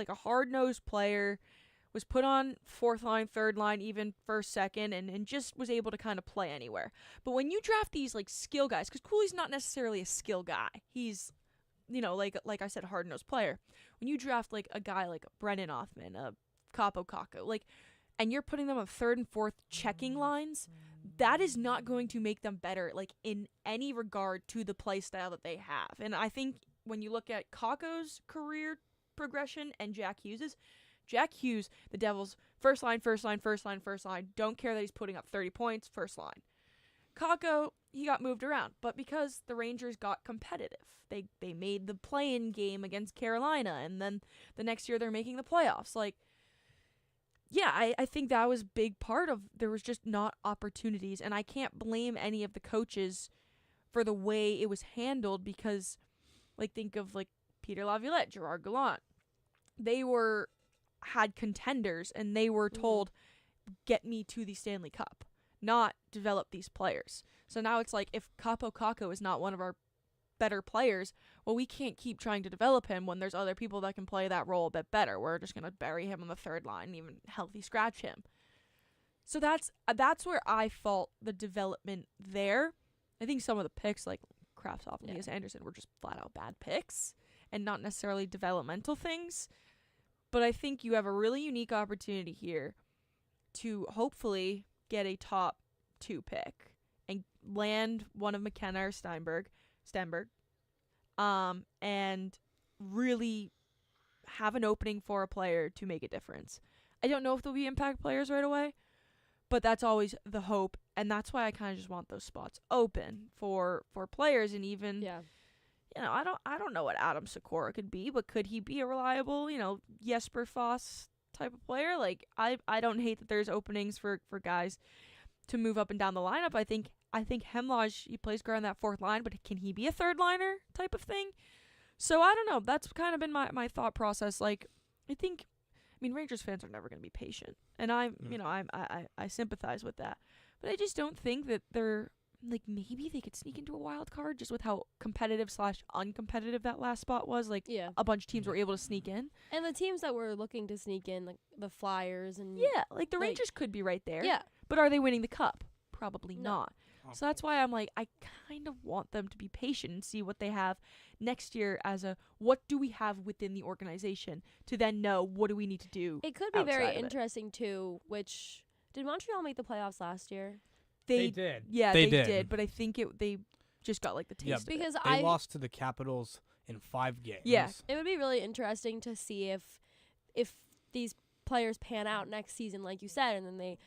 hard-nosed player, was put on fourth line, third line, even first, second, and just was able to kind of play anywhere. But when you draft these like skill guys, because Cooley's not necessarily a skill guy, he's, you know, like I said, hard-nosed player. When you draft like a guy like Brennan Othman, a Capo Caco, like, and you're putting them on third and fourth checking lines, that is not going to make them better, like in any regard to the play style that they have. And I think when you look at Caco's career progression and Jack Hughes's, Jack Hughes, the Devils, first line, don't care that he's putting up 30 points, first line. Caco, he got moved around, but because the Rangers got competitive, they made the play-in game against Carolina, and then the next year they're making the playoffs. Like, yeah, I think that was a big part of, there was just not opportunities, and I can't blame any of the coaches for the way it was handled, because, like, think of, like, Peter Laviolette, Gerard Gallant. They had contenders, and they were told, get me to the Stanley Cup, not develop these players. So now it's like, if Capo Caco is not one of our better players, well, we can't keep trying to develop him when there's other people that can play that role a bit better. We're just going to bury him on the third line and even healthy scratch him. So that's where I fault the development there. I think some of the picks, like Kraftsov and Elias Anderson, were just flat out bad picks and not necessarily developmental things. But I think you have a really unique opportunity here to hopefully get a top 2 pick and land one of McKenna or Stenberg, and really have an opening for a player to make a difference. I don't know if there'll be impact players right away, but that's always the hope, and that's why I kind of just want those spots open for players. And even, you know, I don't know what Adam Sikora could be, but could he be a reliable, you know, Jesper Foss type of player? Like, I don't hate that there's openings for guys to move up and down the lineup. I think Hemlaj, he plays guard on that fourth line, but can he be a third liner type of thing? So I don't know. That's kind of been my thought process. Like, I mean, Rangers fans are never going to be patient, and I sympathize with that. But I just don't think that they're, like, maybe they could sneak into a wild card just with how competitive/uncompetitive that last spot was. Like, a bunch of teams were able to sneak in. And the teams that were looking to sneak in, like the Flyers and like the Rangers could be right there. Yeah. But are they winning the cup? Probably not. So that's why I'm like, I kind of want them to be patient and see what they have next year as what do we have within the organization to then know what do we need to do. It could be very interesting too, which, did Montreal make the playoffs last year? They did. Yeah, they did, but I think they just got like the taste. Yeah, of because it. they lost to the Capitals in 5 games. Yeah. It would be really interesting to see if these players pan out next season, like you said, and then they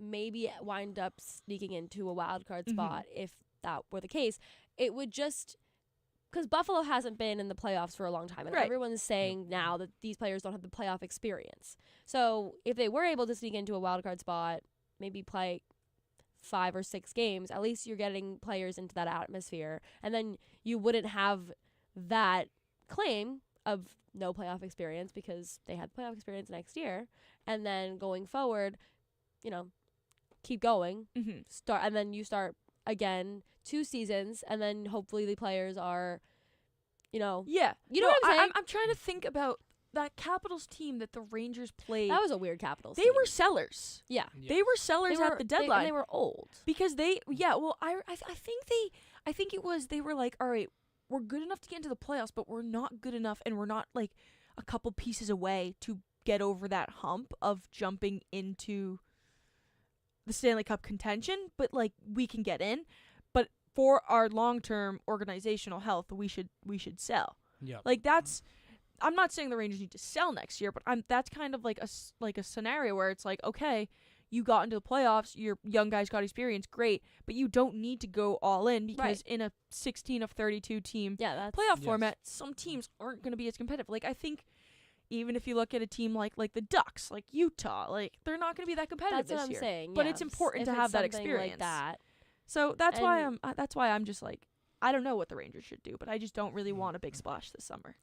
maybe wind up sneaking into a wild card spot. If that were the case, it would just, because Buffalo hasn't been in the playoffs for a long time, and everyone's saying now that these players don't have the playoff experience. So if they were able to sneak into a wild card spot, maybe play 5 or 6 games, at least you're getting players into that atmosphere, and then you wouldn't have that claim of no playoff experience because they had playoff experience next year. And then going forward, you know, keep going, start, and then you start again 2 seasons, and then hopefully the players are, you know, you know what I'm saying. I'm trying to think about that Capitals team that the Rangers played. That was a weird Capitals They team. were sellers. Yeah. They were sellers at the deadline. They were old. Because they they were like, all right, we're good enough to get into the playoffs, but we're not good enough, and we're not like a couple pieces away to get over that hump of jumping into the Stanley Cup contention, but like we can get in. But for our long-term organizational health, we should sell. Yeah. Like that's, I'm not saying the Rangers need to sell next year, but that's kind of like a scenario where it's like, okay, you got into the playoffs, your young guys got experience, great, but you don't need to go all in because in a 16 of 32 team playoff format, some teams aren't going to be as competitive. Like I think even if you look at a team like the Ducks, like Utah, like they're not going to be that competitive That's this what year. I'm saying. But it's important to have that experience. Like that. So that's why I'm just like, I don't know what the Rangers should do, but I just don't really want a big splash this summer.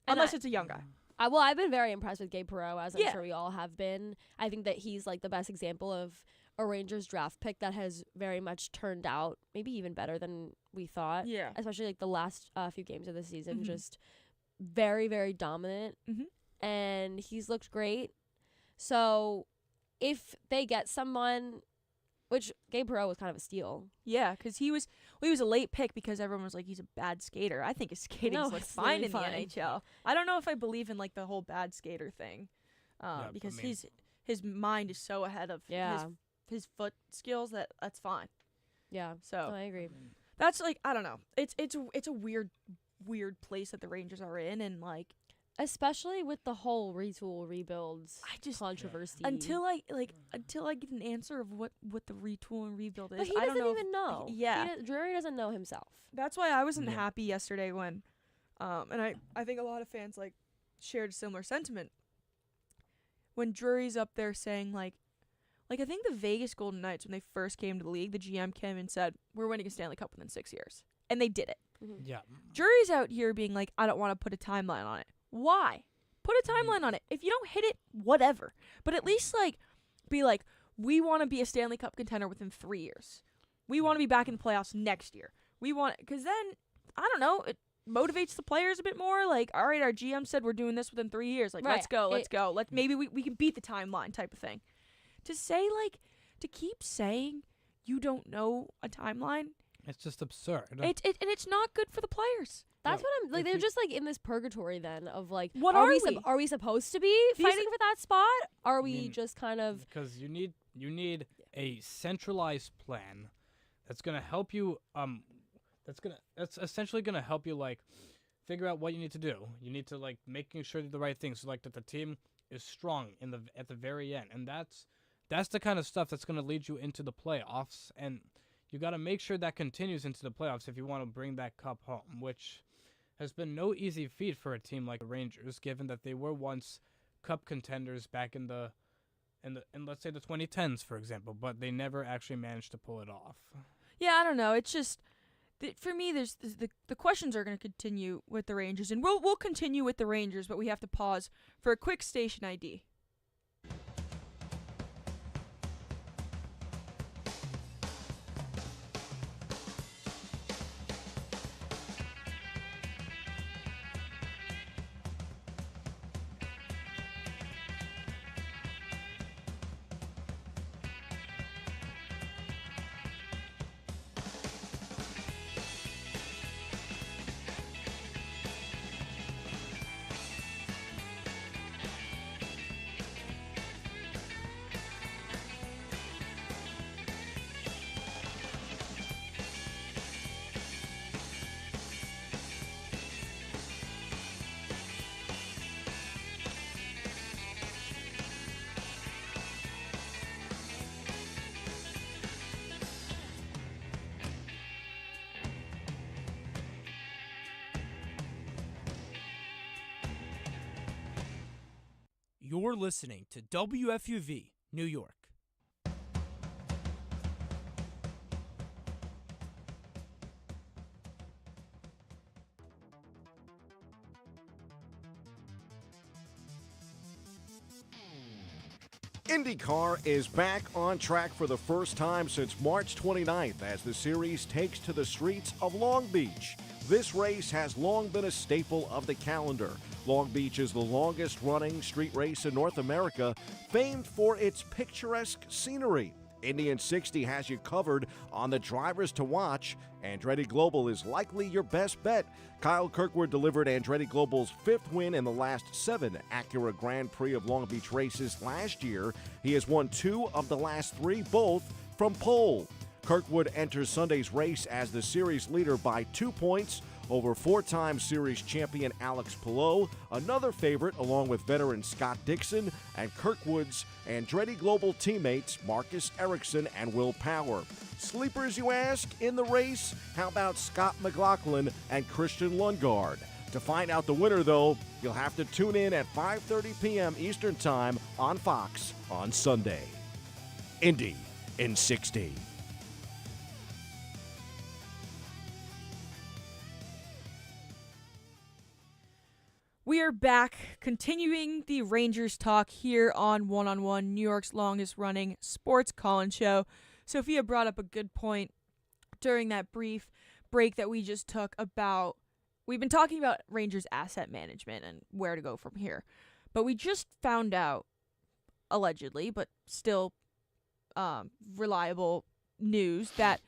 Unless it's a young guy. I've been very impressed with Gabe Perreault, as I'm sure we all have been. I think that he's like the best example of a Rangers draft pick that has very much turned out maybe even better than we thought. Yeah. Especially like the last few games of the season, just very, very dominant. And he's looked great. So if they get someone, which Gabe Perreault was kind of a steal. Yeah, because he was a late pick because everyone was like, he's a bad skater. I think his skating's like it's fine in literally the NHL. I don't know if I believe in like the whole bad skater thing, because his mind is so ahead of his foot skills that's fine. Yeah, so no, I agree. That's like, I don't know. It's a weird place that the Rangers are in, and like, especially with the whole retool rebuilds controversy. Until I get an answer of what the retool and rebuild is. But he I don't doesn't know even know. Yeah, Drury doesn't know himself. That's why I wasn't happy yesterday when, and I think a lot of fans like shared a similar sentiment when Drury's up there saying like I think the Vegas Golden Knights, when they first came to the league, the GM came and said, we're winning a Stanley Cup within 6 years. And they did it. Yeah. Drury's out here being like, I don't want to put a timeline on it. Why? Put a timeline on it. If you don't hit it, whatever. But at least like be like, we want to be a Stanley Cup contender within 3 years. We want to be back in the playoffs next year. Because then, I don't know, it motivates the players a bit more. Like, all right, our GM said we're doing this within 3 years. Like, Right. let's go. Maybe we can beat the timeline type of thing. To keep saying you don't know a timeline, It's just absurd. it's not good for the players. That's what I'm like. They're just like in this purgatory then of like, What are are we? we? Are we supposed to be fighting for that spot? Are we just kind of? Because you need a centralized plan that's gonna help you. That's essentially gonna help you like figure out what you need to do. You need to like making sure you do the right things, so like that the team is strong at the very end, and that's the kind of stuff that's going to lead you into the playoffs, and you got to make sure that continues into the playoffs if you want to bring that cup home, which has been no easy feat for a team like the Rangers, given that they were once cup contenders back in let's say the 2010s, for example, but they never actually managed to pull it off. Yeah, I don't know. It's just for me, there's the questions are going to continue with the Rangers, and we'll continue with the Rangers, but we have to pause for a quick station ID. You're listening to WFUV, New York. IndyCar is back on track for the first time since March 29th as the series takes to the streets of Long Beach. This race has long been a staple of the calendar. Long Beach is the longest-running street race in North America, famed for its picturesque scenery. Indian 60 has you covered on the drivers to watch. Andretti Global is likely your best bet. Kyle Kirkwood delivered Andretti Global's 5th win in the last 7 Acura Grand Prix of Long Beach races last year. He has won 2 of the last 3, both from pole. Kirkwood enters Sunday's race as the series leader by 2 points over 4-time series champion Alex Palou, another favorite along with veteran Scott Dixon, and Kirkwood's Andretti Global teammates Marcus Erickson and Will Power. Sleepers, you ask, in the race? How about Scott McLaughlin and Christian Lundgaard? To find out the winner, though, you'll have to tune in at 5:30 p.m. Eastern Time on Fox on Sunday. Indy in 60. We are back, continuing the Rangers talk here on One, New York's longest-running sports call-in show. Sophia brought up a good point during that brief break that we just took about, we've been talking about Rangers asset management and where to go from here. But we just found out allegedly, but still reliable news that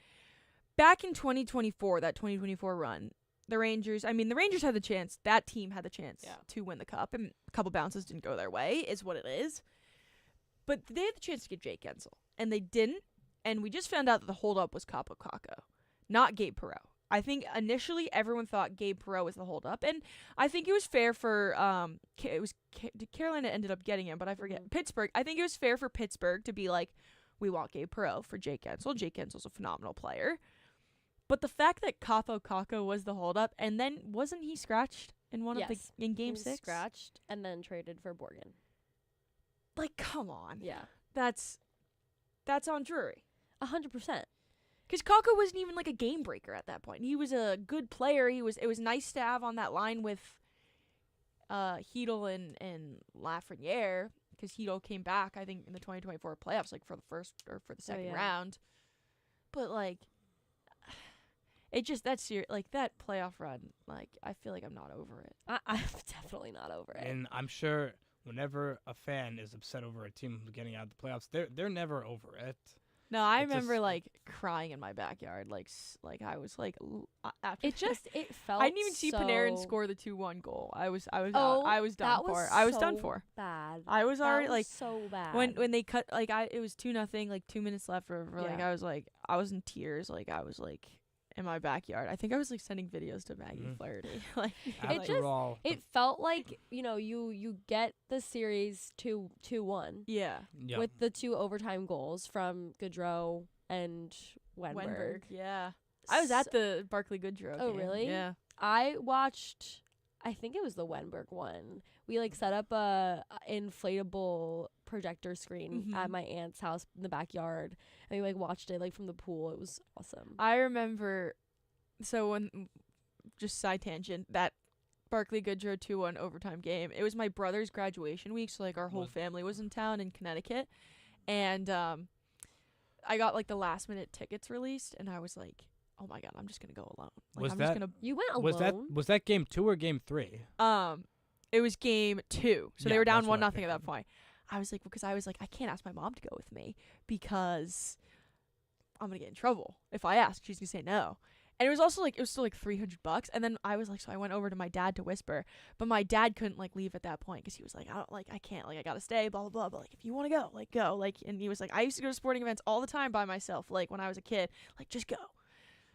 back in 2024, that 2024 run, the Rangers had the chance, that team had the chance to win the cup, and a couple bounces didn't go their way, is what it is. But they had the chance to get Jake Gensel, and they didn't, and we just found out that the holdup was Kaapo Kakko, not Gabe Perreault. I think initially everyone thought Gabe Perreault was the holdup, and I think it was fair for Carolina ended up getting him, but I forget. Pittsburgh. I think it was fair for Pittsburgh to be like, we want Gabe Perreault for Jake Gensel. Jake Gensel's a phenomenal player. But the fact that Kaapo Kakko was the holdup, and then wasn't he scratched in in Game 6? Scratched and then traded for Borgen. Like, come on. Yeah. That's on Drury. 100%. Because Kakko wasn't even like a game breaker at that point. He was a good player. It was nice to have on that line with Hedel and Lafreniere, because Hedel came back, I think, in the 2024 playoffs, like for the second round. But like, it just that playoff run, like, I feel like I'm not over it. I'm definitely not over it. And I'm sure whenever a fan is upset over a team getting out of the playoffs, they're never over it. No, I remember like crying in my backyard, like I was like, after it felt. I didn't even see Panarin score the 2-1 goal. I was done for. I was done for. Bad. I was already was like so bad. when they cut, like, it was 2-0, like 2 minutes left, or like I was in tears, like I was like in my backyard. I think I was like sending videos to Maggie Flaherty. Like, it felt like, you get the series 2-1. Yeah. With the 2 overtime goals from Gaudreau and Wenberg. Yeah. I was at the Barclay Goodrow game. Oh, really? Yeah. I watched, I think it was the Wenberg one. We like set up a inflatable projector screen at my aunt's house in the backyard, and we like watched it like from the pool. It was awesome. I remember, so when, just side tangent, that Barclay Goodrow 2-1 overtime game, it was my brother's graduation week, so like our whole family was in town in Connecticut, and I got like the last minute tickets released, and I was like, oh my god, I'm just gonna go alone. Like, you went alone? Was that game 2 or game 3? It was game 2, so they were down 1-0 at that point. I was like, I can't ask my mom to go with me because I'm gonna get in trouble if I ask. She's gonna say no. And it was also like, it was still like $300, and then I was like, so I went over to my dad to whisper, but my dad couldn't like leave at that point because he was like, I can't, like, I gotta stay, blah blah blah. But like, if you want to go, like, go, like. And he was like, I used to go to sporting events all the time by myself, like when I was a kid, like, just go.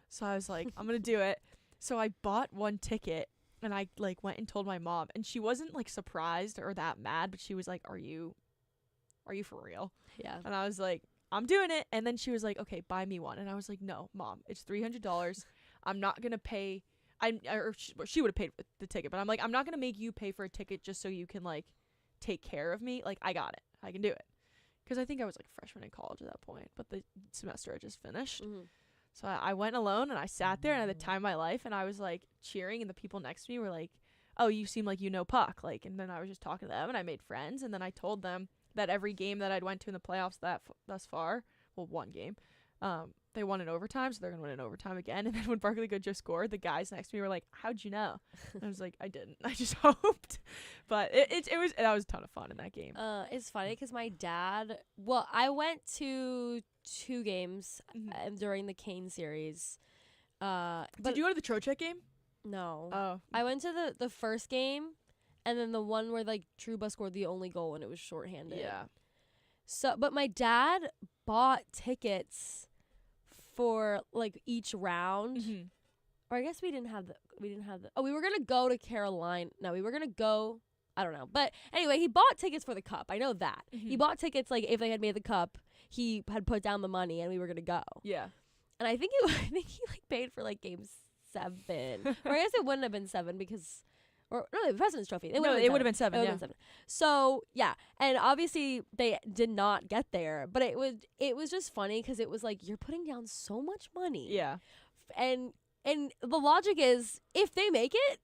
So I was like, I'm gonna do it. So I bought one ticket. And I like went and told my mom, and she wasn't like surprised or that mad, but she was like, "Are you for real?" Yeah. And I was like, "I'm doing it." And then she was like, "Okay, buy me one." And I was like, "No, Mom, it's $300. I'm not gonna pay. She would have paid for the ticket, but I'm like, I'm not gonna make you pay for a ticket just so you can like take care of me. Like, I got it. I can do it." Because I think I was like a freshman in college at that point, but the semester had just finished. So I went alone, and I sat there, and I had the time of my life, and I was like cheering, and the people next to me were like, "Oh, you seem like you know puck." Like, and then I was just talking to them, and I made friends, and then I told them that every game that I'd went to in the playoffs thus far, well, one game, they won in overtime, so they're gonna win in overtime again. And then when Barclay Goodrow scored, the guys next to me were like, "How'd you know?" And I was like, "I didn't. I just hoped." But that was a ton of fun in that game. It's funny because my dad. Well, I went to 2 games during the Kane series. Did you go to the Trocheck game? No. Oh. I went to the first game, and then the one where like Trouba scored the only goal and it was shorthanded. Yeah. So, but my dad bought tickets for like each round. Or I guess we didn't have the. Oh, we were gonna go to Carolina. No, we were gonna go. I don't know. But anyway, he bought tickets for the cup. I know that. He bought tickets like if they had made the cup, he had put down the money and we were gonna go. Yeah. And I think he like paid for like game 7. Or I guess it wouldn't have been 7 because the President's Trophy. It would have been 7. Yeah. So yeah, and obviously they did not get there, but it was just funny because it was like you're putting down so much money. Yeah. And the logic is, if they make it,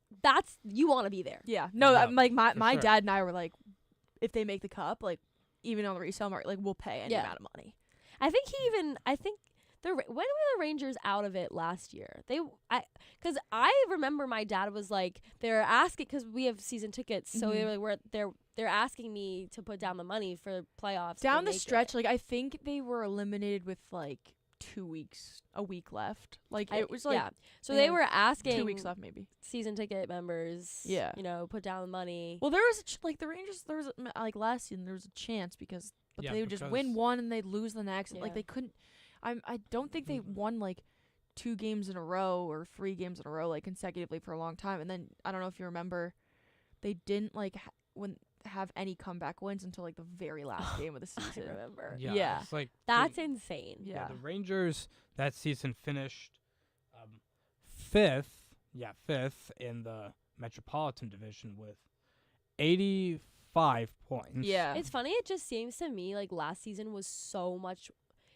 you want to be there. Yeah. No, like my dad and I were like, if they make the cup, like even on the resale market, like we'll pay any amount of money. I think when were the Rangers out of it last year? Because I remember my dad was like, they were asking, because we have season tickets, so they were they're asking me to put down the money for playoffs. to Down the make stretch, it. like I think they were eliminated with like a week left. Like it was like yeah. So they were asking 2 weeks left, maybe. season ticket members. Yeah. You know, put down the money. Well, there was like the Rangers. There was like last season. There was a chance because Yeah, they would just because- win one and they'd lose the next. Yeah. Like they couldn't. I don't think they won like 2 games in a row or 3 games in a row like consecutively for a long time. And then I don't know if you remember, they didn't like have any comeback wins until like the very last game of the season. I remember. Yeah. It's like That's insane. Yeah. the Rangers that season finished fifth in the Metropolitan Division with 85 points. Yeah. It's funny. It just seems to me like last season was so much.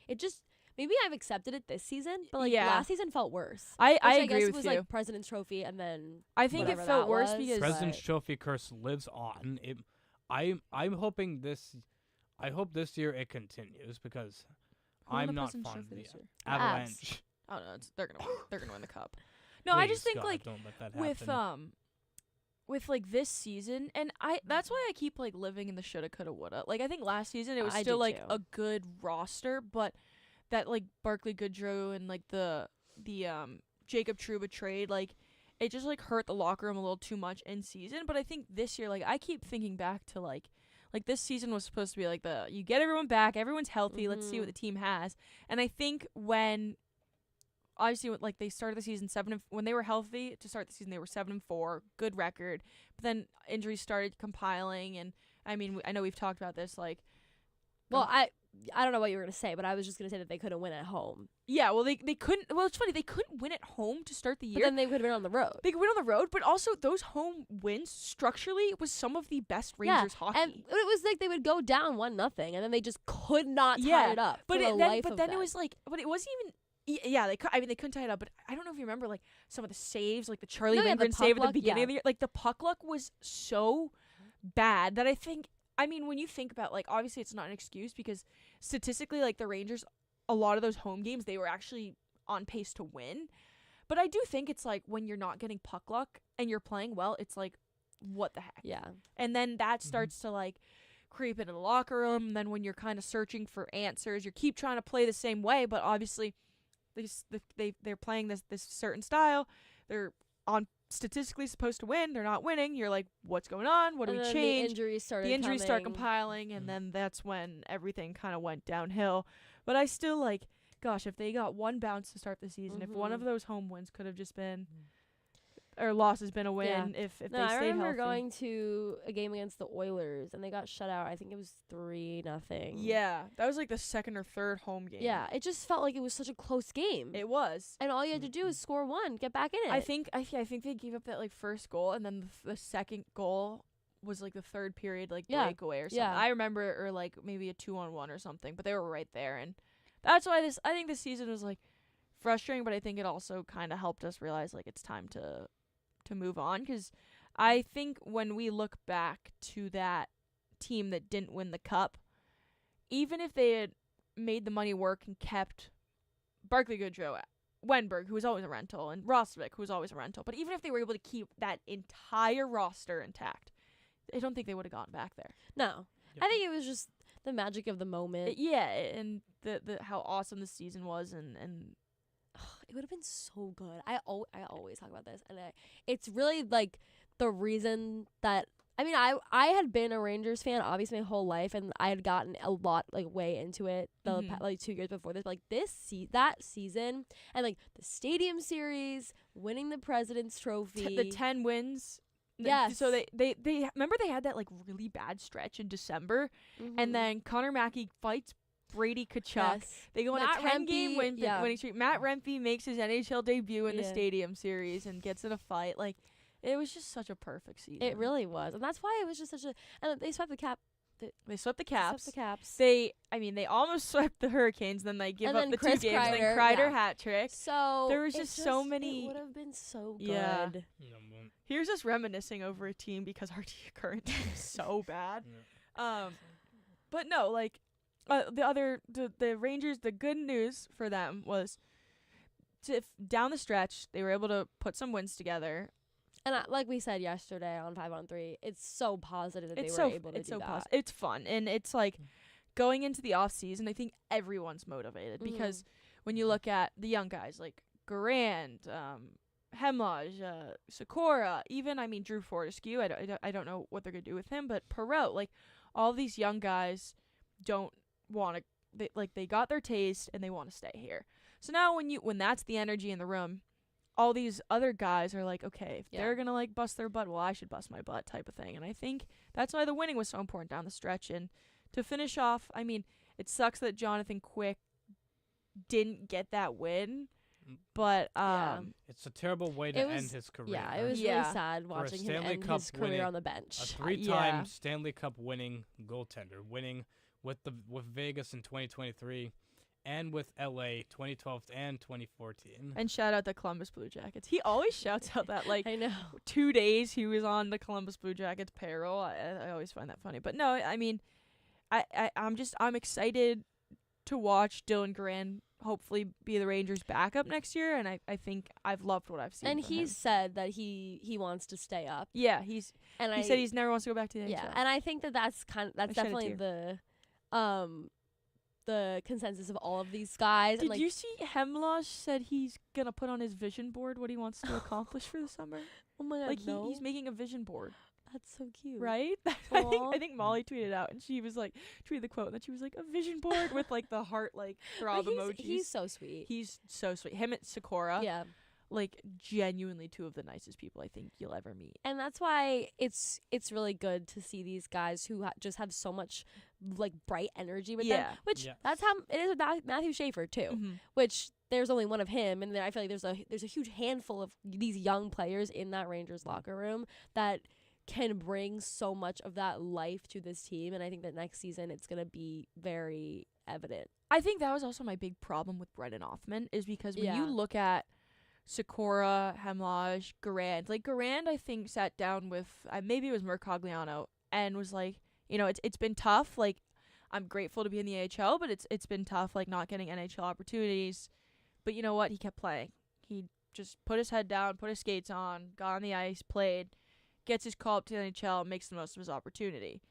It just maybe I've accepted it this season, but like Yeah. last season felt worse. I Which agree guess with was you. like President's Trophy, and then I think it whatever felt that worse was, because President's but- Trophy curse lives on. I'm hoping this. I hope this year it continues because Who won I'm the not President's fond of Trophy the this year? Avalanche. Oh no, they're gonna win. They're gonna win the cup. No, I just Please, think God, like don't let that with happen. with like this season, and that's why I keep like living in the shoulda, coulda, woulda. Like I think last season it was I still do like too. a good roster, but that like Barclay Goodrow and like the Jacob Trouba trade, like it just like hurt the locker room a little too much in season. But I think this year, like I keep thinking back to like this season was supposed to be like you get everyone back, everyone's healthy, let's see what the team has. And I think when obviously like they started the season when they were healthy to start the season, they were 7-4, good record. But then injuries started compiling, and I mean I know we've talked about this like. Well, I don't know what you were gonna say, but I was just gonna say that they couldn't win at home. Yeah, well they couldn't. Well, it's funny they couldn't win at home to start the year. But then they could win on the road. They could win on the road, but also those home wins structurally was some of the best Rangers hockey. And it was like they would go down 1-0, and then they just could not tie yeah, it up. But for the life but of then them. it was like, but it wasn't even. Yeah, they couldn't tie it up. But I don't know if you remember like some of the saves, like the Charlie No, yeah, the Lindgren save at puck the beginning luck, of the year. Like the puck luck was so bad that I think. I mean, when you think about like obviously it's not an excuse because statistically like the Rangers, a lot of those home games they were actually on pace to win. But I do think it's like when you're not getting puck luck and you're playing well, it's like what the heck. Yeah. And then that starts to like creep into the locker room. And then when you're kind of searching for answers, you keep trying to play the same way, but obviously they're playing this certain style. They're on statistically supposed to win. They're not winning. You're like, what's going on? What do And we then change? the injuries start coming. compiling, and then that's when everything kind of went downhill. But I still like, gosh, if they got one bounce to start the season, if one of those home wins could have just been, or losses been a win, Yeah. if No, they I stayed remember healthy. going to a game against the Oilers, and they got shut out. I think it was 3-0. Yeah, that was like the second or third home game. Yeah, it just felt like it was such a close game. It was. And all you had to do was score one, get back in it. I think they gave up that like first goal, and then the second goal was like the third period like Yeah. breakaway or something. Yeah. I remember, or like maybe a 2-on-1 or something, but they were right there, and that's why I think this season was like frustrating, but I think it also kind of helped us realize like it's time to move on, because I think when we look back to that team that didn't win the cup, even if they had made the money work and kept Barclay Goodrow, Wenberg, who was always a rental, and Rostovich, who was always a rental, but even if they were able to keep that entire roster intact, I don't think they would have gotten back there. No. I think it was just the magic of the moment. Yeah, and the how awesome the season was, and It would have been so good. I always talk about this, and it's really like the reason that I had been a Rangers fan obviously my whole life, and I had gotten a lot like way into it like 2 years before this. But, like that season and like the Stadium Series, winning the President's Trophy, the 10 wins. Yes. So they remember they had that like really bad stretch in December, and then Connor Mackey fights Brady Tkachuk. Yes. They go Matt on a 10-game Rempe, winning streak. Matt Rempe makes his NHL debut in the Yeah. Stadium Series and gets in a fight. Like, it was just such a perfect season. It really was, and that's why it was just such a. And they swept the cap. They swept the Caps. Swept the Caps. They almost swept the Hurricanes. Then they give And up then the Chris 2 games. Kreider, Then Kreider yeah. hat trick. So there was it just so many. It would have been so good. Yeah. Here's us reminiscing over a team because our current team is so bad. But no, like the Rangers. The good news for them was, down the stretch they were able to put some wins together. And like we said yesterday on 5-on-3, it's so positive that It's they were so able to it's do so that. positive. It's fun, and it's like going into the off season. I think everyone's motivated because when you look at the young guys like Garand, Hemlage, Sikora, even Drew Fortescue. I don't know what they're gonna do with him, but Perot, like all these young guys don't want to. They got their taste and they want to stay here. So now when that's the energy in the room, all these other guys are like, okay, if they're gonna like bust their butt, well, I should bust my butt type of thing. And I think that's why the winning was so important down the stretch. And to finish off, it sucks that Jonathan Quick didn't get that win, but it's a terrible way to end his career. Yeah, it was really sad watching him end his career on the bench. A 3-time Stanley Cup winning goaltender, winning with Vegas in 2023. And with LA 2012 and 2014. And shout out the Columbus Blue Jackets. He always shouts out that like I know 2 days he was on the Columbus Blue Jackets payroll. I always find that funny. But no, I'm excited to watch Dylan Garand hopefully be the Rangers' backup next year, and I think I've loved what I've seen. And from he's him. said that he wants to stay up. Yeah, he said he's never wants to go back to the NHL. And I think that's definitely the consensus of all of these guys. Did you see Hemlage said he's gonna put on his vision board what he wants to accomplish for the summer? Oh my god, he's making a vision board. That's so cute, right? I think Molly tweeted out, and she was like tweeted the quote, and then she was like a vision board with like the heart like throb emojis. He's so sweet. He's so sweet. Him and Sikora. Yeah. Like genuinely two of the nicest people I think you'll ever meet. And that's why it's really good to see these guys who just have so much like bright energy with them. Which that's how it is with Matthew Schaefer too. Which there's only one of him, and then I feel like there's a huge handful of these young players in that Rangers locker room that can bring so much of that life to this team. And I think that next season it's gonna be very evident. I think that was also my big problem with Brendan Othman is because when you look at Sikora, Hemlage, Garand. Like Garand, I think sat down with maybe it was Mercogliano and was like, it's been tough. Like I'm grateful to be in the AHL, but it's been tough, like not getting NHL opportunities. But you know what? He kept playing. He just put his head down, put his skates on, got on the ice, played, gets his call up to the NHL, makes the most of his opportunity.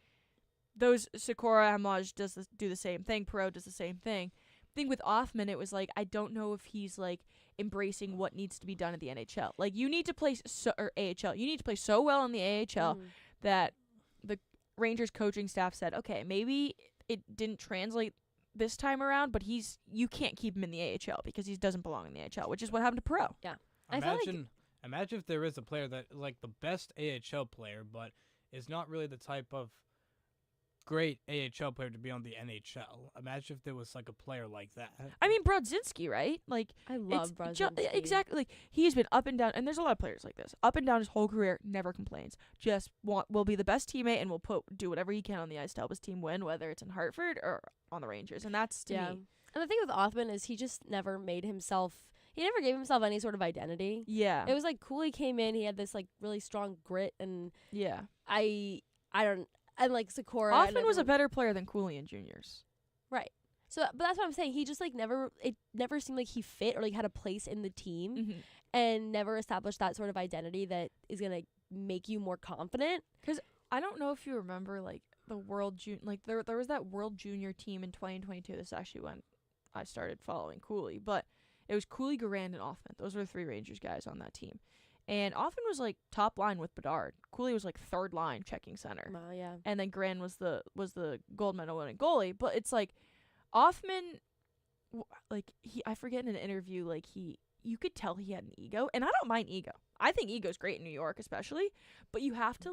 Those Sikora, Hemlage do the same thing. Perot does the same thing. I think with Othman, it was like I don't know if he's like embracing what needs to be done at the NHL. Like you need to play AHL. You need to play so well in the AHL that the Rangers coaching staff said, okay, maybe it didn't translate this time around, but you can't keep him in the AHL because he doesn't belong in the AHL, which is what happened to Perot. Yeah. Imagine if there is a player that like the best AHL player, but is not really the type of great AHL player to be on the NHL. Imagine if there was like a player like that. Brodzinski, right? Like I love Brodzinski. Exactly. Like he's been up and down, and there's a lot of players like this. Up and down his whole career, never complains. Just will be the best teammate and will do whatever he can on the ice to help his team win, whether it's in Hartford or on the Rangers. And that's to me. And the thing with Othman is he just never made himself. He never gave himself any sort of identity. Yeah. It was like Cooley came in. He had this like really strong grit, and I don't. And like Sikora, Othman was a better player than Cooley in juniors. Right. So, but that's what I'm saying. He just like it never seemed like he fit or like had a place in the team, and never established that sort of identity that is gonna make you more confident. Because I don't know if you remember like the World there was that World Junior team in 2022. This is actually when I started following Cooley, but it was Cooley, Garand, and Othman. Those were the three Rangers guys on that team. And Othman was like top line with Bedard. Cooley was like third line checking center. Wow, yeah. And then Garand was the gold medal winning goalie. But it's like Othman, like I forget in an interview, like you could tell he had an ego, and I don't mind ego. I think ego's great in New York, especially. But you have to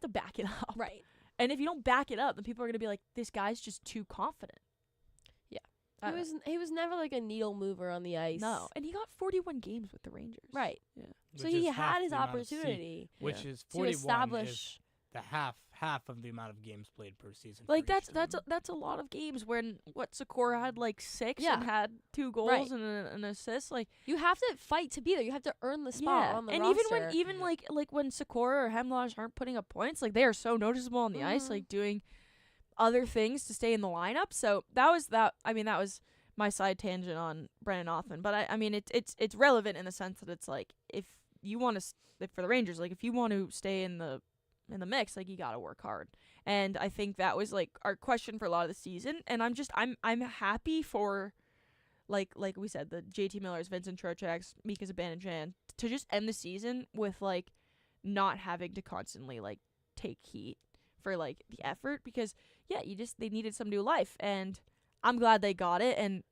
back it up, right? And if you don't back it up, then people are gonna be like, this guy's just too confident. He was never like a needle mover on the ice. No, and he got 41 games with the Rangers. Right. Yeah. So he had his opportunity, which is 41 to establish is the half of the amount of games played per season. Like that's a lot of games when Sikora had like 6 and had 2 goals and an assist. Like you have to fight to be there. You have to earn the spot on the roster. And even when Sikora or Hemlage aren't putting up points, like they are so noticeable on the ice, like doing other things to stay in the lineup. So that was my side tangent on Brendan Othman. But it's relevant in the sense that it's like if you want to for the Rangers, like if you want to stay in the mix, like you got to work hard. And I think that was like our question for a lot of the season. And I'm happy for like we said, the JT Millers, Vincent Trocheck's, Mika Zibanejad, to just end the season with like not having to constantly like take heat for like the effort, because they needed some new life, and I'm glad they got it. And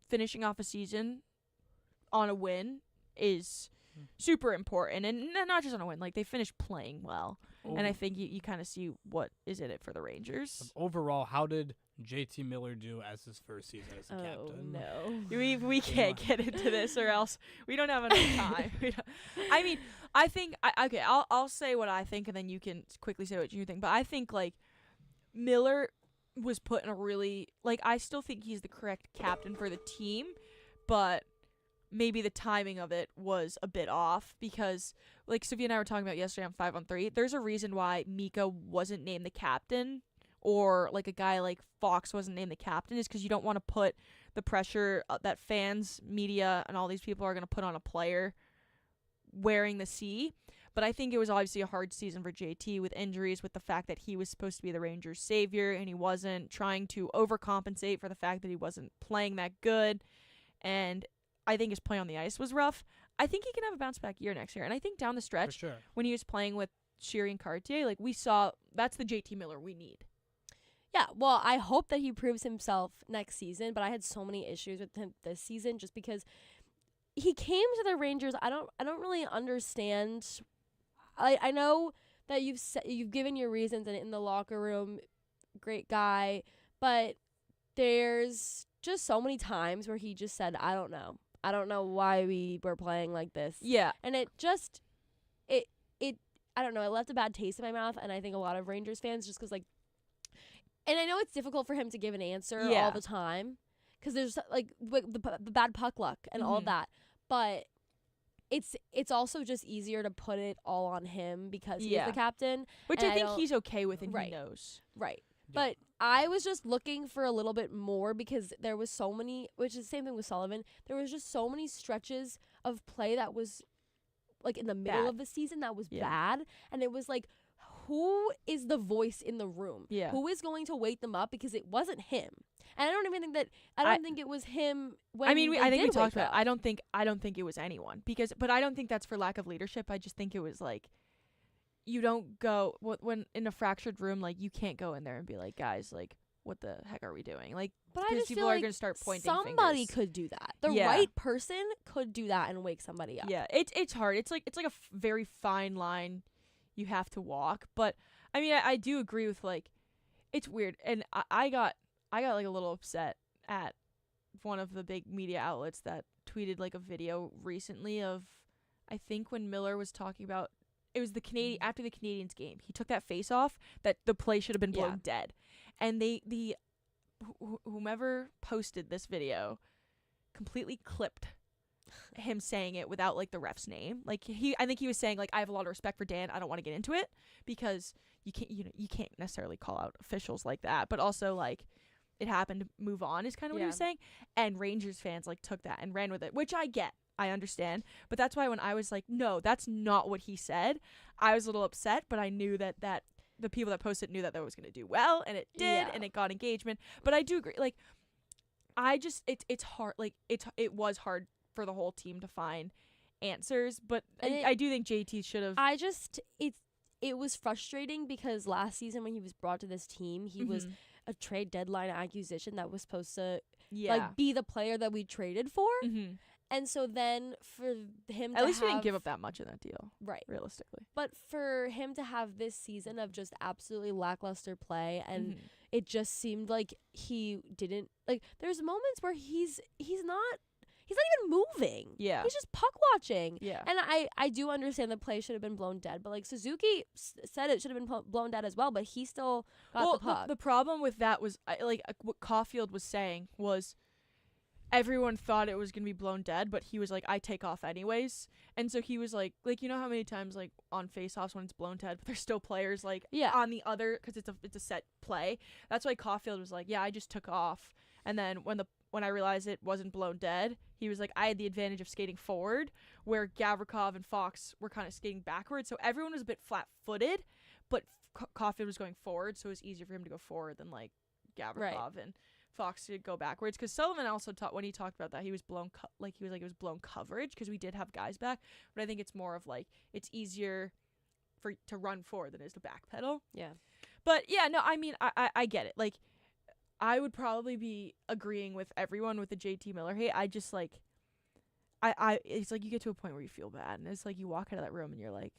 finishing off a season on a win is super important, and not just on a win, like they finished playing well. And I think you kind of see what is in it for the Rangers. Overall, how did JT Miller do as his first season as a captain? No, we can't get into this, or else we don't have enough time. I mean, I think I'll say what I think, and then you can quickly say what you think. But I think like Miller was put in a really, like, I still think he's the correct captain for the team, but maybe the timing of it was a bit off, because like Sophia and I were talking about yesterday on 5-on-3, there's a reason why Mika wasn't named the captain, or like a guy like Fox wasn't named the captain, is because you don't want to put the pressure that fans, media, and all these people are going to put on a player wearing the C. But I think it was obviously a hard season for JT with injuries, with the fact that he was supposed to be the Rangers' savior and he wasn't, trying to overcompensate for the fact that he wasn't playing that good. And I think his play on the ice was rough. I think he can have a bounce back year next year. And I think down the stretch, when he was playing with Sheary and Cartier, like we saw, that's the JT Miller we need. Yeah, well, I hope that he proves himself next season, but I had so many issues with him this season just because he came to the Rangers. I don't really understand. I know that you've given your reasons in the locker room, great guy, but there's just so many times where he just said, I don't know why we were playing like this. Yeah. And it I don't know, it left a bad taste in my mouth, and I think a lot of Rangers fans, just because, like, and I know it's difficult for him to give an answer all the time, because there's, like, the bad puck luck and all that, but it's also just easier to put it all on him because he's the captain. Which I think he's okay with, and he knows. Right. But I was just looking for a little bit more, because there was so many, which is the same thing with Sullivan, there was just so many stretches of play that was, like, in the middle of the season that was bad. And it was like, who is the voice in the room? Yeah. Who is going to wake them up? Because it wasn't him. And I don't even think that, I don't think it was him when I mean, I think we talked about it. I I don't think it was anyone, but I don't think that's for lack of leadership. I just think it was like, you don't go when in a fractured room, like you can't go in there and be like, guys, like what the heck are we doing? Like, but I just people feel are like going to start pointing somebody fingers. could do that. The right person could do that and wake somebody up. Yeah, it's hard. It's like a very fine line you have to walk. But I mean, I do agree with, like, it's weird, and I got like a little upset at one of the big media outlets that tweeted like a video recently of, I think when Miller was talking about, it was after the Canadiens game, he took that face off that the play should have been blown dead, and whomever posted this video completely clipped him saying it without like the ref's name. Like I think he was saying like, I have a lot of respect for Dan, I don't want to get into it, because you can't necessarily call out officials like that, but also like it happened, to move on is kind of what he was saying. And Rangers fans like took that and ran with it, which I understand, but that's why when I was like, no, that's not what he said, I was a little upset, but I knew that the people that posted knew that was going to do well, and it did, and it got engagement. But I do agree, like, it's hard, like it was hard for the whole team to find answers, but I do think JT should have. It was frustrating because last season when he was brought to this team, he was a trade deadline acquisition that was supposed to like be the player that we traded for. And so then for him at least we didn't give up that much in that deal, right? Realistically, but for him to have this season of just absolutely lackluster play, and it just seemed like he didn't, like, there's moments where he's not even moving. Yeah, he's just puck watching. Yeah, and I do understand the play should have been blown dead, but like Suzuki said it should have been blown dead as well, but he still got the puck. The problem with that was what Caulfield was saying was, everyone thought it was going to be blown dead, but he was like, I take off anyways. And so he was like, you know how many times, like, on face-offs when it's blown dead, but there's still players, like, on the other, because it's a set play. That's why Caulfield was like, yeah, I just took off. And then when I realized it wasn't blown dead, he was like, I had the advantage of skating forward, where Gavrikov and Fox were kind of skating backwards. So everyone was a bit flat-footed, but Caulfield was going forward, so it was easier for him to go forward than, like, Gavrikov and Fox to go backwards. Because Sullivan also when he talked about that, he was blown it was blown coverage because we did have guys back, but I think it's more of like it's easier to run forward than it is to backpedal. Yeah. But yeah, no, I mean I get it. Like I would probably be agreeing with everyone with the JT Miller hate. I just like it's like you get to a point where you feel bad, and it's like you walk out of that room and you're like,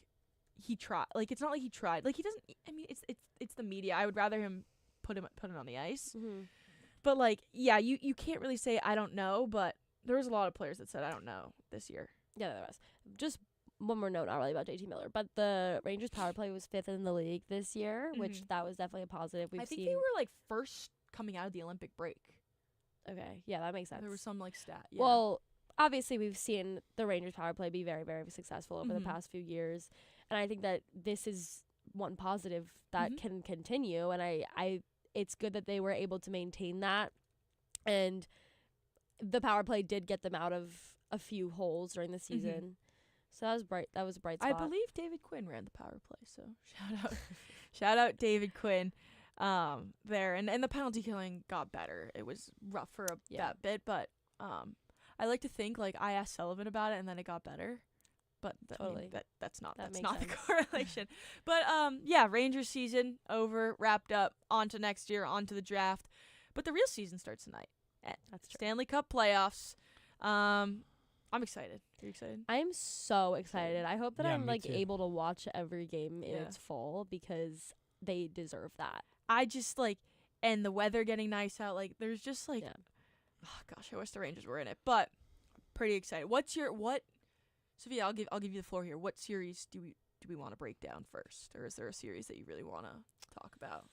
he tried. Like it's not like he tried. Like he doesn't. I mean, it's the media. I would rather him put it on the ice. Mm-hmm. But, like, yeah, you can't really say I don't know, but there was a lot of players that said I don't know this year. Yeah, there was. Just one more note, not really about JT Miller, but the Rangers power play was 5th in the league this year, which that was definitely a positive. I think they were, like, first coming out of the Olympic break. Okay, yeah, that makes sense. There was some, like, stat. Yeah. Well, obviously we've seen the Rangers power play be very, very successful over the past few years, and I think that this is one positive that can continue, and I it's good that they were able to maintain that, and the power play did get them out of a few holes during the season. So that was bright. That was a bright spot. I believe David Quinn ran the power play, so shout out David Quinn there. And the penalty killing got better. It was rough for that bit, but I like to think like I asked Sullivan about it and then it got better. But that's not the correlation. But yeah, Rangers season over, wrapped up, on to next year, on to the draft. But the real season starts tonight. That's true. Stanley Cup playoffs. I'm excited. Are you excited? I'm so excited. I hope that I'm like too. able to watch every game in its full because they deserve that. I just like, and the weather getting nice out. Like there's just like, oh gosh, I wish the Rangers were in it. But pretty excited. Sophia, I'll give you the floor here. What series do we want to break down first, or is there a series that you really want to talk about?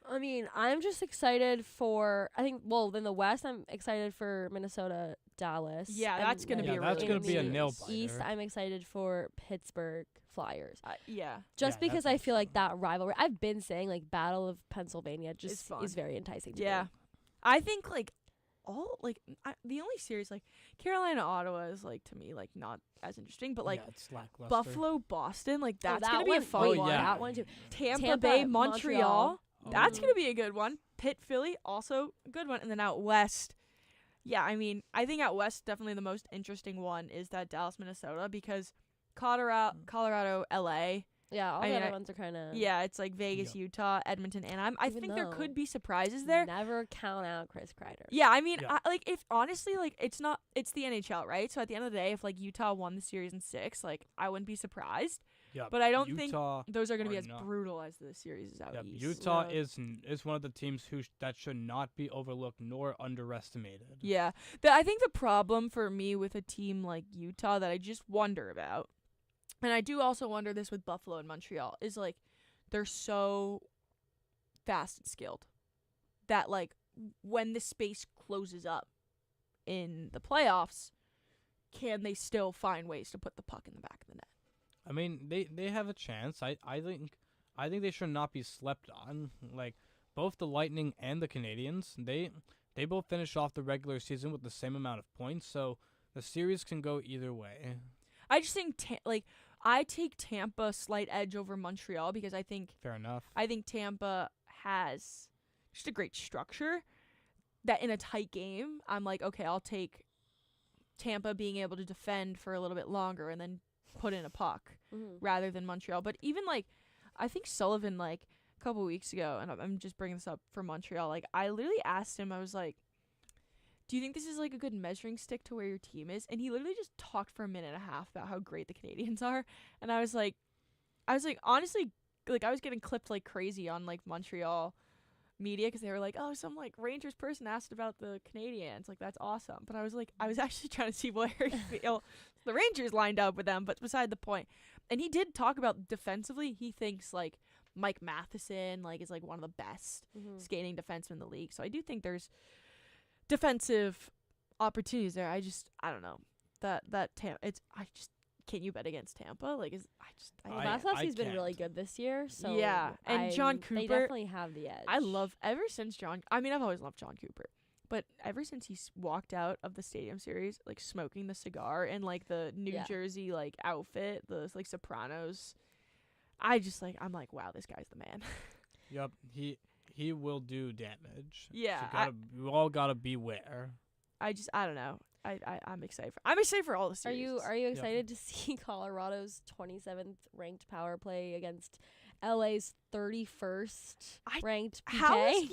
I mean, I'm just excited for. I think. Well, in the West, I'm excited for Minnesota, Dallas. Yeah, that's gonna be a nail biter. East, I'm excited for Pittsburgh Flyers. Yeah. Just because I feel like that rivalry. I've been saying like Battle of Pennsylvania just is very enticing to me. I think like the only series like Carolina Ottawa is like to me like not as interesting, but like Buffalo Boston, like that's gonna be a fun one. That one too. Tampa Bay Montreal. That's gonna be a good one. Pitt Philly, also a good one. And then out west, yeah, I mean I think out west definitely the most interesting one is that Dallas Minnesota, because Colorado LA. Yeah, all the other ones are kind of... Yeah, it's like Vegas, Utah, Edmonton, Anaheim. I think there could be surprises there. Never count out Chris Kreider. Yeah, I mean, if honestly, like, it's the NHL, right? So at the end of the day, if, like, Utah won the series in 6, like, I wouldn't be surprised. Yeah, but I don't think those are going to be as brutal as the series is out east. Utah is one of the teams that should not be overlooked nor underestimated. Yeah. I think the problem for me with a team like Utah that I just wonder about, and I do also wonder this with Buffalo and Montreal, is like they're so fast and skilled that like when the space closes up in the playoffs, can they still find ways to put the puck in the back of the net? I mean, they have a chance. I think they should not be slept on. Like both the Lightning and the Canadiens, they both finished off the regular season with the same amount of points, so the series can go either way. I just think I take Tampa slight edge over Montreal because I think fair enough. I think Tampa has just a great structure that in a tight game, I'm like, okay, I'll take Tampa being able to defend for a little bit longer and then put in a puck rather than Montreal. But even like, I think Sullivan like a couple weeks ago, and I'm just bringing this up for Montreal. Like I literally asked him, I was like, do you think this is like a good measuring stick to where your team is? And he literally just talked for a minute and a half about how great the Canadians are. And I was like, honestly, like I was getting clipped like crazy on like Montreal media because they were like, oh, some like Rangers person asked about the Canadians. Like that's awesome. But I was like, I was actually trying to see where you feel the Rangers lined up with them. But beside the point. And he did talk about defensively. He thinks like Mike Matheson like is like one of the best skating defensemen in the league. So I do think there's defensive opportunities there. I don't know. Can you bet against Tampa? Like, Vasilevsky's been really good this year, so yeah. And John Cooper, they definitely have the edge. I've always loved John Cooper, but ever since he's walked out of the Stadium Series, like smoking the cigar and like the New Jersey like outfit, the like Sopranos, I'm like, wow, this guy's the man. Yep, he will do damage. Yeah, so we all gotta beware. I don't know. I'm excited. I'm excited for all the series. Are you excited to see Colorado's 27th ranked power play against LA's 31st ranked PK? How is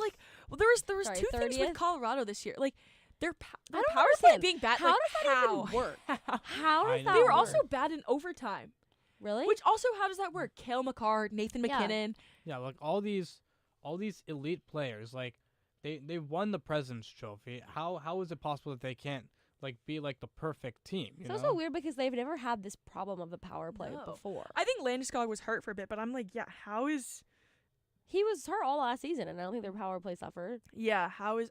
there was two 30th? things with Colorado this year. Like their I don't power play understand. being bad. How like, does that even work? How does that They were work? also bad in overtime. Really? Which also, how does that work? Cale McCarr, Nathan McKinnon. Yeah, like all these elite players, like they won the President's Trophy. How is it possible that they can't like be like the perfect team? It's also weird because they've never had this problem of the power play before. I think Landeskog was hurt for a bit, but I'm like, yeah, how is he was hurt all last season, and I don't think their power play suffered. Yeah, how is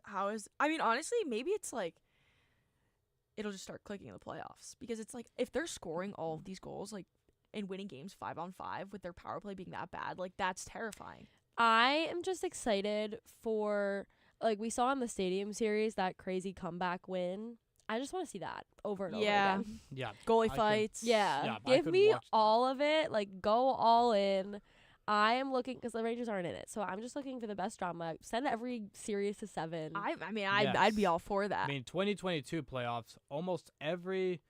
I mean, honestly, maybe it's like it'll just start clicking in the playoffs because it's like if they're scoring all of these goals like and winning games 5-on-5 with their power play being that bad, like that's terrifying. I am just excited for like we saw in the Stadium Series that crazy comeback win. I just want to see that over and over again. Yeah. Goalie fights. Give me all of it. Like, go all in. I am looking, because the Rangers aren't in it, so I'm just looking for the best drama. Send every series to 7. I'd be all for that. I mean, 2022 playoffs, almost every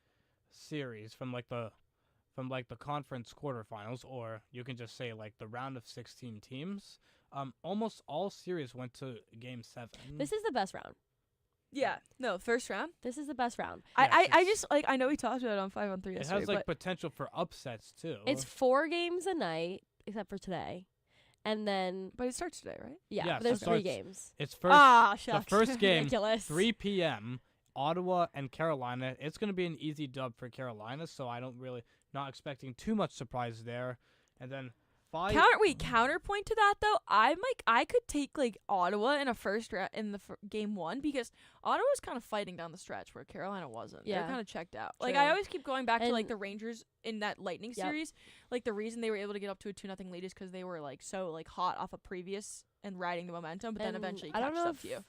series from the conference quarterfinals, or you can just say like the round of 16 teams, almost all series went to Game 7. This is the best round. Yeah. No, first round. This is the best round. I just like I know we talked about it on 5-on-3 yesterday. It has potential for upsets too. It's 4 games a night, except for today, and then. But it starts today, right? Yeah. But there's 3 games. It's first. Shucks. The first game, Ridiculous. 3 p.m. Ottawa and Carolina. It's going to be an easy dub for Carolina, so I don't really not expecting too much surprise there. And then 5. Counterpoint to that though, I could take like Ottawa in a first round in the game 1 because Ottawa's kind of fighting down the stretch where Carolina wasn't. Yeah. They're kind of checked out. True. Like I always keep going back to And- like the Rangers in that Lightning series. Like the reason they were able to get up to a 2-0 lead is because they were like so like hot off a previous and riding the momentum, but then And eventually I don't catches know up to you.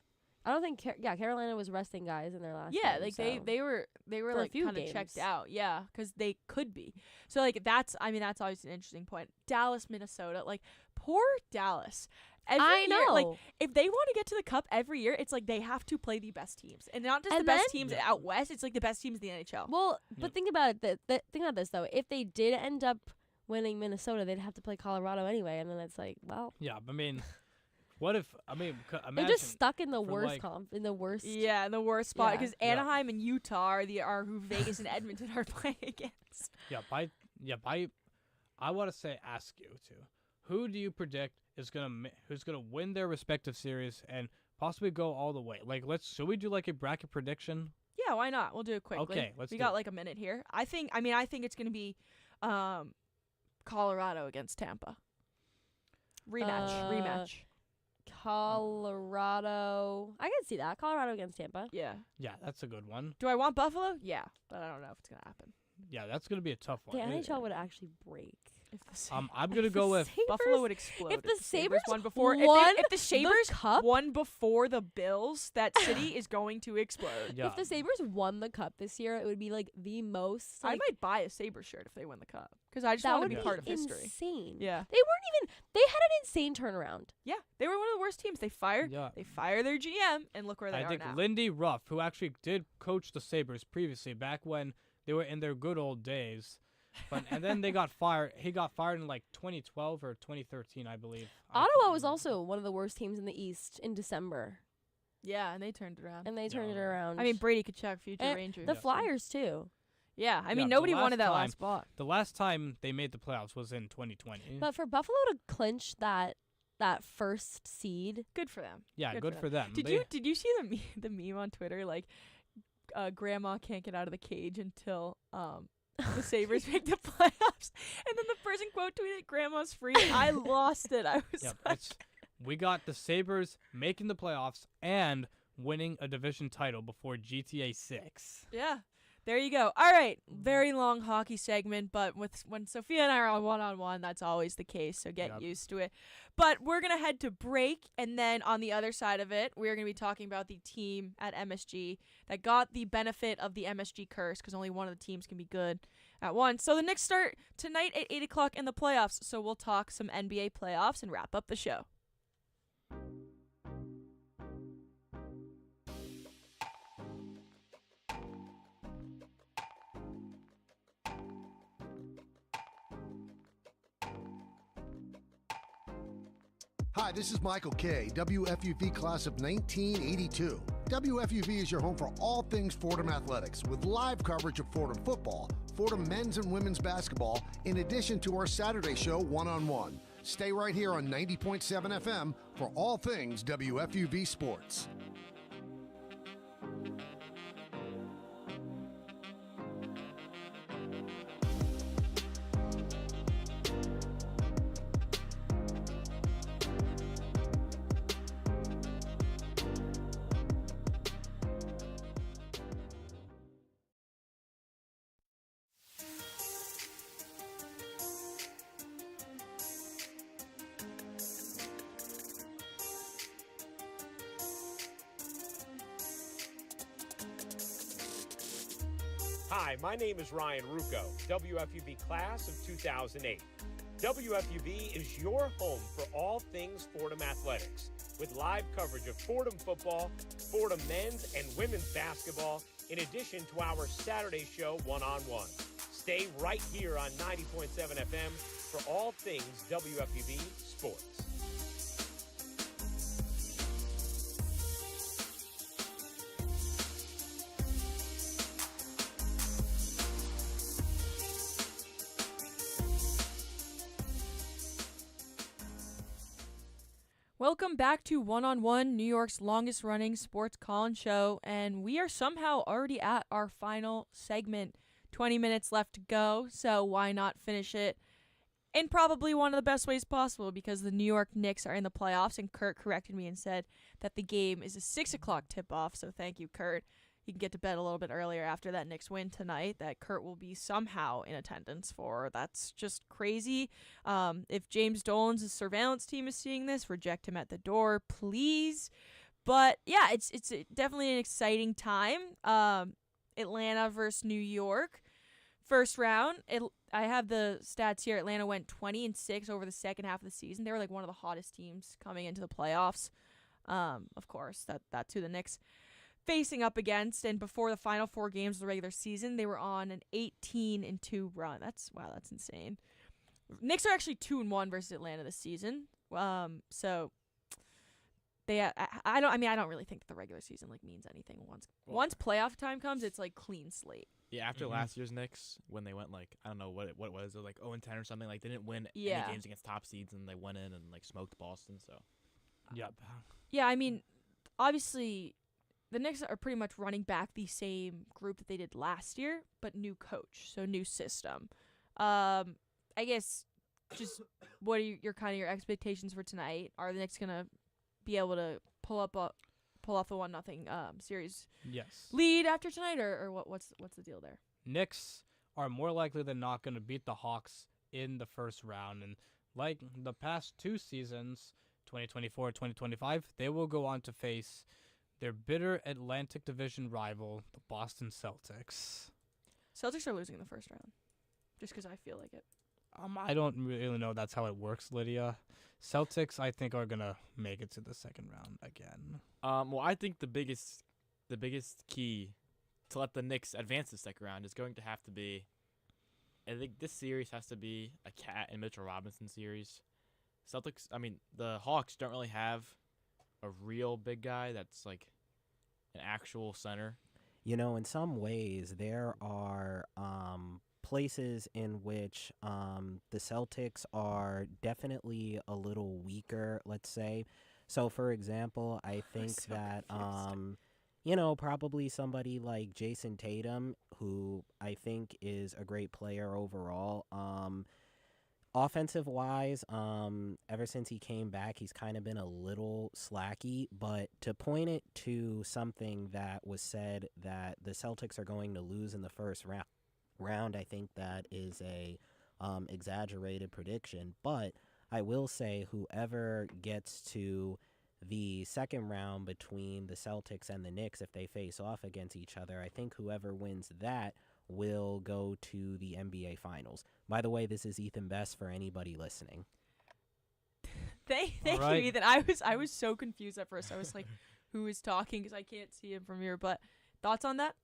I don't think Carolina was resting guys in their last Yeah, game, like so. they were For a like few kind of games. checked out. Yeah, because they could be. So like that's always an interesting point. Dallas, Minnesota, like poor Dallas. I Year, like know. if they want to get to the cup every year, it's like they have to play the best teams, and not just And the best then- teams out west. It's like the best teams in the NHL. Well, but think about it. Think about this though. If they did end up winning Minnesota, they'd have to play Colorado anyway, and then it's like, well, Yeah, I mean, what if imagine they're just stuck in the for, worst like- in the worst. Yeah, in the worst spot Yeah. because Anaheim and Utah are who Vegas and Edmonton are playing against. I want to ask you who do you predict is who's gonna win their respective series and possibly go all the way? Like, should we do like a bracket prediction? Yeah, why not? We'll do it quickly. Okay, let's We do got it. like a minute here. I think it's gonna be, Colorado against Tampa. Rematch. Colorado. I can see that. Colorado against Tampa. Yeah. Yeah, that's a good one. Do I want Buffalo? Yeah, but I don't know if it's gonna happen. Yeah, that's gonna be a tough The one. NHL would actually break. If the I'm gonna go with Buffalo would explode. If the Sabres won before, won if the the Sabres cup? won before the Bills, that city is going to explode. Yeah. If the Sabres won the cup this year, it would be like the most. I Like, might buy a Sabres shirt if they win the cup because I just that want would to be part of history. insane. Yeah. They weren't even. They had an insane turnaround. Yeah, they were one of the worst teams. They fire their GM, and look where they I are think now. Lindy Ruff, who actually did coach the Sabres previously, back when they were in their good old days, and then they got fired. He got fired in like 2012 or 2013, I believe. Ottawa was also one of the worst teams in the East in December, Yeah, and they turned it around. and they turned it around. I mean, Brady Kachuk, future And Rangers. the Flyers too. Yeah, I Yeah, mean, the nobody last wanted that time- last spot. The last time they made the playoffs was in 2020. But for Buffalo to clinch that first seed, Good for them. Yeah, good for them. Did They- you see the meme on Twitter like, Grandma can't get out of the cage until the Sabres make the playoffs, and then the person quote tweeted, "Grandma's free." I lost it. I was. Yeah, we got the Sabres making the playoffs and winning a division title before GTA 6. Yeah. There you go. All right. Very long hockey segment, but when Sophia and I are on one-on-one, that's always the case, so get used to it. But we're going to head to break, and then on the other side of it, we're going to be talking about the team at MSG that got the benefit of the MSG curse, because only one of the teams can be good at once. So the Knicks start tonight at 8 o'clock in the playoffs, so we'll talk some NBA playoffs and wrap up the show. Hi, this is Michael Kay, WFUV class of 1982. WFUV is your home for all things Fordham athletics, with live coverage of Fordham football, Fordham men's and women's basketball, in addition to our Saturday show, One-on-One. Stay right here on 90.7 FM for all things WFUV sports. Hi, my name is Ryan Rucco, WFUV class of 2008. WFUV is your home for all things Fordham athletics, with live coverage of Fordham football, Fordham men's and women's basketball, in addition to our Saturday show, One-on-One. Stay right here on 90.7 FM for all things WFUV sports. Welcome back to One-on-One, New York's longest-running sports call-in show, and we are somehow already at our final segment. 20 minutes left to go, so why not finish it in probably one of the best ways possible, because the New York Knicks are in the playoffs, and Kurt corrected me and said that the game is a 6 o'clock tip-off, so thank you, Kurt. You can get to bed a little bit earlier after that Knicks win tonight that Kurt will be somehow in attendance for. That's just crazy. If James Dolan's surveillance team is seeing this, reject him at the door, please. But yeah, it's definitely an exciting time. Atlanta versus New York. First round, I have the stats here. Atlanta went 20-6 over the second half of the season. They were like one of the hottest teams coming into the playoffs. Of course, that's who the Knicks facing up against, and before the final 4 games of the regular season, they were on an 18-2 run. That's insane. Knicks are actually 2-1 versus Atlanta this season. So they, I don't really think that the regular season means anything. Once playoff time comes, it's like clean slate. Yeah, after last year's Knicks, when they went I don't know what it was, it was like 0-10 or something. Like they didn't win any games against top seeds, and they went in and smoked Boston. So, yep. Yeah, I mean, obviously, the Knicks are pretty much running back the same group that they did last year, but new coach, so new system. I guess just what are your expectations for tonight? Are the Knicks gonna be able to pull off the 1-0 series lead after tonight, or what's the deal there? Knicks are more likely than not going to beat the Hawks in the first round, and like the past 2 seasons, 2024, 2025, they will go on to face their bitter Atlantic Division rival, the Boston Celtics. Celtics are losing in the first round, just because I feel like it. I don't really know that's how it works, Lydia. Celtics, I think, are going to make it to the second round again. Well, I think the biggest key to let the Knicks advance the second round is going to have to be, I think this series has to be a Cat and Mitchell Robinson series. The Hawks don't really have a real big guy that's like an actual center. In some ways, there are places in which the Celtics are definitely a little weaker, let's say. So, for example, I think that, probably somebody like Jason Tatum, who I think is a great player overall, Offensive wise, ever since he came back, he's kind of been a little slacky. But to point it to something that was said that the Celtics are going to lose in the first round, I think that is a exaggerated prediction. But I will say whoever gets to the second round between the Celtics and the Knicks, if they face off against each other, I think whoever wins that will go to the NBA Finals. By the way, this is Ethan Best for anybody listening. Thank right. you, Ethan. I was so confused at first. I was like, who is talking? Because I can't see him from here. But thoughts on that?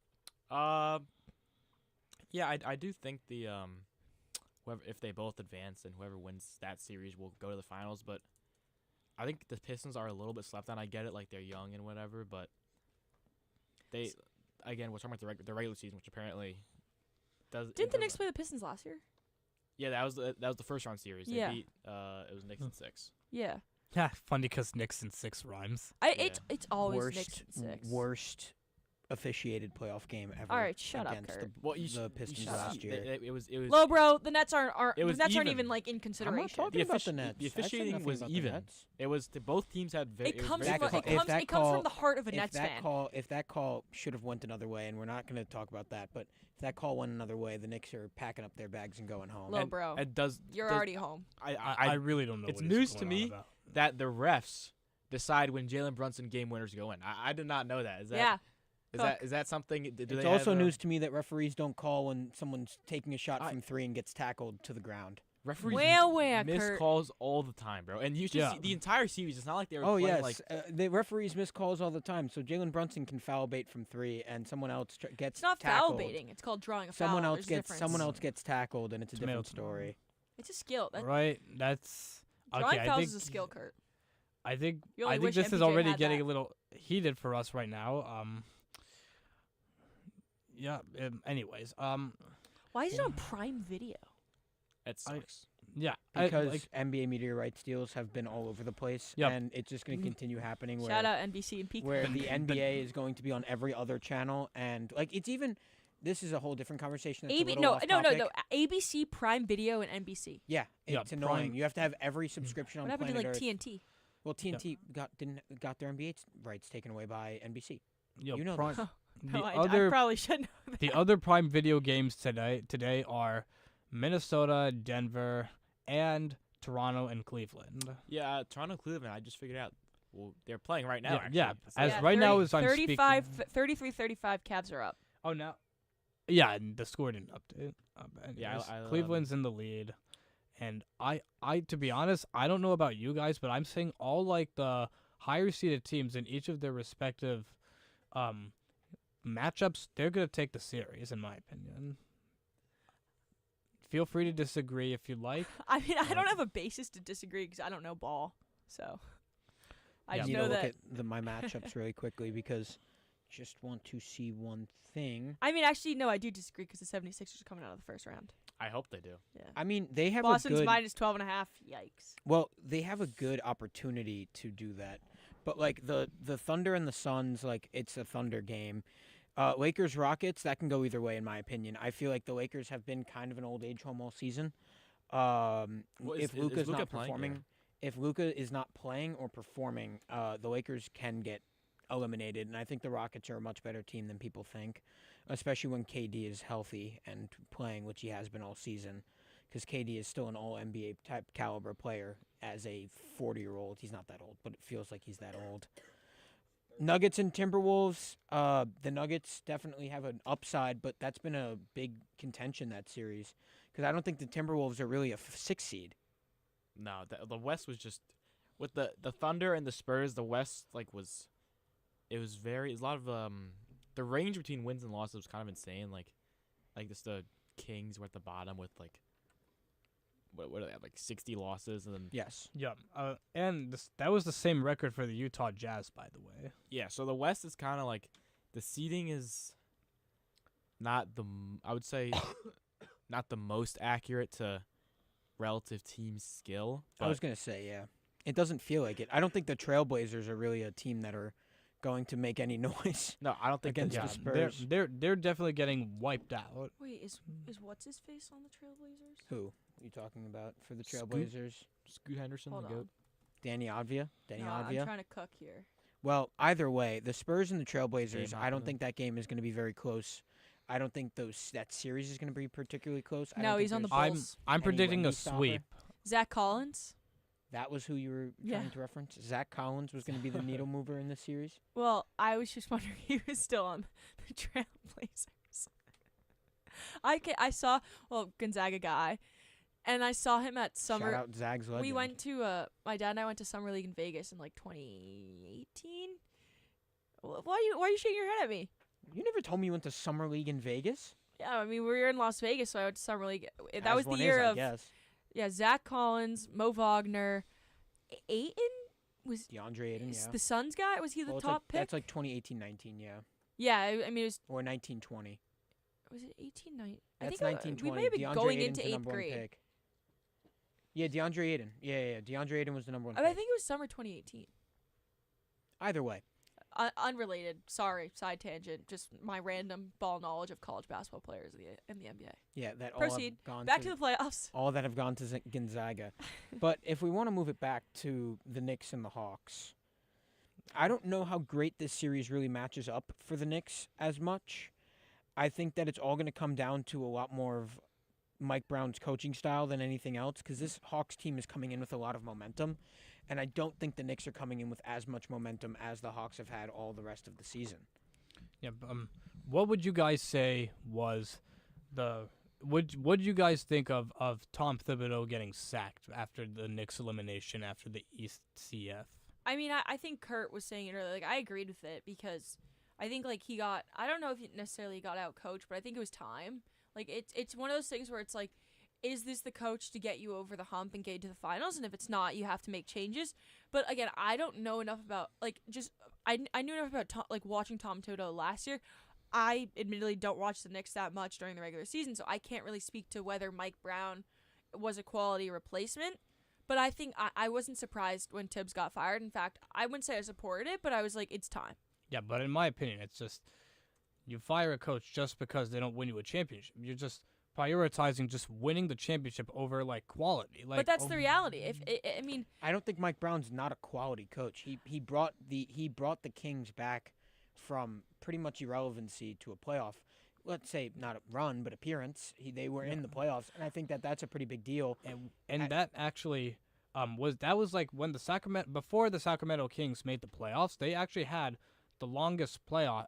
Yeah, I do think the whoever, if they both advance and whoever wins that series will go to the finals. But I think the Pistons are a little bit slept on. I get it, like they're young and whatever, but they again we're talking about the regular season, which apparently does. Didn't the Knicks play the Pistons last year? Yeah, that was the first round series. They beat it was Knicks in 6. Yeah. Yeah, funny because Knicks in 6 rhymes. It's always Knicks in 6. Worst officiated playoff game ever. All right, shut up, against Kurt. the Pistons last year. It was Low, bro. The Nets aren't it was the Nets aren't even. even like in consideration. I'm not talking about the Nets. The I said officiating nothing was about the even. Nets. It was both teams had very. It comes very from physical. it comes from the heart of a Nets fan. If that call should have went another way, and we're not going to talk about that, but if that call went another way, the Knicks are packing up their bags and going home. Low, bro. You're already home. I really don't know. It's what news going to on me about. that the refs decide when Jalen Brunson game winners go in. I did not know that. Is that? Yeah. Is that something? It's also news to me that referees don't call when someone's taking a shot from 3 and gets tackled to the ground. Referees miss Kurt. calls all the time, bro. And you should see the entire series. It's not like they were Oh playing yes, like the referees miss calls all the time. So Jalen Brunson can foul bait from 3, and someone else gets It's not tackled. foul baiting. It's called drawing a foul. Someone else There's a gets difference. tackled, and it's a different story. It's a skill. Right. That's Drawing okay. fouls I think is a skill, Kurt. I think You only wish this is MPJ already had getting that. a little heated for us right now. Yeah. Anyways. Why is it on Prime Video? It sucks. Yeah. Because NBA media rights deals have been all over the place, Yep. and it's just going to continue happening. Where, Shout out NBC and Peacock. Where the NBA is going to be on every other channel, and like it's even. This is a whole different conversation. That's a little off topic. No. ABC, Prime Video, and NBC. Yeah, it's Yeah, annoying. Prime- You have to have every subscription on What happened to planet like Earth. TNT? Well, TNT got their NBA rights taken away by NBC. Yo, You know Prime, this. No, I probably should know that. The other Prime Video games today are Minnesota, Denver, and Toronto and Cleveland. Yeah, Toronto, Cleveland. I just figured out. Well, they're playing right now. Yeah, actually. yeah. So- As right now as I'm 35, speaking. 33-35 Cavs are up. Oh no. Yeah, and the score didn't update. Yeah, Anyways, Cleveland's in the lead, and I to be honest, I don't know about you guys, but I'm saying all like the higher seeded teams in each of their respective matchups, they're gonna take the series, in my opinion. Feel free to disagree if you like. I mean, I don't have a basis to disagree because I don't know ball, so I just need know to look that. at my matchups really quickly because just want to see one thing. I mean, actually, no, I do disagree because the 76ers are coming out of the first round. I hope they do. Yeah. I mean, they have Boston's a good minus 12.5. Yikes. Well, they have a good opportunity to do that. But like the Thunder and the Suns, like it's a Thunder game. Lakers Rockets, that can go either way in my opinion. I feel like the Lakers have been kind of an old age home all season. If Luka's Luka not playing? performing, if Luka is not playing or performing, the Lakers can get eliminated, and I think the Rockets are a much better team than people think, especially when KD is healthy and playing, which he has been all season, because KD is still an all-NBA type caliber player as a 40-year-old. He's not that old, but it feels like he's that old. Nuggets and Timberwolves, the Nuggets definitely have an upside, but that's been a big contention, that series, because I don't think the Timberwolves are really a 6 seed. No, the West was just with the Thunder and the Spurs. The West was a lot of the range between wins and losses was kind of insane. Like just the Kings were at the bottom with like what do they have, like 60 losses, and then Yes. Yeah, and that was the same record for the Utah Jazz, by the way. yeah. So the West is kind of like the seeding is not I would say not the most accurate to relative team skill. I was going to say, yeah. It doesn't feel like it. I don't think the Trailblazers are really a team that are going to make any noise. No, I don't think against the Spurs. They're definitely getting wiped out. Wait, is what's his face on the Trailblazers? Who? you talking about for the Scoot- Trailblazers? Scoot Henderson, Hold the on. goat. Danny Avdia? No, I'm trying to cook here. Well, either way, the Spurs and the Trailblazers, Game I don't happening. think that game is going to be very close. I don't think that series is going to be particularly close. I No, don't think he's on the there's Bulls. I'm any predicting a Wendy stopper. sweep. Zach Collins. That was who you were Yeah. trying to reference? Zach Collins was going to be the needle mover in this series? Well, I was just wondering he was still on the Trailblazers. I saw Gonzaga guy, and I saw him at summer. Shout out Zag's legend. We went to my dad and I went to summer league in Vegas in like 2018. Why are you shaking your head at me? You never told me you went to Summer League in Vegas? Yeah, I mean we were in Las Vegas, so I went to summer league. That As was the one year is, I of guess. yeah, Zach Collins, Mo Wagner, Ayton was DeAndre Ayton, yeah. the Suns guy. Was he the Well, it's top like, pick? That's like 2018-19, yeah. Yeah, I mean it was. Or 1920. Was it 18, 19? That's I think 1920. we may have been DeAndre going Ayton's into the 8th number one grade. pick. Yeah, DeAndre Ayton. Yeah. DeAndre Ayton was the number one I pick. think it was summer 2018. Either way. Unrelated. Sorry, side tangent. Just my random ball knowledge of college basketball players in the NBA. Yeah, that Proceed. all have gone Back to the playoffs. All that have gone to Gonzaga. But if we want to move it back to the Knicks and the Hawks, I don't know how great this series really matches up for the Knicks as much. I think that it's all going to come down to a lot more of Mike Brown's coaching style than anything else, because this Hawks team is coming in with a lot of momentum, and I don't think the Knicks are coming in with as much momentum as the Hawks have had all the rest of the season. Yeah. What would you guys say was the what do you guys think of Tom Thibodeau getting sacked after the Knicks elimination after the East CF? I mean, I think Kurt was saying it earlier. Like, I agreed with it because I think like he got. I don't know if he necessarily got out coached, but I think it was time. Like it's one of those things where it's like, is this the coach to get you over the hump and get you to the finals? And if it's not, you have to make changes. But again, I don't know enough about I knew enough about watching Tom Thibodeau last year. I admittedly don't watch the Knicks that much during the regular season, so I can't really speak to whether Mike Brown was a quality replacement. But I think I wasn't surprised when Tibbs got fired. In fact, I wouldn't say I supported it, but I was like, it's time. Yeah, but in my opinion, it's just you fire a coach just because they don't win you a championship. You're just prioritizing just winning the championship over like quality. Like, but that's the reality. I mean, I don't think Mike Brown's not a quality coach. He brought the Kings back from pretty much irrelevancy to a playoff. Let's say not a run, but appearance. They were in the playoffs, and I think that's a pretty big deal. And that actually was like when before the Sacramento Kings made the playoffs, they actually had the longest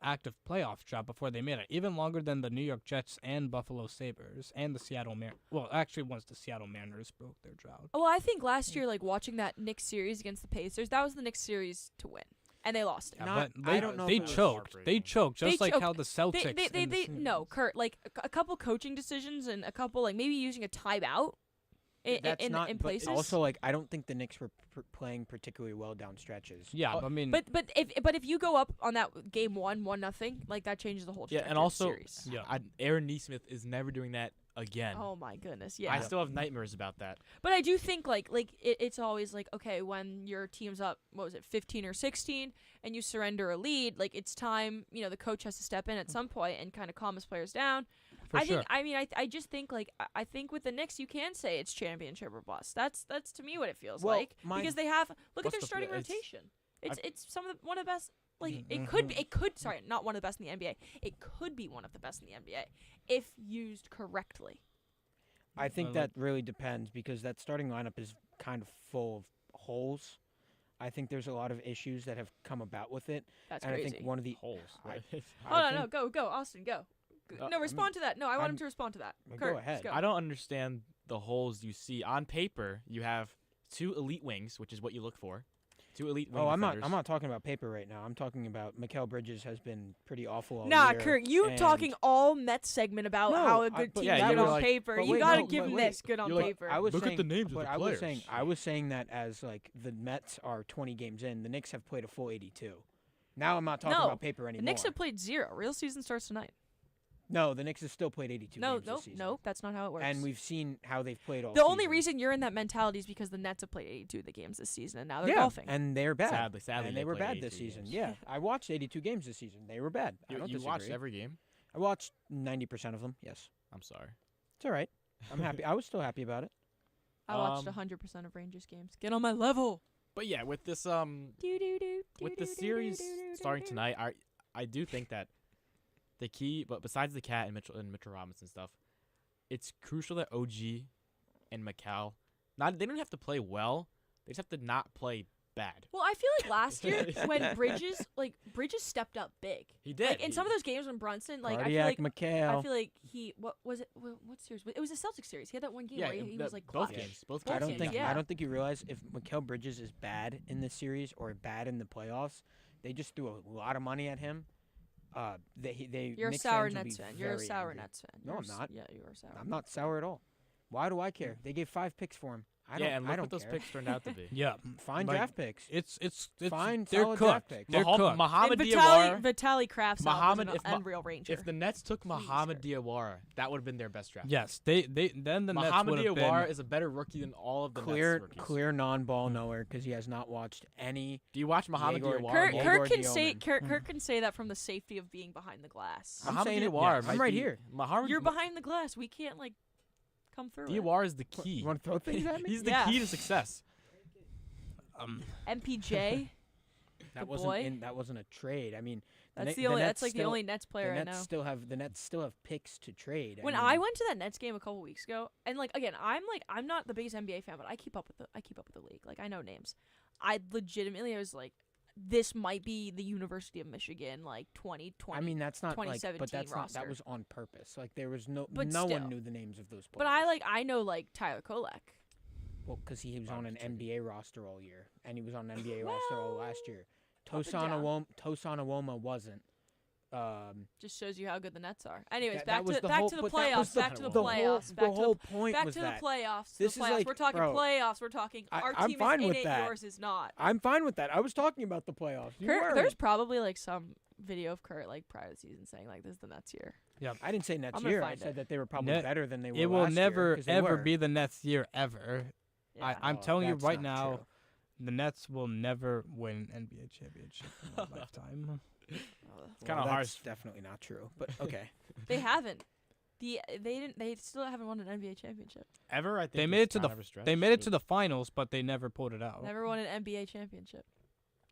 active playoff drought before they made it, even longer than the New York Jets and Buffalo Sabres and the Seattle Mariners. Well, actually, once the Seattle Mariners broke their drought. well, I think last year, like watching that Knicks series against the Pacers, that was the Knicks series to win, and they lost it. Yeah, but I don't know. They choked. They choked just like how the Celtics. No, Kurt, like a couple coaching decisions and a couple like maybe using a timeout in places. Also, like I don't think the Knicks were playing particularly well down stretches. Yeah, I mean, but if you go up on that game 1-0, like that changes the whole Yeah, trajectory and of also, the series. Aaron Nesmith is never doing that again. Oh my goodness, yeah. I still have nightmares about that. But I do think it's always like, okay, when your team's up, 15 or 16, and you surrender a lead, like it's time, the coach has to step in at some point and kind of calm his players down. I just think I think with the Knicks you can say it's championship or bust. That's to me what it feels like, because they have look at their starting rotation. It's one of the best. Like it could sorry, not one of the best in the NBA. It could be one of the best in the NBA if used correctly. I think that really depends because that starting lineup is kind of full of holes. I think there's a lot of issues that have come about with it. That's and crazy. I think one of the holes. Go, Austin, go. No, respond to that. No, I want him to respond to that. Kurt, go ahead. Go. I don't understand the holes you see on paper. You have two elite wings, which is what you look for. Two elite wing defenders. I'm not talking about paper right now. I'm talking about Mikal Bridges has been pretty awful all Nah, year. Kurt, you talking all Mets segment about how a good team is good on paper. You got to give him this good on paper. Look at the names of the players. I was saying that as like the Mets are 20 games in. The Knicks have played a full 82. Now I'm not talking about paper anymore. The Knicks have played 0. Real season starts tonight. No, the Knicks have still played 82 games this season. No, that's not how it works. And we've seen how they've played all The season. only reason you're in that mentality is because the Nets have played 82 of the games this season, and now they're golfing. And they're bad. Sadly, and they were bad this season. Yeah, I watched 82 games this season. They were bad. I don't You disagree. watched every game? I watched 90% of them, yes. I'm sorry. It's all right. I'm happy. I was still happy about it. I watched 100% of Rangers games. Get on my level. But yeah, with this with the series starting tonight, I do think that the key, but besides the cat and Mitchell Robinson stuff, it's crucial that OG and Macau they don't have to play well. They just have to not play bad. Well, I feel like last year when Bridges stepped up big. He did. Like in some of those games when Brunson, like Cardiac I Macau. feel like what was it? What series? It was a Celtics series. He had that one game Yeah, where he the- was like both clutch. games, both I don't games, think yeah. I don't think you realize if Mikal Bridges is bad in this series or bad in the playoffs, they just threw a lot of money at him. You're a Knicks sour fans will Nets be fan. You're a very sour angry. Nets fan. No, You're I'm not. Yeah, you are sour. I'm not sour at all. Why do I care? They gave 5 picks for him. I don't. Yeah, and I look don't what those care. picks turned out to be. Yeah, Fine like, draft picks. It's Fine, they're solid cooked. draft picks. They're cooked. Muhammad And Diawara. Vitaly Kravtsov Muhammad, was if an unreal Ranger. If the Nets took Muhammad Diawara, that would have been their best draft. Yes, then the Nets Muhammad would have Diawara been. is a better rookie than all of the Clear, Nets rookies. clear non-ball knower because he has not watched any. Do you watch Muhammad Yegor- Diawara? Yegor Kirk can say Diawara. Kirk can say that from the safety of being behind the glass. I'm Muhammad saying it. Diawara I'm might right be- here. You're behind the glass. We can't like come through. it. Diawara is the key. You want to throw things at me? He's the Yeah. key to success. MPJ. That the wasn't boy. that wasn't a trade. I mean, That's the only. That's like the only Nets player I the know. Nets still have the Nets still have picks to trade. When mean, I went to that Nets game a couple weeks ago, and like again, I'm not the biggest NBA fan, but I keep up with the league. Like I know names. I was like, this might be the University of Michigan, like 2020. I mean, that's not like, 2017 but that's roster. not that was on purpose. Like there was no But no still. one knew the names of those players. But I know like Tyler Kolek. Well, because he was on an NBA roster all year, and he was on an NBA roster all last year. up and down. Tosan Awoma wasn't. Just shows you how good the Nets are. Anyways, That back was to the back whole- to the but that was playoffs. the- Back to the the whole- playoffs. the Back to whole point back was to that. the playoffs. This the is playoffs. like- We're talking bro, playoffs. We're talking. Our I'm team fine is with 8-8, that. yours is not. I'm fine with that. I was talking about the playoffs. You Kurt, weren't. there's probably like some video of Kurt like prior to the season saying like this is the Nets year. Yeah, I didn't say Nets I'm gonna year. I find said it. that they were probably better than they were It will last year, never 'cause they ever were. be the Nets year ever. Yeah. I'm Oh, telling you that's right not now, true. the Nets will never win NBA championship in their lifetime. It's kind of harsh. That's definitely not true. But okay. They haven't. They still haven't won an NBA championship. Ever, I think They made it it's to the kind of a stretch. they made it to the finals, but they never pulled it out. Never won an NBA championship.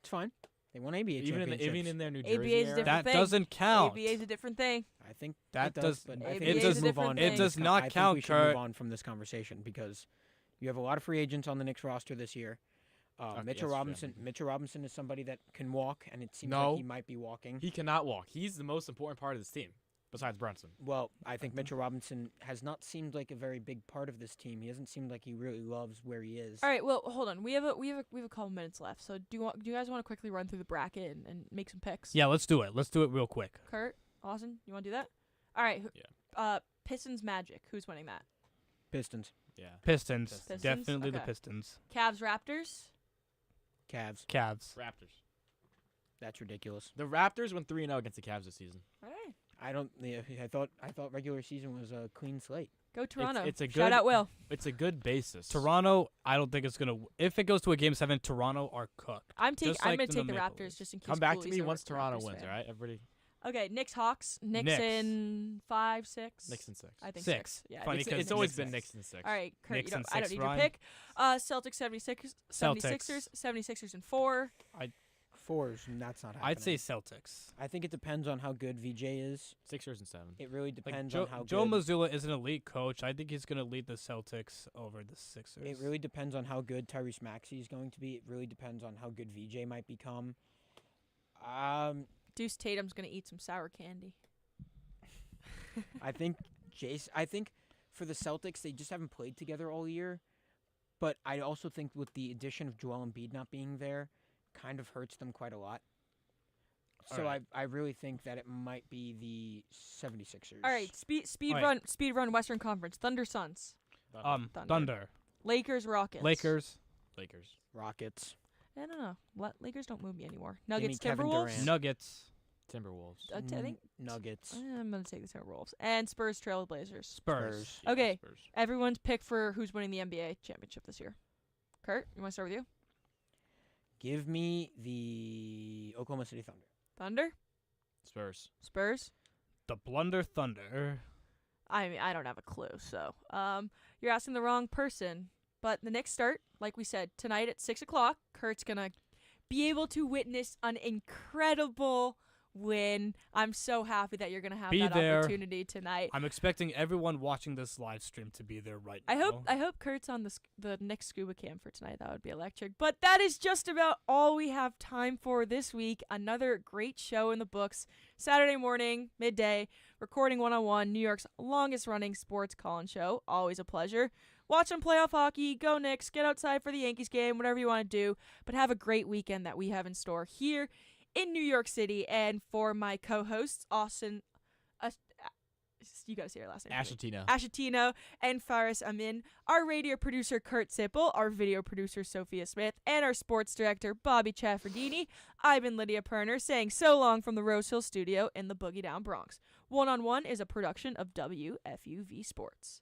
It's fine. They won ABA even championships. in their New Jersey ABA is a era. different That thing. doesn't count. ABA is a different thing. I think That it does. does- But ABA I think is we a should move different on. thing. from It does this not I think count, we should Kurt. move on from this conversation because you have a lot of free agents on the Knicks roster this year. Okay, Mitchell yes, Robinson. Mitchell Robinson is somebody that can walk, and it seems No. like he might be walking. He cannot walk. He's the most important part of this team, besides Brunson. Well, I think Mitchell Robinson has not seemed like a very big part of this team. He doesn't seem like he really loves where he is. All right. Well, hold on. We have a couple minutes left. So do you guys want to quickly run through the bracket and make some picks? Yeah, let's do it. Let's do it real quick. Kurt, Austin, you want to do that? All right. Yeah. Pistons Magic. Who's winning that? Pistons. Yeah. Pistons, Pistons? definitely the Okay. Pistons. Cavs Raptors. Cavs. Cavs. Raptors. That's ridiculous. The Raptors went 3-0 against the Cavs this season. All right. I don't. Yeah, I thought regular season was a clean slate. Go Toronto. It's a good, Shout out Will. It's a good basis. Toronto, I don't think it's gonna. If it goes to a game 7, Toronto are cooked. I'm Just gonna like take the Maple Raptors Leafs. just in case. Come back to Cooley's me a once Toronto Raptors wins, fan. all right? Everybody. Okay, Knicks Hawks. Knicks Knicks. in 5, 6. Knicks in 6. I think 6. 6. Yeah. Funny Knicks- 'cause It's always Knicks been in Knicks in 6. All right, Kurt. Knicks You in don't, I don't 6, need Ryan. your pick. Celtics 76ers. 76ers. 76ers in 4. Fours, and that's not happening. I'd say Celtics. I think it depends on how good VJ is. Sixers in 7. It really Like depends Joe, on how Joe good. Mazzulla is an elite coach. I think he's gonna lead the Celtics over the Sixers. It really depends on how good Tyrese Maxey is going to be. It really depends on how good VJ might become. Deuce Tatum's gonna eat some sour candy. I think I think for the Celtics, they just haven't played together all year. But I also think with the addition of Joel Embiid not being there, kind of hurts them quite a lot. So Alright. I really think that it might be the 76ers. All right, speed All run Western Conference. Thunder Suns. Thunder. Lakers Rockets. Lakers. Rockets. I don't know. Lakers don't move me anymore. Give me Nuggets Kevin Timberwolves. Durant. Nuggets. Timberwolves. I think Nuggets. I'm gonna take the Timberwolves and Spurs Trailblazers. Spurs. Yeah, Okay, Spurs. everyone's pick for who's winning the NBA championship this year. Kurt, you want to start with you? Give me the Oklahoma City Thunder. Thunder, Spurs. Spurs. The Blunder Thunder. I mean, I don't have a clue. So, you're asking the wrong person. But the Knicks start, like we said, tonight at 6 o'clock. Kurt's going to be able to witness an incredible win. I'm so happy that you're going to have that opportunity tonight. I'm expecting everyone watching this live stream to be there right I now. hope Kurt's on the Knicks scuba cam for tonight. That would be electric. But that is just about all we have time for this week. Another great show in the books. Saturday morning, midday, recording 1-on-1, New York's longest running sports call-in show. Always a pleasure. Watch some playoff hockey, go Knicks, get outside for the Yankees game, whatever you want to do. But have a great weekend that we have in store here in New York City. And for my co-hosts, Austin, you got to say your last name. Aschettino and Faris Amin, our radio producer, Kurt Sippel, our video producer, Sophia Smith, and our sports director, Bobby Chaffardini. I've been Lydia Pirner saying so long from the Rose Hill studio in the Boogie Down Bronx. 1-on-1 is a production of WFUV Sports.